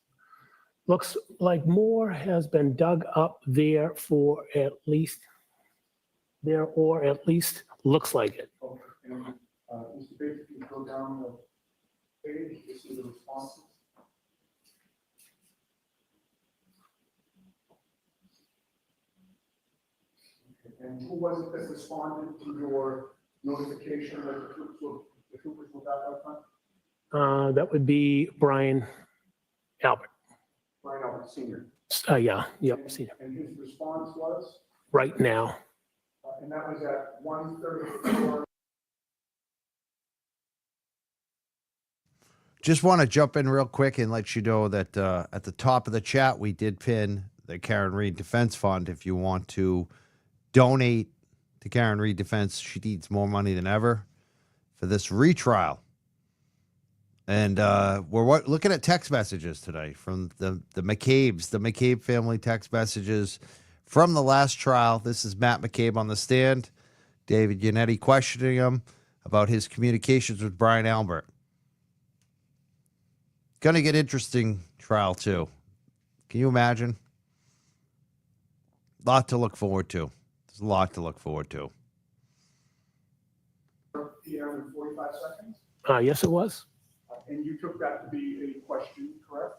I: looks like more has been dug up there for at least there, or at least looks like it.
H: Okay. And, Mr. Bates, if you go down the page, you see the responses. Okay. And who was it that responded to your notification that the troopers were back up front?
I: That would be Brian Albert.
H: Brian Albert Senior.
I: Yeah, yep, senior.
H: And his response was,
I: Right now.
H: and that was at 1:34.
A: Just want to jump in real quick and let you know that at the top of the chat, we did pin the Karen Reed Defense Fund. If you want to donate to Karen Reed Defense, she needs more money than ever for this retrial. And we're looking at text messages today from the McCabes, the McCabe family text messages from the last trial. This is Matt McCabe on the stand, David Yannetti questioning him about his communications with Brian Albert. Going to get interesting trial, too. Can you imagine? Lot to look forward to. There's a lot to look forward to.
H: PM in 45 seconds.
I: Yes, it was.
H: And you took that to be a question, correct?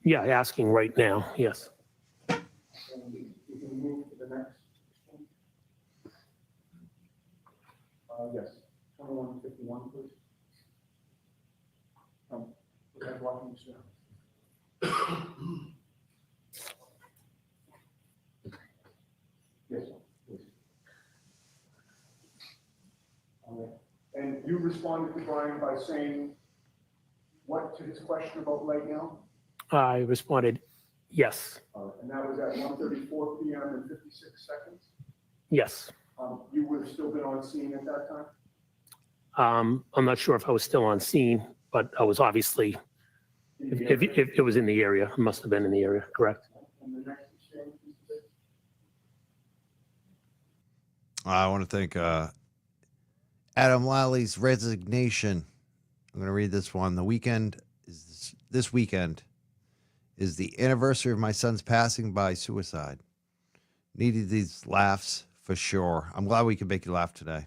I: Yeah, asking right now, yes.
H: And we can move to the next one. Yes, 2151, please. With that blocking, sir. Yes, please. Okay. And you responded to Brian by saying what to his question about right now?
I: I responded, yes,
H: And that was at 1:34 PM and 56 seconds.
I: yes.
H: You would have still been on scene at that time?
I: I'm not sure if I was still on scene, but I was obviously, if it was in the area, I must have been in the area, correct?
H: And the next exchange, Mr. Bates?
A: I want to thank Adam Lally,'s resignation. I'm going to read this one. The weekend is this weekend is the anniversary of my son's passing by suicide. Needed these laughs for sure. I'm glad we could make you laugh today.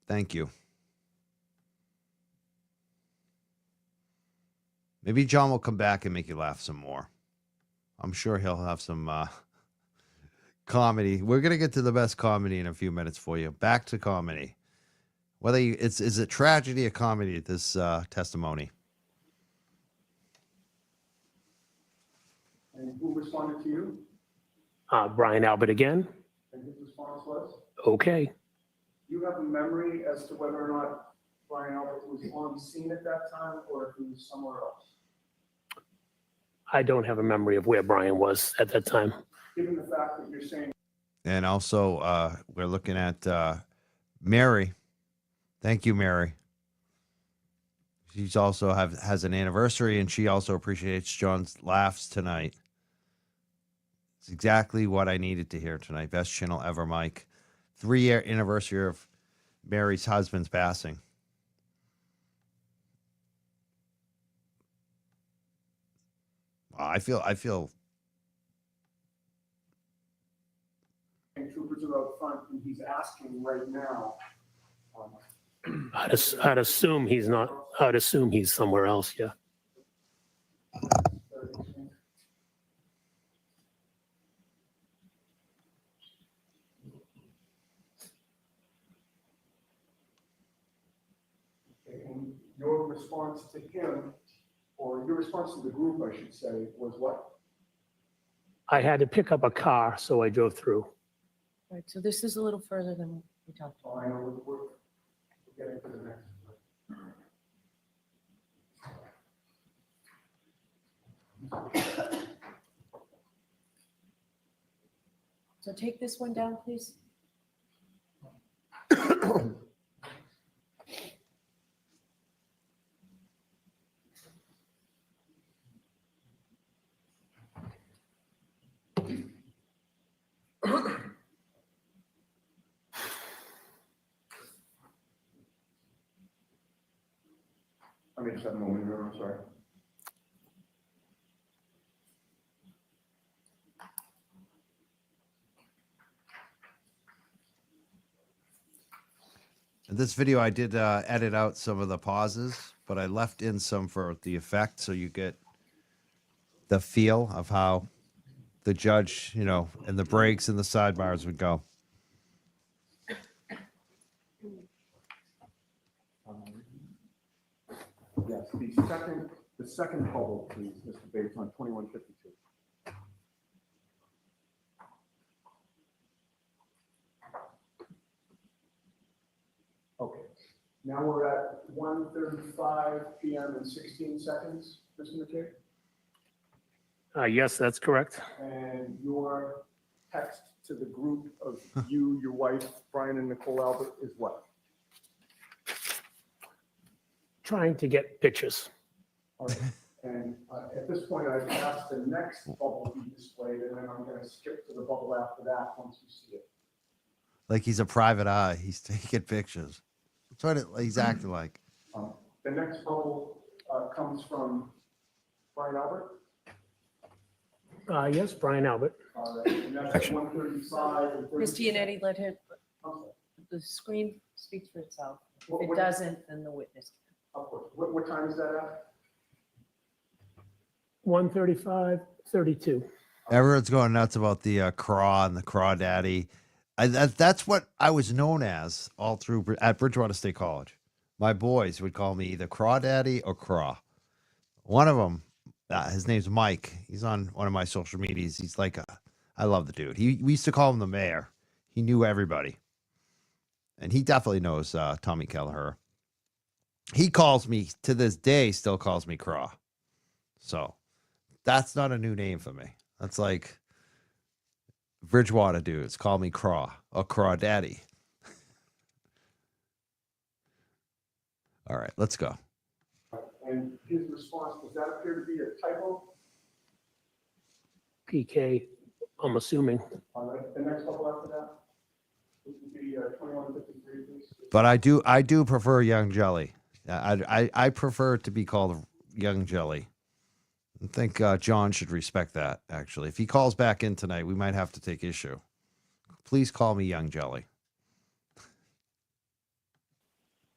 A: Thank you. Maybe John will come back and make you laugh some more. I'm sure he'll have some comedy. We're going to get to the best comedy in a few minutes for you. Back to comedy. Whether is it tragedy or comedy, this testimony?
H: And who responded to you?
I: Brian Albert again.
H: And his response was?
I: Okay.
H: Do you have a memory as to whether or not Brian Albert was on scene at that time or if he was somewhere else?
I: I don't have a memory of where Brian was at that time.
H: Given the fact that you're saying.
A: And also, we're looking at Mary. Thank you, Mary. She's also has an anniversary, and she also appreciates John's laughs tonight. It's exactly what I needed to hear tonight. Best channel ever, Mike. 3-year anniversary of Mary's husband's passing. I feel.
H: Troopers are out front, and he's asking right now.
I: I'd assume he's not. I'd assume he's somewhere else. Yeah.
H: And your response to him, or your response to the group, I should say, was what?
I: I had to pick up a car, so I drove through.
F: Right, so this is a little further than we talked about.
H: Oh, I know we're getting to the next.
F: So take this one down, please.
H: I mean, just have a moment here, I'm sorry.
A: In this video, I did edit out some of the pauses, but I left in some for the effect, so you get the feel of how the judge, you know, and the breaks and the sidebars would go.
H: Yes, the second bubble, please, Mr. Bates, on 2152. Okay, now we're at 1:35 p.m. and 16 seconds, Mr. McCabe.
I: Yes, that's correct.
H: And your text to the group of you, your wife, Brian and Nicole Albert is what?
I: Trying to get pictures.
H: All right. And at this point, I've asked the next bubble to be displayed, and then I'm going to skip to the bubble after that once you see it.
A: Like he's a private eye. He's taking pictures. That's what he's acting like.
H: The next bubble comes from Brian Albert.
I: Yes, Brian Albert.
H: And that's at 1:35 and 30.
K: Mr. Yannetti, let him,
H: Okay.
K: the screen speaks for itself.
H: What-
K: If it
H: what-
K: doesn't, then the witness.
H: Of course. What time is that at?
I: 1:35, 32.
A: Everyone's going nuts about the craw and the crawdaddy. That's what I was known as all through at Bridgewater State College. My boys would call me either crawdaddy or craw. One of them, his name's Mike. He's on one of my social medias. He's like I love the dude. We used to call him the mayor. He knew everybody. And he definitely knows Tommy Kelleher. He calls me, to this day, still calls me Craw. So that's not a new name for me. That's like Bridgewater dudes call me Craw or Craw Daddy. All right, let's go.
H: And his response, does that appear to be a typo?
I: PK, I'm assuming.
H: All right, the next bubble after that, which would be 2153, please.
A: But I do prefer Young Jelly. I prefer to be called Young Jelly. I think John should respect that, actually. If he calls back in tonight, we might have to take issue. Please call me Young Jelly.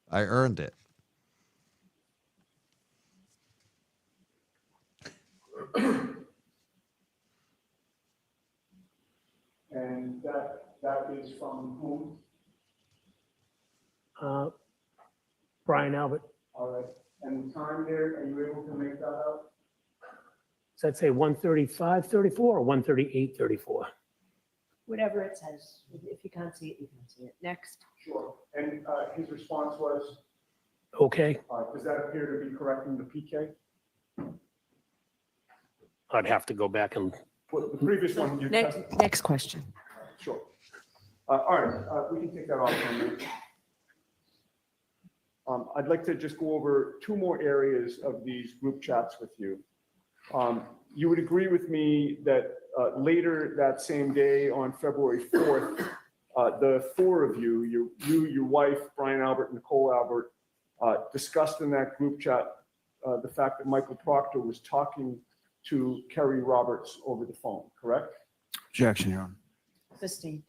A: I earned it.
H: And that is from whom?
I: Brian Albert.
H: All right, and the time there, are you able to make that out?
I: Does that say 1:35, 34 or 1:38, 34?
K: Whatever it says. If you can't see it, you can't see it. Next.
H: Sure, and his response was,
I: Okay,
H: does that appear to be correct in the PK?
I: I'd have to go back and,
H: Well, the previous one, you.
F: Next question.
H: Sure. All right, we can take that off for a minute. I'd like to just go over two more areas of these group chats with you. You would agree with me that later that same day on February 4th, the four of you, your wife, Brian Albert, Nicole Albert, discussed in that group chat the fact that Michael Proctor was talking to Kerry Roberts over the phone, correct?
J: Objection, Your Honor.
K: Sustained.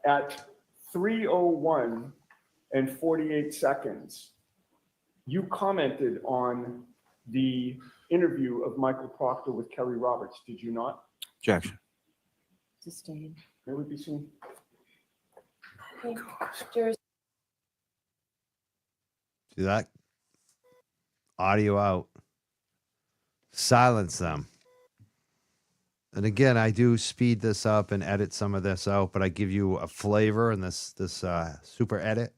H: At 3:01 and 48 seconds, you commented on the interview of Michael Proctor with Kerry Roberts, did you not?
J: Objection.
K: Sustained.
H: May we be seen?
K: Okay. Juris-
A: See that? Audio out. Silence them. And again, I do speed this up and edit some of this out, but I give you a flavor in this super edit.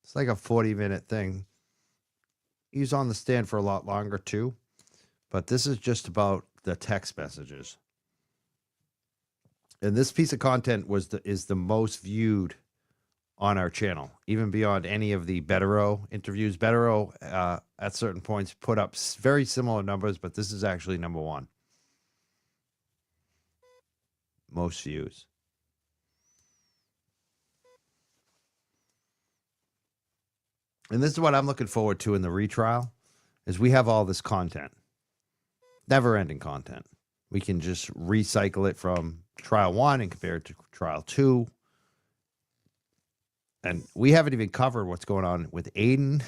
A: It's like a 40-minute thing. He's on the stand for a lot longer too, but this is just about the text messages. And this piece of content is the most viewed on our channel, even beyond any of the Bettero interviews. Bettero, at certain points, put up very similar numbers, but this is actually number one. Most views. and this is what I'm looking forward to in the retrial, is we have all this content, never-ending content. We can just recycle it from trial 1 and compare it to trial 2. And we haven't even covered what's going on with Aiden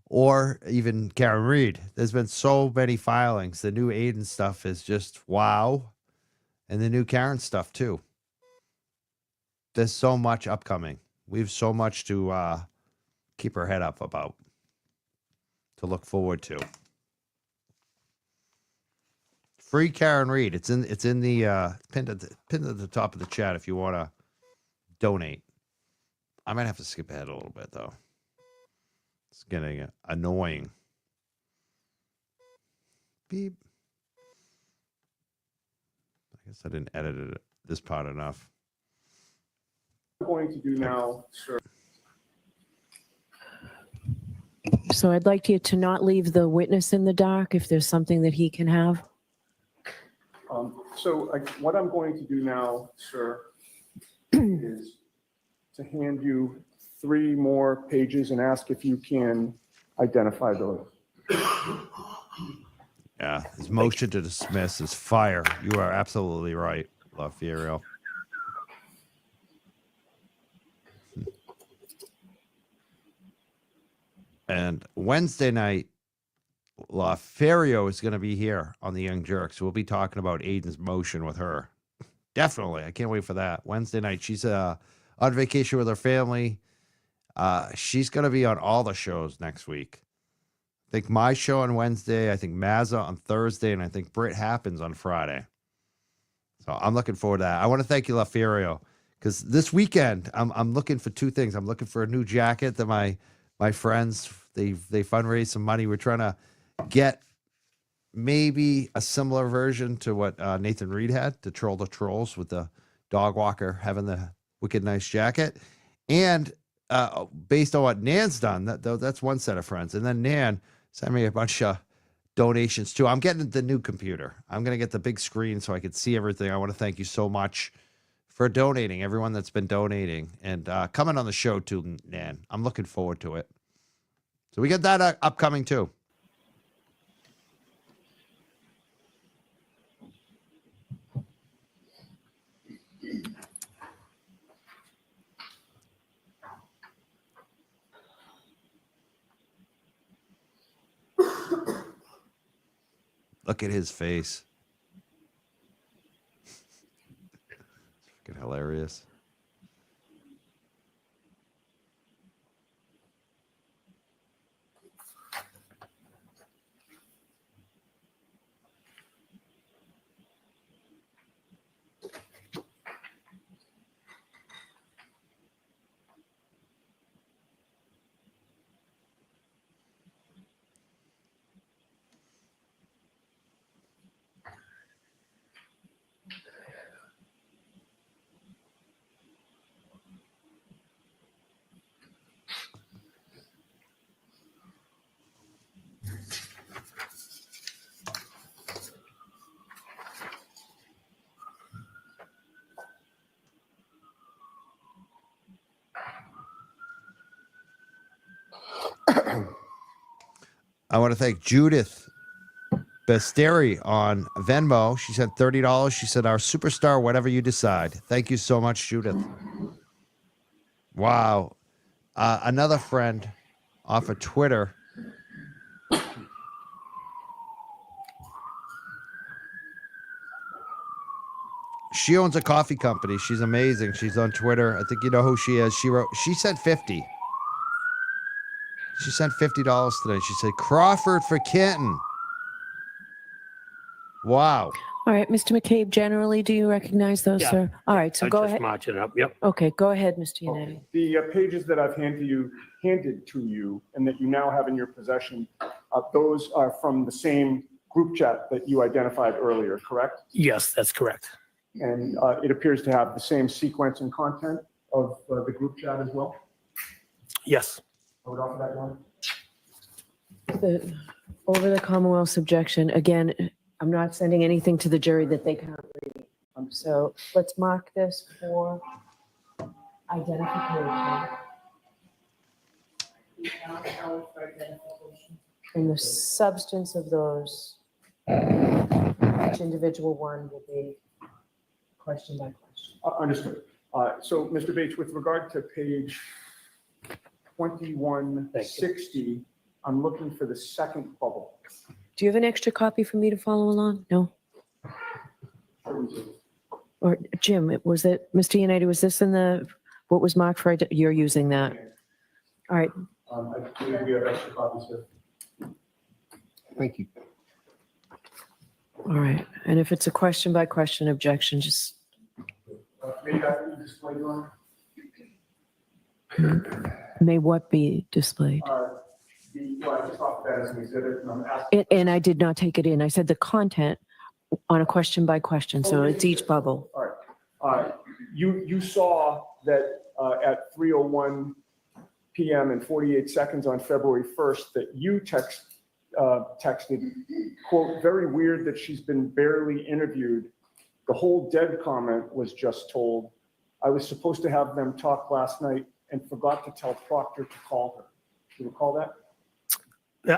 A: or even Karen Reed. There's been so many filings. The new Aiden stuff is just wow. And the new Karen stuff too. There's so much upcoming. We have so much to keep our head up about, to look forward to. Free Karen Reed. It's in the pinned at the top of the chat if you want to donate. I might have to skip ahead a little bit though. It's getting annoying. Beep. I guess I didn't edit this part enough.
H: I'm going to do now, sir.
F: So I'd like you to not leave the witness in the dark if there's something that he can have.
H: What I'm going to do now, sir, is to hand you 3 more pages and ask if you can identify those.
A: Yeah, his motion to dismiss is fire. You are absolutely right, Lafierio. And Wednesday night, Lafierio is going to be here on the Young Jerks. We'll be talking about Aiden's motion with her. Definitely. I can't wait for that. Wednesday night, she's on vacation with her family. She's going to be on all the shows next week. I think my show on Wednesday, I think Mazza on Thursday, and I think Britt Happens on Friday. So I'm looking forward to that. I want to thank you, Lafierio, because this weekend I'm looking for 2 things. I'm looking for a new jacket that my friends, they fundraise some money. We're trying to get maybe a similar version to what Nathan Reed had to Troll the Trolls, with the dog walker having the wicked nice jacket. And based on what Nan's done, that's one set of friends. And then Nan sent me a bunch of donations too. I'm getting the new computer. I'm going to get the big screen so I can see everything. I want to thank you so much for donating, everyone that's been donating and coming on the show too, Nan. I'm looking forward to it. So we got that upcoming too. Look at his face. Freaking hilarious. I want to thank Judith Besteri on Venmo. She sent $30. She said, our superstar, whatever you decide. Thank you so much, Judith. Wow. Another friend off of Twitter. She owns a coffee company. She's amazing. She's on Twitter. I think you know who she is. She sent 50. She sent $50 today. She said, Crawford for Canton. Wow.
F: All right, Mr. McCabe, generally, do you recognize those,
I: Yeah.
F: sir? All right, so
I: I
F: go
I: just
F: ahead.
I: marching it up. Yep.
F: Okay, go ahead, Mr. Yannetti.
H: The pages that I've handed to you and that you now have in your possession, those are from the same group chat that you identified earlier, correct?
I: Yes, that's correct.
H: And it appears to have the same sequence and content of the group chat as well?
I: Yes.
H: I would offer that one.
F: Over the Commonwealth's objection, again, I'm not sending anything to the jury that they can't read. So let's mark this for identification. And the substance of those, each individual one will be question by question.
H: Understood. So, Mr. Bates, with regard to page 2160, I'm looking for the second bubble.
F: Do you have an extra copy for me to follow along? No? Or Jim, was it, Mr. United, was this in the, what was marked for, you're using that? All right,
H: I believe we have extra copies here.
C: Thank you.
F: all right. And if it's a question by question objection, just,
H: May that be displayed on?
F: may what be displayed?
H: Well, I just thought that as an exhibit, and I'm asking.
F: And I did not take it in. I said the content on a question by question, so it's each bubble.
H: All right. You saw that at 3:01 p.m. and 48 seconds on February 1st that you texted, quote, very weird that she's been barely interviewed. The whole dead comment was just told. I was supposed to have them talk last night and forgot to tell Proctor to call her. Do you recall that?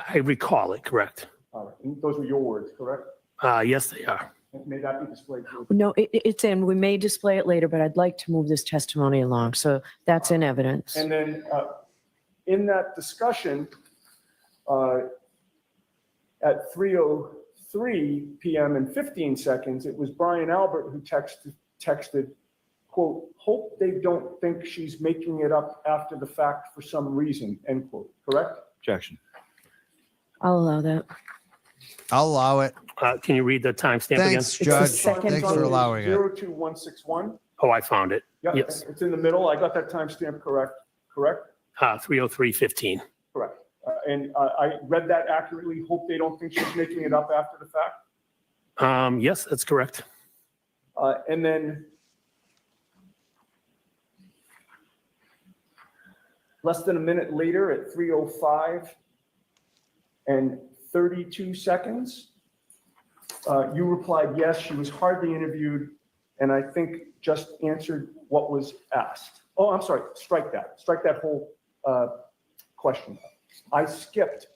I: I recall it, correct.
H: All right. And those were your words, correct?
I: Yes, they are.
H: May that be displayed? Please?
F: No, it's in. We may display it later, but I'd like to move this testimony along. So that's in evidence.
H: And then in that discussion, at 3:03 p.m. and 15 seconds, it was Brian Albert who texted, quote, hope they don't think she's making it up after the fact for some reason, end quote, correct?
J: Objection.
F: I'll allow that.
A: I'll allow it.
I: Can you read the timestamp again?
A: Thanks,
F: the
A: Judge.
F: second
A: Thanks
F: one.
A: for allowing it.
H: 02161.
I: Oh, I found it.
H: Yeah,
I: Yes.
H: it's in the middle. I got that timestamp correct?
I: 3:03:15.
H: Correct. And I read that accurately. Hope they don't think she's making it up after the fact.
I: Yes, that's correct.
H: And then less than a minute later at 3:05 and 32 seconds, you replied, yes, she was hardly interviewed, and I think just answered what was asked. Oh, I'm sorry, strike that whole question. I skipped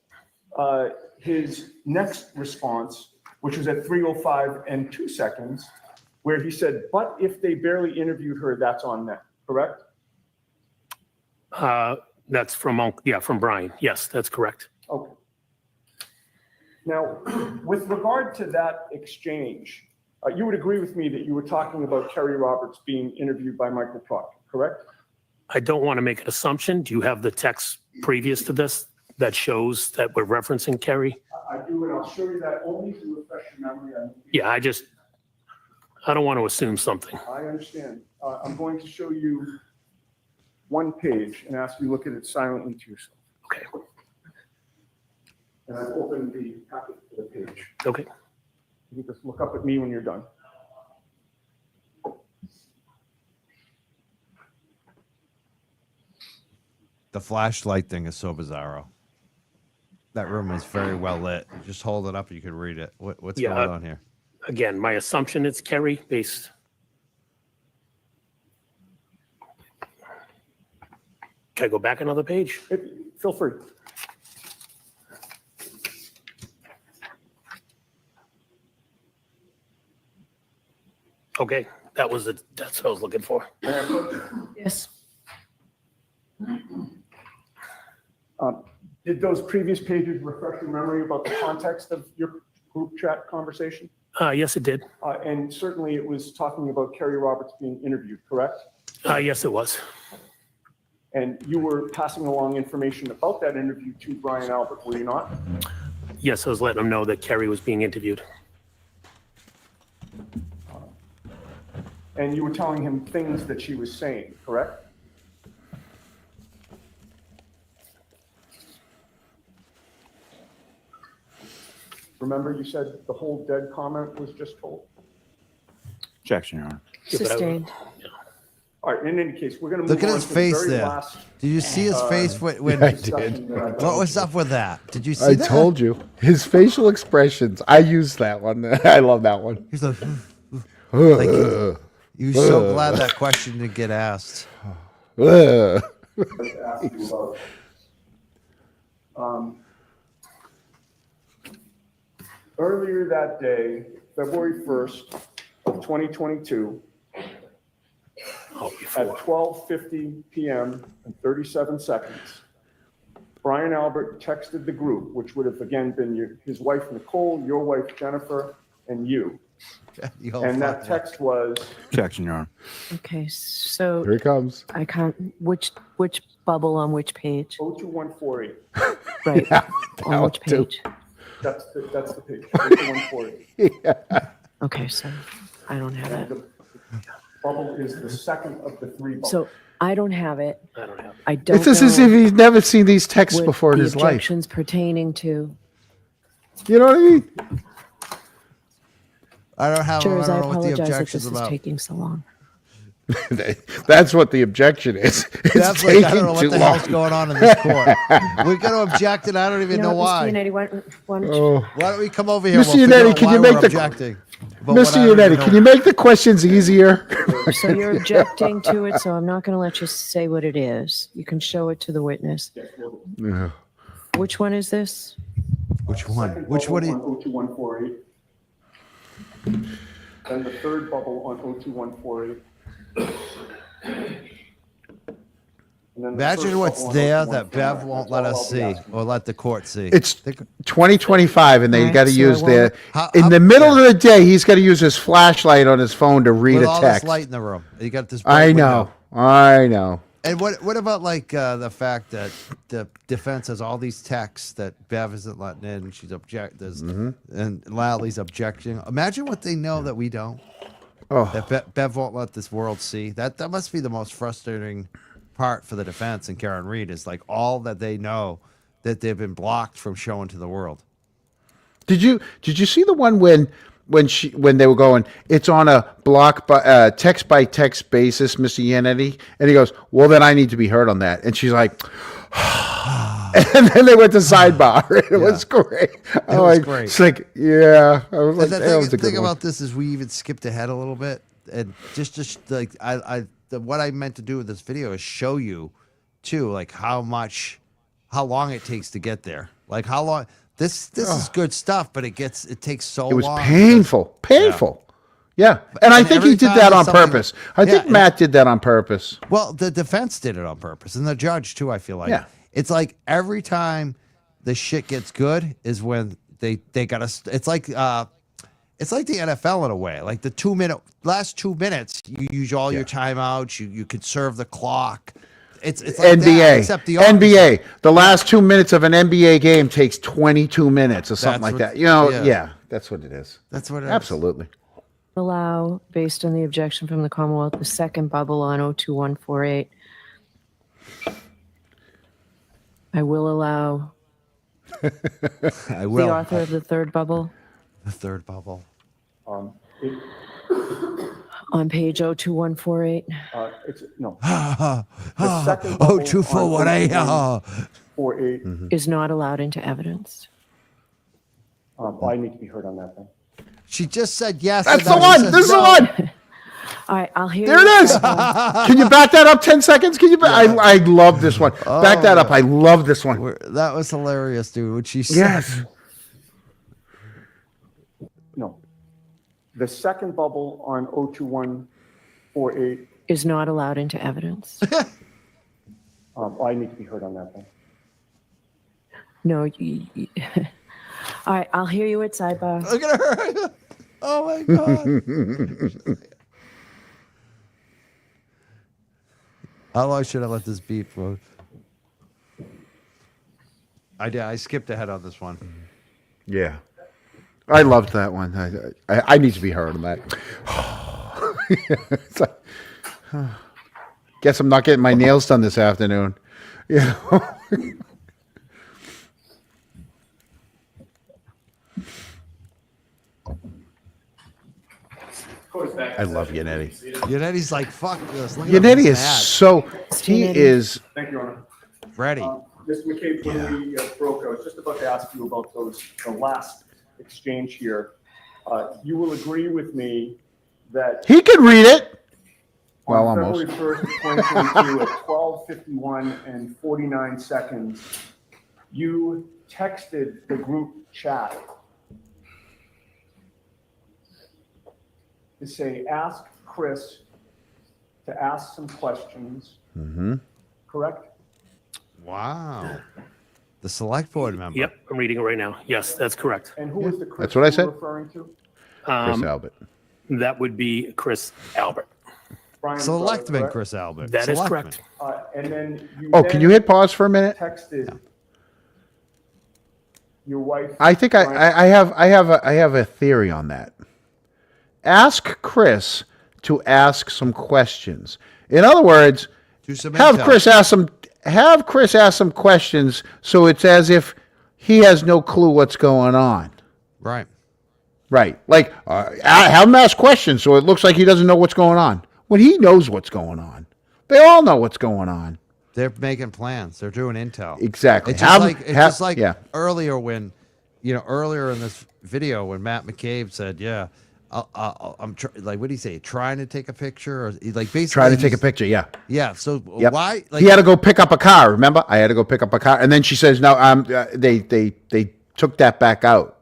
H: his next response, which was at 3:05 and 2 seconds, where he said, but if they barely interviewed her, that's on them, correct?
I: That's from Brian. Yes, that's correct.
H: Okay. Now, with regard to that exchange, you would agree with me that you were talking about Kerry Roberts being interviewed by Michael Proctor, correct?
I: I don't want to make an assumption. Do you have the text previous to this that shows that we're referencing Kerry?
H: I do, and I'll show you that only to refresh your memory.
I: Yeah, I don't want to assume something.
H: I understand. I'm going to show you one page and ask you to look at it silently to yourself.
I: Okay.
H: And I've opened the packet for the page.
I: Okay.
H: You can just look up at me when you're done.
A: The flashlight thing is so bizarro. That room is very well lit. Just hold it up, you can read it. What's
I: Yeah,
A: going on here?
I: Again, my assumption it's Kerry based. Can I go back another page?
H: Feel free.
I: Okay, that's what I was looking for.
F: Yes.
H: Did those previous pages refresh your memory about the context of your group chat conversation?
I: Yes, it did.
H: And certainly it was talking about Kerry Roberts being interviewed, correct?
I: Yes, it was.
H: And you were passing along information about that interview to Brian Albert, were you not?
I: Yes, I was letting him know that Kerry was being interviewed.
H: And you were telling him things that she was saying, correct? Remember you said the whole dead comment was just told?
J: Objection, Your Honor.
F: Sustained.
H: All right, in any case, we're going to move
A: Look at
H: on
A: his
H: to the
A: face
H: very
A: there.
H: last
A: Did you see his face when
C: I
H: discussion
C: did.
H: that I
A: what was up with that? Did you see
C: I
A: that?
C: told you. His facial expressions. I used that one. I love that one.
A: He's like, like you're so glad that question didn't get asked.
C: Ugh.
H: asked you about. Earlier that day, February 1st of 2022, at 12:50 p.m. and 37 seconds, Brian Albert texted the group, which would have again been his wife Nicole, your wife Jennifer, and you. And that text was.
J: Objection, Your Honor.
F: Okay, so
C: Here he comes.
F: I can't, which bubble on which page?
H: 02148.
F: Right,
C: Yeah,
F: on which
C: that too.
F: page?
H: That's the page. 02148.
F: Okay, so I don't have
H: And
F: it.
H: the bubble is the second of the three bubbles.
F: So I don't have it.
I: I don't have it.
F: I don't
C: It's just as
F: know
C: if he's never seen these texts
F: what
C: before in
F: the
C: his life.
F: objections pertaining to.
C: You know what I mean?
A: I don't have.
F: Jurors,
A: I
F: I
A: don't know what the
F: apologize that
A: objection's
F: this is
A: about.
F: taking so long.
C: That's what the objection is. It's
A: That's like, I
C: taking
A: don't know what
C: too
A: the
C: long.
A: hell's going on in this court. We're going to object, and I don't even know
F: what,
A: why.
F: Mr. Yannetti, why don't you?
C: Oh.
A: Why don't we come over here?
C: Mr.
A: We'll figure
C: Yannetti,
A: out
C: can
A: why
C: you make
A: we're
C: the-
A: objecting. But what I
C: Mr.
A: don't even
C: Yannetti,
A: know-
C: can you make the questions easier?
F: So you're objecting to it, so I'm not going to let you say what it is. You can show it to the witness.
C: Yeah.
F: Which one is this?
A: Which one?
H: Second
A: Which one?
H: bubble on 02148. Then the third bubble on 02148. And then the
A: Imagine
H: first
A: what's
H: bubble on
A: there
H: 02149.
A: that Bev won't
H: That's
A: let
H: all
A: us
H: I'll be
A: see
H: asking.
A: or let the court see.
C: It's
A: Think-
C: 2025, and they
F: Alright,
C: got to
F: so
C: use
F: I
C: their.
A: won't-
C: In the middle of the day, he's got to use his flashlight on his phone to read
A: with
C: a
A: all
C: text.
A: this light in the room. You got this.
C: I
A: bright
C: know.
A: window.
C: I know.
A: And what about like the fact that the defense has all these texts that Bev isn't letting in? She's and Lally's objecting. Imagine what they know that we don't.
C: Oh,
A: That Bev won't let this world see. That must be the most frustrating part for the defense and Karen Reed is like all that they know that they've been blocked from showing to the world.
C: did you see the one when they were going? It's on a block by text by text basis, Mr. Yannetti, and he goes, "Well, then I need to be heard on that." And she's like, and then they went to sidebar. It was great.
A: It was great.
C: It's like, yeah. I was like,
A: And the
C: that was a good
A: thing
C: one.
A: about this is we even skipped ahead a little bit, and just like what I meant to do with this video is show you, too, like how long it takes to get there. Like how long this is good stuff, but it takes so long.
C: It was painful. Yeah. And I
A: And
C: think he
A: every
C: did
A: time
C: that
A: there's
C: on
A: something-
C: purpose. I think
A: Yeah,
C: Matt did that on purpose.
A: Well, the defense did it on purpose, and the judge too. I feel like
C: Yeah.
A: it's like every time the shit gets good is when they gotta. It's like the NFL in a way. Like the last 2 minutes, you use all your timeouts. You conserve the clock. It's like
C: NBA,
A: that, except the
C: NBA. The last 2 minutes of an NBA game takes 22 minutes or something
A: That's
C: like
A: what-
C: that. You know,
A: yeah.
C: yeah, that's what it is.
A: That's what it is.
C: Absolutely.
F: Allow, based on the objection from the Commonwealth, the second bubble on 02148. I will allow
A: I will.
F: the author of the third bubble
A: The third bubble.
H: It-
F: on page 02148.
H: It's no.
A: The
H: second
A: oh,
H: bubble
A: 2 for
H: on
A: 1 a.
H: 48.
F: Is not allowed into evidence.
H: I need to be heard on that then.
A: She just said yes.
C: That's
A: and
C: the
A: then she
C: one.
A: said
C: This is the
A: no.
C: one.
F: All right, I'll hear
C: There
F: you.
C: it is. Can you back that up 10 seconds? Can you? I love this one. Back that up. I love this one.
A: That was hilarious, dude. What she said.
C: Yes.
H: No. The second bubble on 02148.
F: Is not allowed into evidence.
H: I need to be heard on that then.
F: No, all right, I'll hear you at sidebar.
A: Look at her. Oh my god. How long should I let this beep for? I did. I skipped ahead on this one.
C: Yeah. I loved that one. I need to be heard on that. It's like, guess I'm not getting my nails done this afternoon. You know? I love Yannetti.
A: Yannetti's like, fuck this. Look at him,
C: Yannetti
A: he's
C: is
A: mad.
C: so, he
F: Yannetti.
C: is,
H: Thank you, Your Honor.
A: ready.
H: Mr. McCabe, when we broke, I was just about to ask you about the last exchange here. You will agree with me that
C: he could read it. Well,
H: on
C: almost.
H: February 1st, 2022, at 12:51 and 49 seconds, you texted the group chat to say, ask Chris to ask some questions, correct?
A: Wow. The select board member.
I: Yep, I'm reading it right now. Yes, that's correct.
H: And who was the Chris
C: That's what I
H: you
C: said.
H: were referring to?
C: Chris Albert.
I: That would be Chris Albert.
H: Brian's brother,
A: Selectman
H: correct?
A: Chris Albert.
I: That is
A: Selectman.
I: correct.
H: And then you
C: Oh, can you hit pause for a minute?
H: texted your wife.
C: I think
H: Brian-
C: I have a theory on that. Ask Chris to ask some questions. In other words,
A: Do some
C: have
A: intel.
C: Chris ask some questions so it's as if he has no clue what's going on.
A: Right.
C: Right. Like have him ask questions so it looks like he doesn't know what's going on. When he knows what's going on. They all know what's going on.
A: They're making plans. They're doing intel.
C: Exactly.
A: It's just like
C: yeah.
A: earlier when, earlier in this video when Matt McCabe said, "Yeah, I'm like, what did he say? Trying to take a picture, or like basically
C: Try to take a picture, yeah.
A: Yeah. So
C: Yep.
A: why? Like,
C: he had to go pick up a car. Remember, I had to go pick up a car, and then she says, "No, they took that back out."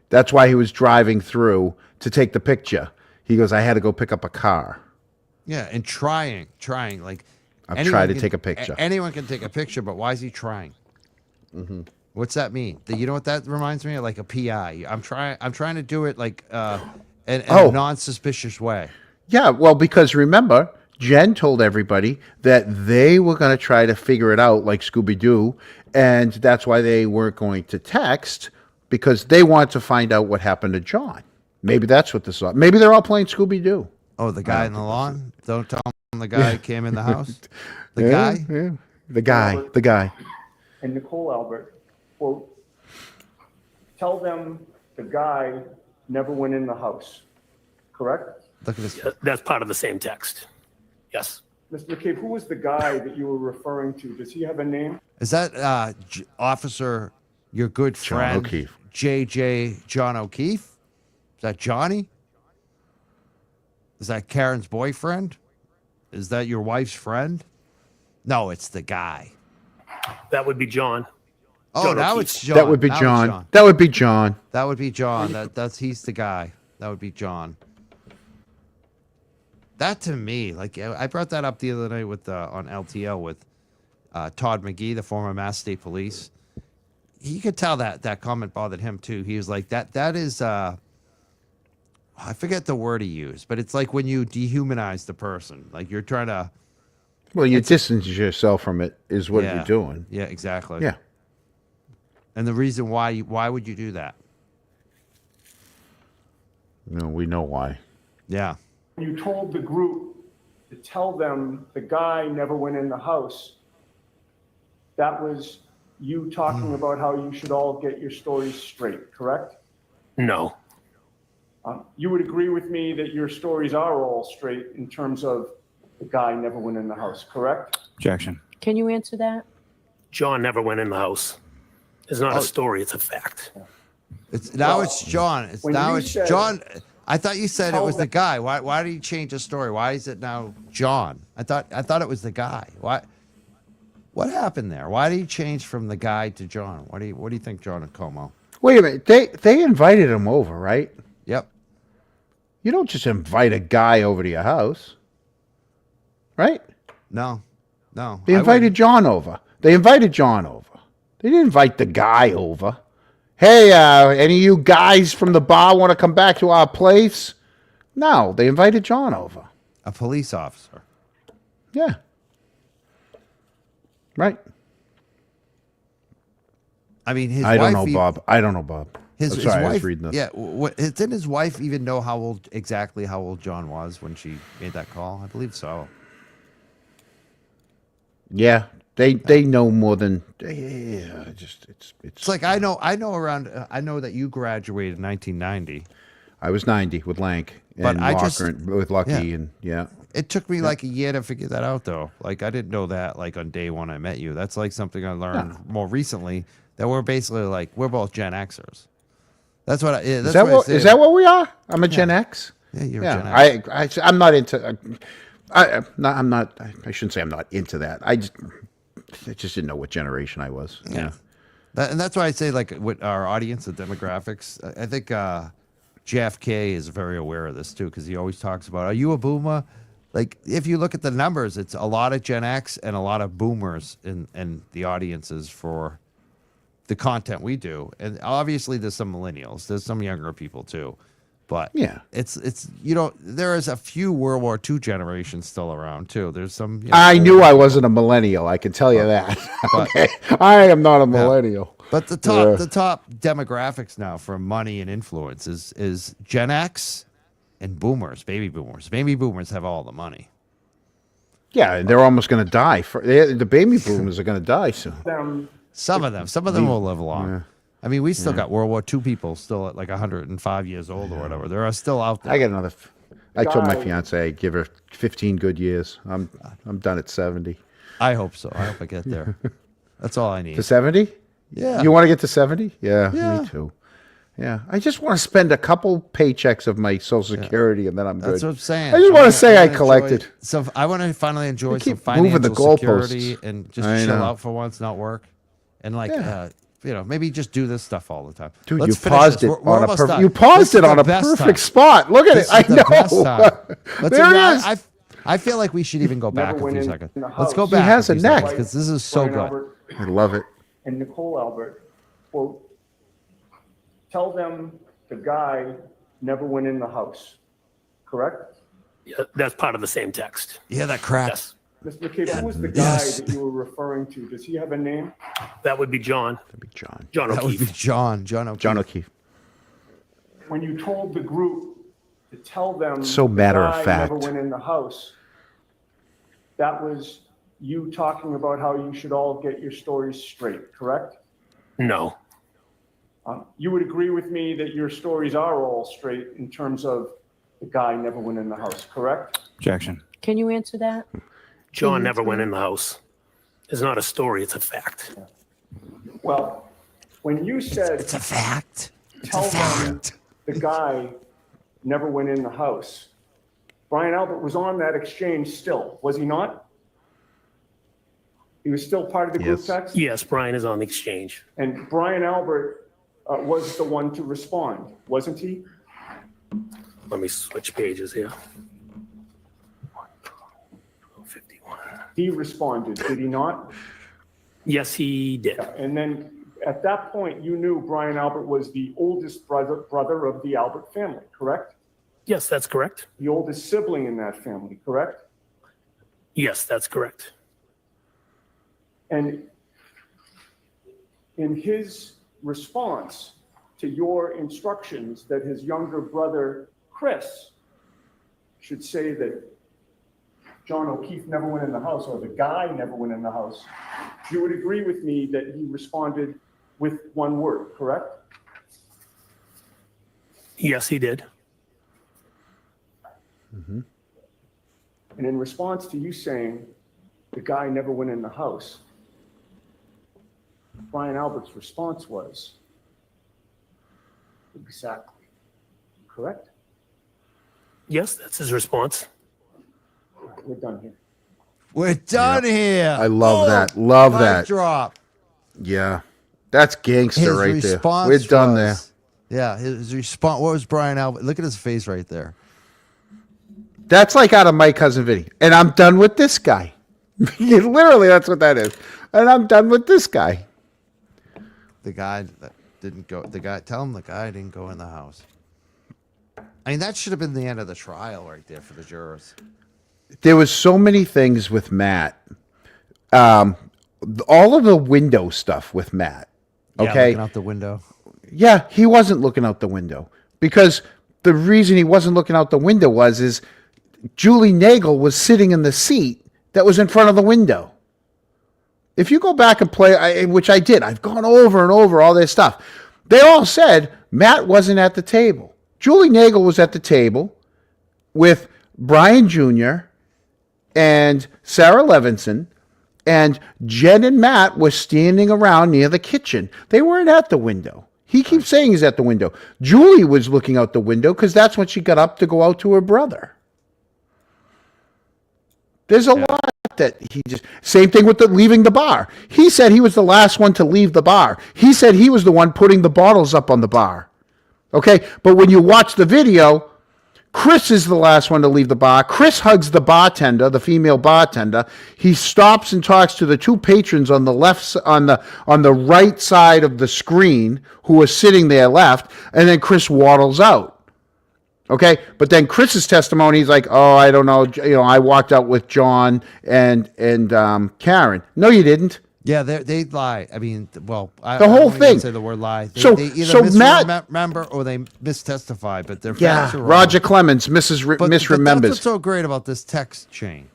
C: That's why he was driving through to take the picture. He goes, "I had to go pick up a car."
A: Yeah, and trying like.
C: I've
A: anyone
C: tried to
A: can-
C: take a picture.
A: Anyone can take a picture, but why is he trying? What's that mean? You know what that reminds me of? Like a PI. I'm trying to do it like in a non-suspicious way.
C: Yeah, well, because remember, Jen told everybody that they were going to try to figure it out like Scooby-Doo, and that's why they weren't going to text, because they want to find out what happened to John. Maybe that's what this was. Maybe they're all playing Scooby-Doo.
A: Oh, the guy in the lawn? Don't tell him the guy came in the house. The
C: Yeah,
A: guy?
C: yeah. The guy.
H: And Nicole Albert, quote, tell them the guy never went in the house, correct?
A: Look at this.
I: That's part of the same text. Yes.
H: Mr. McCabe, who was the guy that you were referring to? Does he have a name?
A: Is that Officer, your good friend,
C: O'Keefe.
A: JJ John O'Keefe? Is that Johnny? Is that Karen's boyfriend? Is that your wife's friend? No, it's the guy.
I: That would be John.
A: Oh,
I: John
A: now
I: O'Keefe.
A: it's John.
C: That would be
A: Now it's
C: John. That would be John.
A: That would be John. He's the guy. That would be John. That to me, like I brought that up the other night with on LTL with Todd McGee, the former Mass State Police. You could tell that comment bothered him too. He was like, that is I forget the word he used, but it's like when you dehumanize the person, like you're trying to.
C: Well, you distance yourself from it is what
A: Yeah.
C: you're doing.
A: Yeah, exactly.
C: Yeah.
A: And the reason why would you do that?
C: No, we know why.
A: Yeah.
H: You told the group to tell them the guy never went in the house. That was you talking about how you should all get your stories straight, correct?
I: No.
H: You would agree with me that your stories are all straight in terms of the guy never went in the house, correct?
J: Objection.
F: Can you answer that?
I: John never went in the house. It's not a story, it's a fact.
A: It's John.
H: when
A: Now
H: you
A: it's
H: said-
A: John. I thought you said it
H: Tell
A: was the
H: them-
A: guy. Why did you change the story? Why is it now John? I thought it was the guy. What happened there? Why did he change from the guy to John? What do you think, John and Comeau?
C: Wait a minute. They invited him over, right?
A: Yep.
C: You don't just invite a guy over to your house, right?
A: No.
C: They invited John over. They invited John over. They didn't invite the guy over. Hey, any of you guys from the bar want to come back to our place? No, they invited John over.
A: A police officer.
C: Yeah. Right.
A: I mean, his
C: I
A: wife.
C: don't know, Bob. I don't know, Bob.
A: His
C: I'm sorry,
A: wife.
C: I was reading this.
A: Yeah. Didn't his wife even know exactly how old John was when she made that call? I believe so.
C: Yeah. They know more than
A: It's like I know that you graduated in 1990.
C: I was 90 with Lank
A: But
C: and
A: I
C: Walker
A: just-
C: with Lucky
A: yeah.
C: and yeah.
A: It took me like a year to figure that out, though. Like I didn't know that like on day one I met you. That's like something I learned more recently. That we're basically like we're both Gen Xers. That's what.
C: Is that what we are? I'm a Gen X.
A: Yeah, you're a Gen X.
C: I'm not into. I'm not. I shouldn't say I'm not into that. I just didn't know what generation I was.
A: Yeah. And that's why I say, like, with our audience, the demographics, I think JFK is very aware of this too, because he always talks about, are you a boomer? Like, if you look at the numbers, it's a lot of Gen X and a lot of boomers in the audiences for the content we do. And obviously there's some millennials, there's some younger people too. But
C: Yeah.
A: it's there is a few World War II generations still around too. There's some.
C: I knew I wasn't a millennial. I can tell you that. Okay, I am not a millennial.
A: But the top demographics now for money and influence is Gen X and boomers, baby boomers. Baby boomers have all the money.
C: Yeah, and they're almost going to die. The baby boomers are going to die soon.
A: Some of them will live long. Yeah. I mean, we still got World War II people still at like 105 years old or whatever. There are still out there.
C: I got another. I told my fiance I'd give her 15 good years. I'm done at 70.
A: I hope so. I hope I get there. That's all I need.
C: To 70?
A: Yeah.
C: You want to get to 70? Yeah, me too. Yeah, I just want to spend a couple paychecks of my Social Security and then I'm good.
A: That's what I'm saying.
C: I just want to say I collected.
A: So I want to finally enjoy some
C: moving the
A: financial security
C: goalposts.
A: and just chill out for once, not work, and like maybe just do this stuff all the time.
C: Dude,
A: Let's
C: you paused
A: this.
C: it
A: We're
C: on a
A: almost done.
C: you paused
A: This
C: it
A: is
C: on
A: the
C: a
A: best
C: perfect
A: time.
C: spot. Look at
A: This
C: it. I
A: is the best time.
C: know. There it is.
A: I feel like we should even go back a few seconds. Let's go
C: He
A: back.
C: has a neck.
A: Because this is so
H: Brian
A: good.
H: Albert
C: I love it.
H: and Nicole Albert, quote, tell them the guy never went in the house, correct?
I: Yeah, that's part of the same text.
A: Yeah, that crap.
I: Yes.
H: Mr. McCabe, who was the guy that you were referring to? Does he have a name?
I: That would be John.
C: That'd be John.
I: John
A: That would be
I: O'Keefe.
A: John O'Keefe.
C: John O'Keefe.
H: When you told the group to tell them
C: So matter of
H: the guy
C: fact.
H: never went in the house, that was you talking about how you should all get your stories straight, correct?
I: No.
H: You would agree with me that your stories are all straight in terms of the guy never went in the house, correct?
J: Objection.
F: Can you answer that?
I: John never went in the house. It's not a story, it's a fact.
H: Well, when you said
A: It's a fact.
H: tell them the guy never went in the house, Brian Albert was on that exchange still, was he not? He was still part of the group
C: Yes.
H: text?
I: Yes, Brian is on the exchange.
H: And Brian Albert was the one to respond, wasn't he?
I: Let me switch pages here. 51.
H: He responded, did he not?
I: Yes, he did.
H: And then at that point, you knew Brian Albert was the oldest brother of the Albert family, correct?
I: Yes, that's correct.
H: The oldest sibling in that family, correct?
I: Yes, that's correct.
H: And in his response to your instructions that his younger brother, Chris, should say that John O'Keefe never went in the house, or the guy never went in the house, you would agree with me that he responded with one word, correct?
I: Yes, he did.
C: Mm-hmm.
H: And in response to you saying the guy never went in the house, Brian Albert's response was, exactly, correct?
I: Yes, that's his response.
H: We're done here.
A: We're done here.
C: I love that. Love
A: Mic
C: that.
A: drop.
C: Yeah. That's gangster
A: His
C: right there.
A: response
C: We're done there.
A: was- Yeah, his response. What was Brian Albert? Look at his face right there.
C: That's like out of My Cousin Vinny. And I'm done with this guy. Literally, that's what that is. And I'm done with this guy.
A: The guy that didn't go. Tell him the guy didn't go in the house. I mean, that should have been the end of the trial right there for the jurors.
C: There was so many things with Matt. All of the window stuff with Matt.
A: Yeah,
C: Okay.
A: looking out the window.
C: Yeah, he wasn't looking out the window because the reason he wasn't looking out the window is Julie Nagel was sitting in the seat that was in front of the window. If you go back and play, which I did, I've gone over and over all this stuff. They all said Matt wasn't at the table. Julie Nagel was at the table with Brian Jr. and Sarah Levinson, and Jen and Matt were standing around near the kitchen. They weren't at the window. He keeps saying he's at the window. Julie was looking out the window because that's when she got up to go out to her brother. There's a lot that he just, same thing with the leaving the bar. He said he was the last one to leave the bar. He said he was the one putting the bottles up on the bar. Okay, but when you watch the video, Chris is the last one to leave the bar. Chris hugs the bartender, the female bartender. He stops and talks to the two patrons on the left, on the right side of the screen who are sitting there left, and then Chris waddles out. Okay, but then Chris's testimony, he's like, "Oh, I don't know. You know, I walked out with John and Karen." No, you didn't.
A: Yeah, they lie. I mean, well,
C: The whole
A: I don't even
C: thing.
A: say the word lie. They
C: So
A: either
C: Matt-
A: misremember or they mistestify, but they're
C: Yeah,
A: facts are wrong.
C: Roger Clemens
A: But that's
C: misremembers.
A: what's so great about this text chain,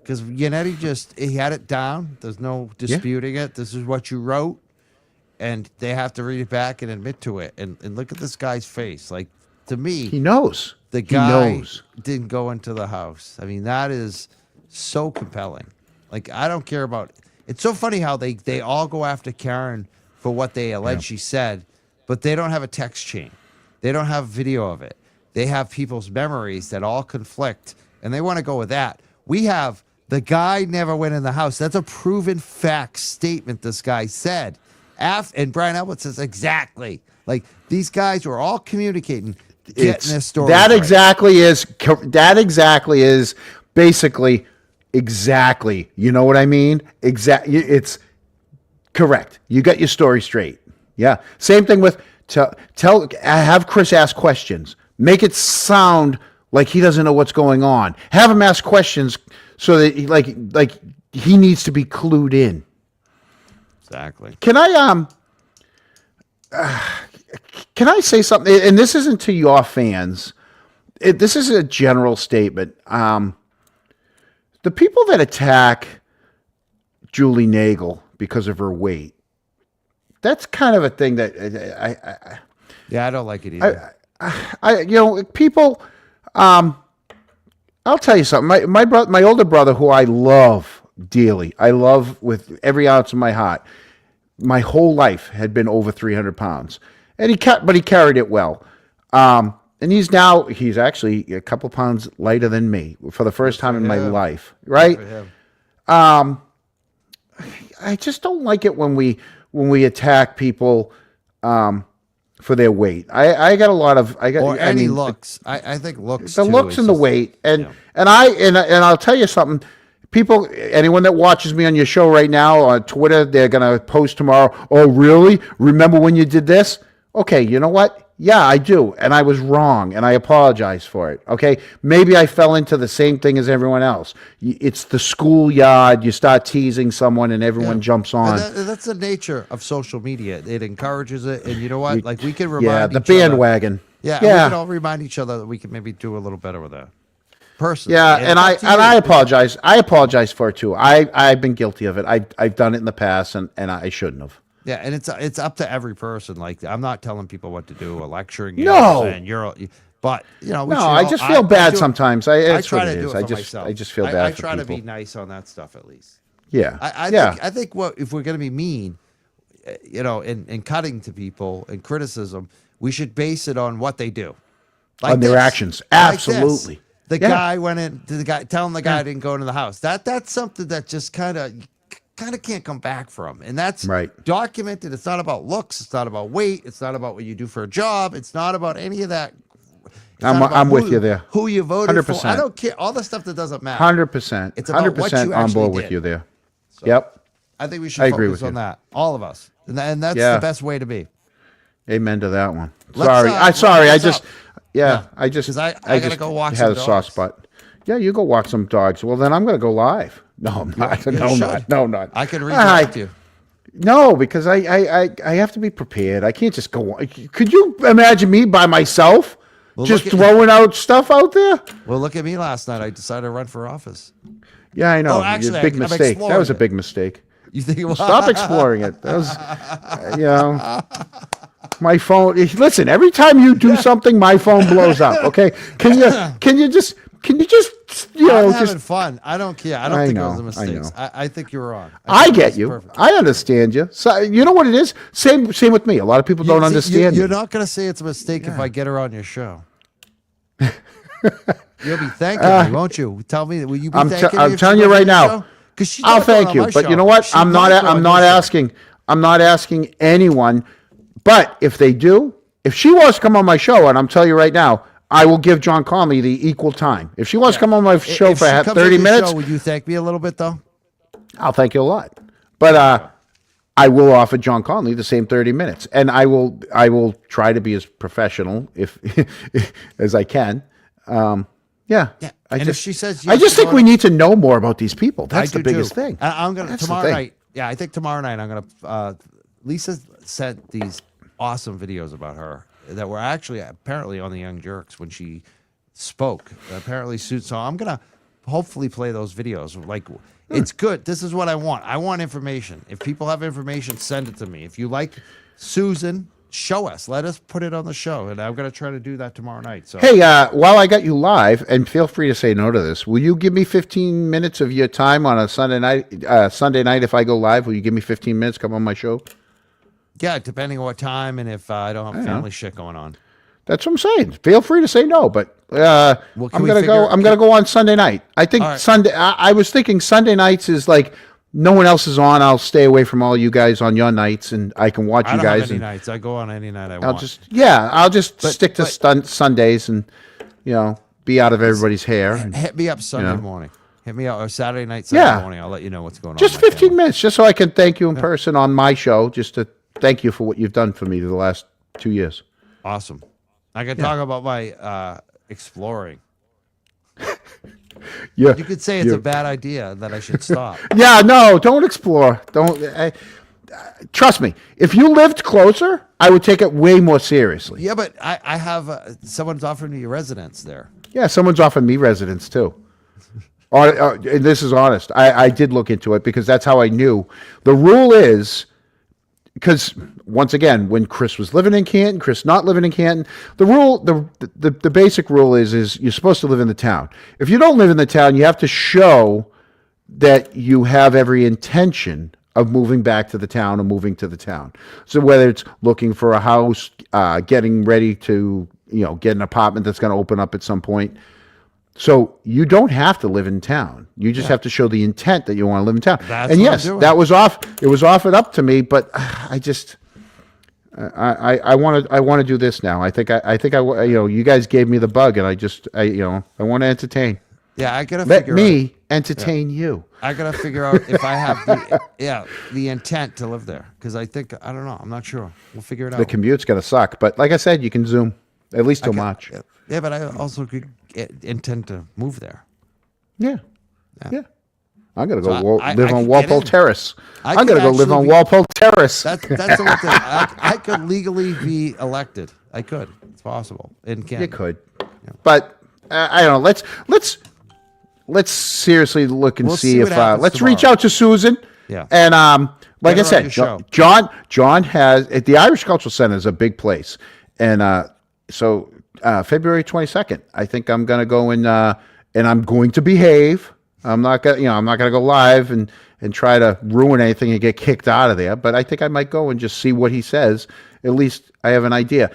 A: because Yannetti he had it down. There's no disputing it. This is what you wrote, and they have to read it back and admit to it. And look at this guy's face. Like, to me,
C: He knows.
A: the
C: He
A: guy
C: knows.
A: didn't go into the house. I mean, that is so compelling. Like, I don't care about. It's so funny how they all go after Karen for what they allege she said, but they don't have a text chain. They don't have video of it. They have people's memories that all conflict, and they want to go with that. We have the guy never went in the house. That's a proven fact statement this guy said. And Brian Elwood says exactly. Like, these guys were all communicating, getting their story.
C: That exactly is basically exactly. You know what I mean? It's correct. You got your story straight. Yeah. Same thing with have Chris ask questions. Make it sound like he doesn't know what's going on. Have him ask questions so that like he needs to be clued in.
A: Exactly.
C: Can I say something? And this isn't to your fans. This is a general statement. The people that attack Julie Nagel because of her weight, that's kind of a thing that
A: I don't like it either.
C: People. I'll tell you something. My older brother, who I love dearly, I love with every ounce of my heart. My whole life had been over 300 pounds, and he carried it well. And he's actually a couple pounds lighter than me for the first time in my life, right? I just don't like it when we attack people for their weight. I got a lot of
A: looks. I think looks.
C: The looks and the weight, and I'll tell you something. People, anyone that watches me on your show right now on Twitter, they're gonna post tomorrow. Oh, really? Remember when you did this? Okay, you know what? Yeah, I do, and I was wrong, and I apologize for it. Okay, maybe I fell into the same thing as everyone else. It's the schoolyard. You start teasing someone, and everyone jumps on.
A: And that's the nature of social media. It encourages it, and you know what? Like, we can remind
C: the
A: each other.
C: bandwagon.
A: Yeah, we can all remind each other that we can maybe do a little better with that. Personally.
C: Yeah, and I apologize. I apologize for it too. I've been guilty of it. I've done it in the past, and I shouldn't have.
A: Yeah, and it's up to every person. Like, I'm not telling people what to do or lecturing you.
C: No.
A: And but
C: I just feel bad sometimes. I try
A: to do it for myself.
C: I just feel bad.
A: I
C: for
A: try
C: people.
A: to be nice on that stuff at least.
C: Yeah.
A: I think if we're going to be mean, in cutting to people and criticism, we should base it on what they do.
C: On their actions. Absolutely.
A: The guy went in. The guy telling the guy didn't go into the house. That's something that just kind of can't come back from, and that's documented. It's not about looks. It's not about weight. It's not about what you do for a job. It's not about any of that.
C: I'm with you there.
A: Who you voted
C: 100%.
A: for? I don't care. All the stuff that doesn't matter.
C: 100%.
A: It's about what you
C: 100% on
A: actually
C: board
A: did.
C: with you there.
A: So,
C: yep.
A: I think we should focus on that. All of us, and that's the best way to be.
C: Amen to that one.
A: I
C: just
A: gotta go walk
C: had
A: some
C: a soft
A: dogs.
C: spot. Yeah, you go walk some dogs. Well, then I'm gonna go live. No, I'm not. No, I'm not.
A: I can redirect you.
C: No, because I have to be prepared. I can't just go. Could you imagine me by myself, just throwing out stuff out there?
A: Well, look at me last night. I decided to run for office.
C: Yeah, I know.
A: Oh, actually,
C: big mistake. That was a big mistake.
A: You think it was?
C: Stop exploring it. That was, my phone. Listen, every time you do something, my phone blows up. Okay, can you just
A: I'm having fun. I don't care. I don't think it was a mistake. I think you're wrong.
C: I get you. Perfect. I understand you. So you know what it is. Same with me. A lot of people don't understand.
A: You're not going to say it's a mistake if I get her on your show. You'll be thanking me, won't you? Tell me. Will you be thanking me?
C: I'm telling you right now.
A: Because she's
C: I'll
A: not going
C: thank
A: on
C: you,
A: my
C: but
A: show.
C: you know what?
A: She
C: I'm
A: might
C: not.
A: go on
C: I'm
A: your
C: not
A: show.
C: asking. I'm not asking anyone. But if they do, if she wants to come on my show, and I'm telling you right now, I will give John Conley the equal time. If she wants to come on my show
A: If
C: for
A: she comes on
C: 30
A: your
C: minutes,
A: show, would you thank me a little bit though?
C: I'll thank you a lot. But I will offer John Conley the same 30 minutes, and I will try to be as professional if as I can. Yeah.
A: If she says,
C: I
A: yes,
C: just
A: you
C: think
A: know
C: we
A: what?
C: need to know more about these people. That's
A: I
C: the
A: do
C: biggest
A: too.
C: thing.
A: I'm gonna
C: That's the
A: tomorrow
C: thing.
A: night. Yeah, I think tomorrow night I'm gonna. Lisa sent these awesome videos about her that were actually apparently on the Young Jerks when she spoke. Apparently, so I'm gonna hopefully play those videos. Like, it's good. This is what I want. I want information. If people have information, send it to me. If you like Susan, show us. Let us put it on the show, and I'm gonna try to do that tomorrow night. So
C: Hey, while I got you live, and feel free to say no to this, will you give me 15 minutes of your time on a Sunday night? Sunday night, if I go live, will you give me 15 minutes? Come on my show.
A: yeah, depending on what time and if I don't have family shit going on.
C: That's what I'm saying. Feel free to say no, but
A: can
C: I'm
A: we
C: gonna
A: figure-
C: go. I'm gonna go on Sunday night. I think
A: All right.
C: Sunday. I was thinking Sunday nights is like no one else is on. I'll stay away from all you guys on your nights, and I can watch
A: I
C: you
A: don't
C: guys.
A: have any
C: And
A: nights. I go on any night I
C: I'll
A: want.
C: I'll just
A: But-
C: stick to
A: but-
C: Sundays and be out of everybody's hair. And
A: Hit me up Sunday
C: know.
A: morning. Hit me up or Saturday night, Sunday
C: Yeah.
A: morning. I'll let you know what's going on.
C: just
A: with my
C: 15
A: family.
C: minutes, just so I can thank you in person on my show. Just to thank you for what you've done for me the last 2 years.
A: Awesome. I can talk about my exploring.
C: Yeah,
A: You could say it's a bad idea that I should stop.
C: Yeah, no, don't explore. Don't. Trust me. If you lived closer, I would take it way more seriously.
A: Yeah, but I have someone's offered me a residence there.
C: Yeah, someone's offered me residence too. And this is honest. I did look into it because that's how I knew. The rule is, because once again, when Chris was living in Canton, Chris not living in Canton, the rule, the basic rule is you're supposed to live in the town. If you don't live in the town, you have to show that you have every intention of moving back to the town or moving to the town. So whether it's looking for a house, getting ready to, get an apartment that's going to open up at some point. So you don't have to live in town. You just have to show the intent that you want to live in town.
A: That's
C: and
A: what
C: yes,
A: I'm doing.
C: that was off. It was offered up to me, but I just, I want to do this now. I think you guys gave me the bug, and I want to entertain.
A: Yeah, I gotta
C: Let
A: figure
C: me
A: out.
C: entertain you.
A: I gotta figure out if I have the intent to live there because I don't know. I'm not sure. We'll figure it out.
C: The commute's gonna suck, but like I said, you can Zoom at least till March.
A: Yeah, but I also could intend to move there.
C: Yeah. I'm gonna go
A: So I
C: live
A: could
C: on
A: get
C: Walpole
A: in.
C: Terrace.
A: I
C: I'm
A: could
C: gonna go live
A: actually
C: on
A: be-
C: Walpole Terrace.
A: That's the one thing. I could legally be elected. I could. It's possible in Canada.
C: You could, but I don't know. Let's seriously look and
A: We'll
C: see
A: see
C: if
A: what happens
C: let's reach
A: tomorrow.
C: out to Susan.
A: Yeah.
C: And like
A: Get
C: I
A: her on
C: said,
A: your show.
C: John has the Irish Cultural Center is a big place, and so February 22nd, I think I'm gonna go and I'm going to behave. I'm not gonna go live and try to ruin anything and get kicked out of there. But I think I might go and just see what he says. At least I have an idea.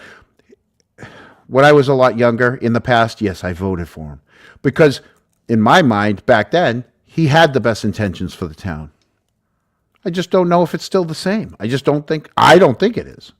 C: When I was a lot younger in the past, yes, I voted for him because in my mind back then he had the best intentions for the town. I just don't know if it's still the same. I don't think it is.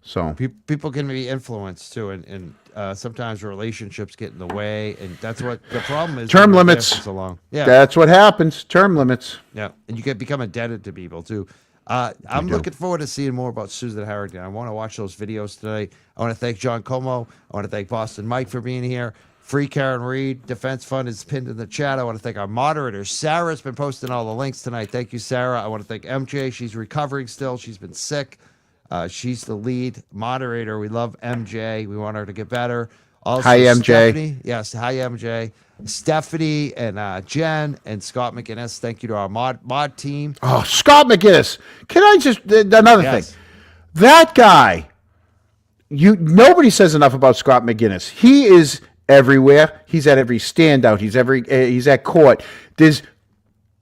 C: So
A: People can be influenced too, and sometimes relationships get in the way, and that's what the problem is.
C: term
A: when you're there
C: limits.
A: for so long. Yeah,
C: That's what happens. Term limits.
A: yeah, and you become indebted to people too. I'm looking forward to seeing more about Susan Harrington. I want to watch those videos tonight. I want to thank John Comeau. I want to thank Boston Mike for being here. Free Karen Reed Defense Fund is pinned in the chat. I want to thank our moderators. Sarah's been posting all the links tonight. Thank you, Sarah. I want to thank MJ. She's recovering still. She's been sick. She's the lead moderator. We love MJ. We want her to get better. Also,
C: Hi, MJ.
A: Stephanie. Yes, hi, MJ. Stephanie and Jen and Scott McInnes. Thank you to our mod team.
C: Oh, Scott McGinnis. Can I just another
A: Yes.
C: thing? That guy. Nobody says enough about Scott McGinnis. He is everywhere. He's at every standout. He's at court. Let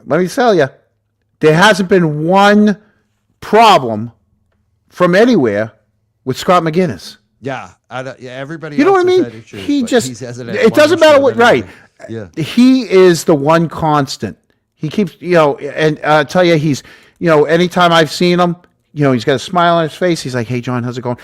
C: me tell you, there hasn't been one problem from anywhere with Scott McGinnis.
A: Yeah, everybody.
C: You know
A: else
C: what I
A: has
C: mean?
A: had issues,
C: He
A: but
C: just,
A: he's hesitant
C: it
A: one
C: doesn't matter
A: issue
C: what,
A: and
C: right.
A: everything. Yeah.
C: He is the one constant. He keeps, and I tell you, he's, anytime I've seen him, he's got a smile on his face. He's like, "Hey, John, how's it going?"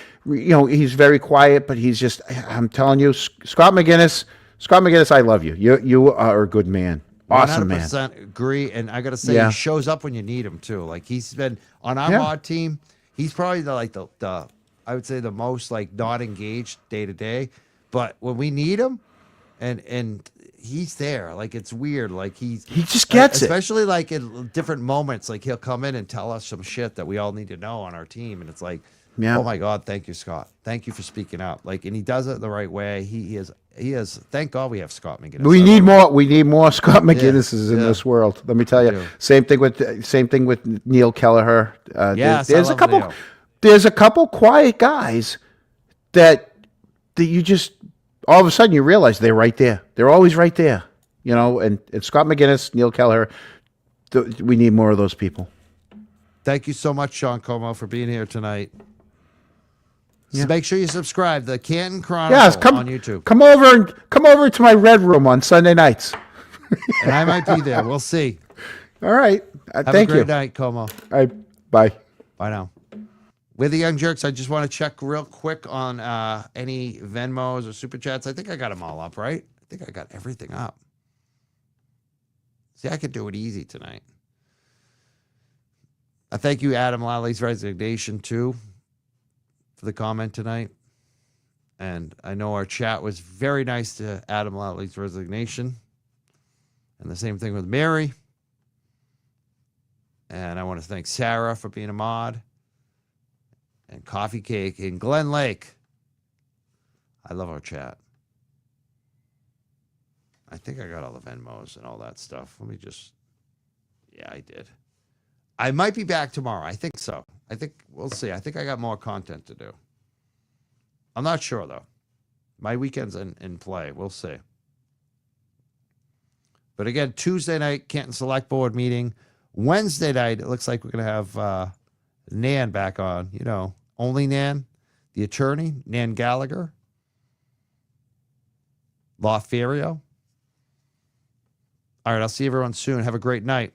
C: He's very quiet, but he's just, I'm telling you, Scott McGinnis, I love you. You are a good man. Awesome,
A: 100%
C: man.
A: agree. And I got to say,
C: Yeah.
A: he shows up when you need him too. Like he's been on our
C: Yeah.
A: mod team. He's probably the I would say the most like not engaged day to day, but when we need him and he's there, like it's weird. Like he
C: just gets it.
A: especially like in different moments, like he'll come in and tell us some shit that we all need to know on our team. And it's like,
C: Yeah.
A: oh my God, thank you, Scott. Thank you for speaking up. Like, and he does it the right way. He is, thank God we have Scott McGinnis.
C: We need more Scott McGinnises in
A: yeah.
C: this world. Let me tell you.
A: do.
C: Same thing with Neil Kelleher.
A: Yes,
C: there's
A: I
C: a
A: love
C: couple.
A: Neil.
C: There's a couple quiet guys that you just all of a sudden you realize they're right there. They're always right there. And Scott McGinnis, Neil Kelleher. We need more of those people.
A: Thank you so much, Sean Comeau, for being here tonight.
C: Yeah.
A: So make sure you subscribe to the Canton Chronicle
C: Yes, come
A: on YouTube.
C: Come over to my red room on Sunday nights.
A: And I might be there. We'll see.
C: All right.
A: Have
C: Thank
A: a great
C: you.
A: night, Como.
C: All right. Bye.
A: Bye now. With the Young Jerks, I just want to check real quick on any Venmos or Super Chats. I think I got them all up, right? I think I got everything up. See, I could do it easy tonight. I thank you, Adam Lally's resignation, too, for the comment tonight. And I know our chat was very nice to Adam Lally's resignation. And the same thing with Mary. And I want to thank Sarah for being a mod. And Coffee Cake in Glen Lake. I love our chat. I think I got all the Venmos and all that stuff. Let me just... Yeah, I did. I might be back tomorrow. I think so. I think we'll see. I think I got more content to do. I'm not sure, though. My weekend's in play. We'll see. But again, Tuesday night, Canton Select Board meeting. Wednesday night, it looks like we're going to have Nan back on. Only Nan, the attorney, Nan Gallagher, Lothario. All right, I'll see everyone soon. Have a great night.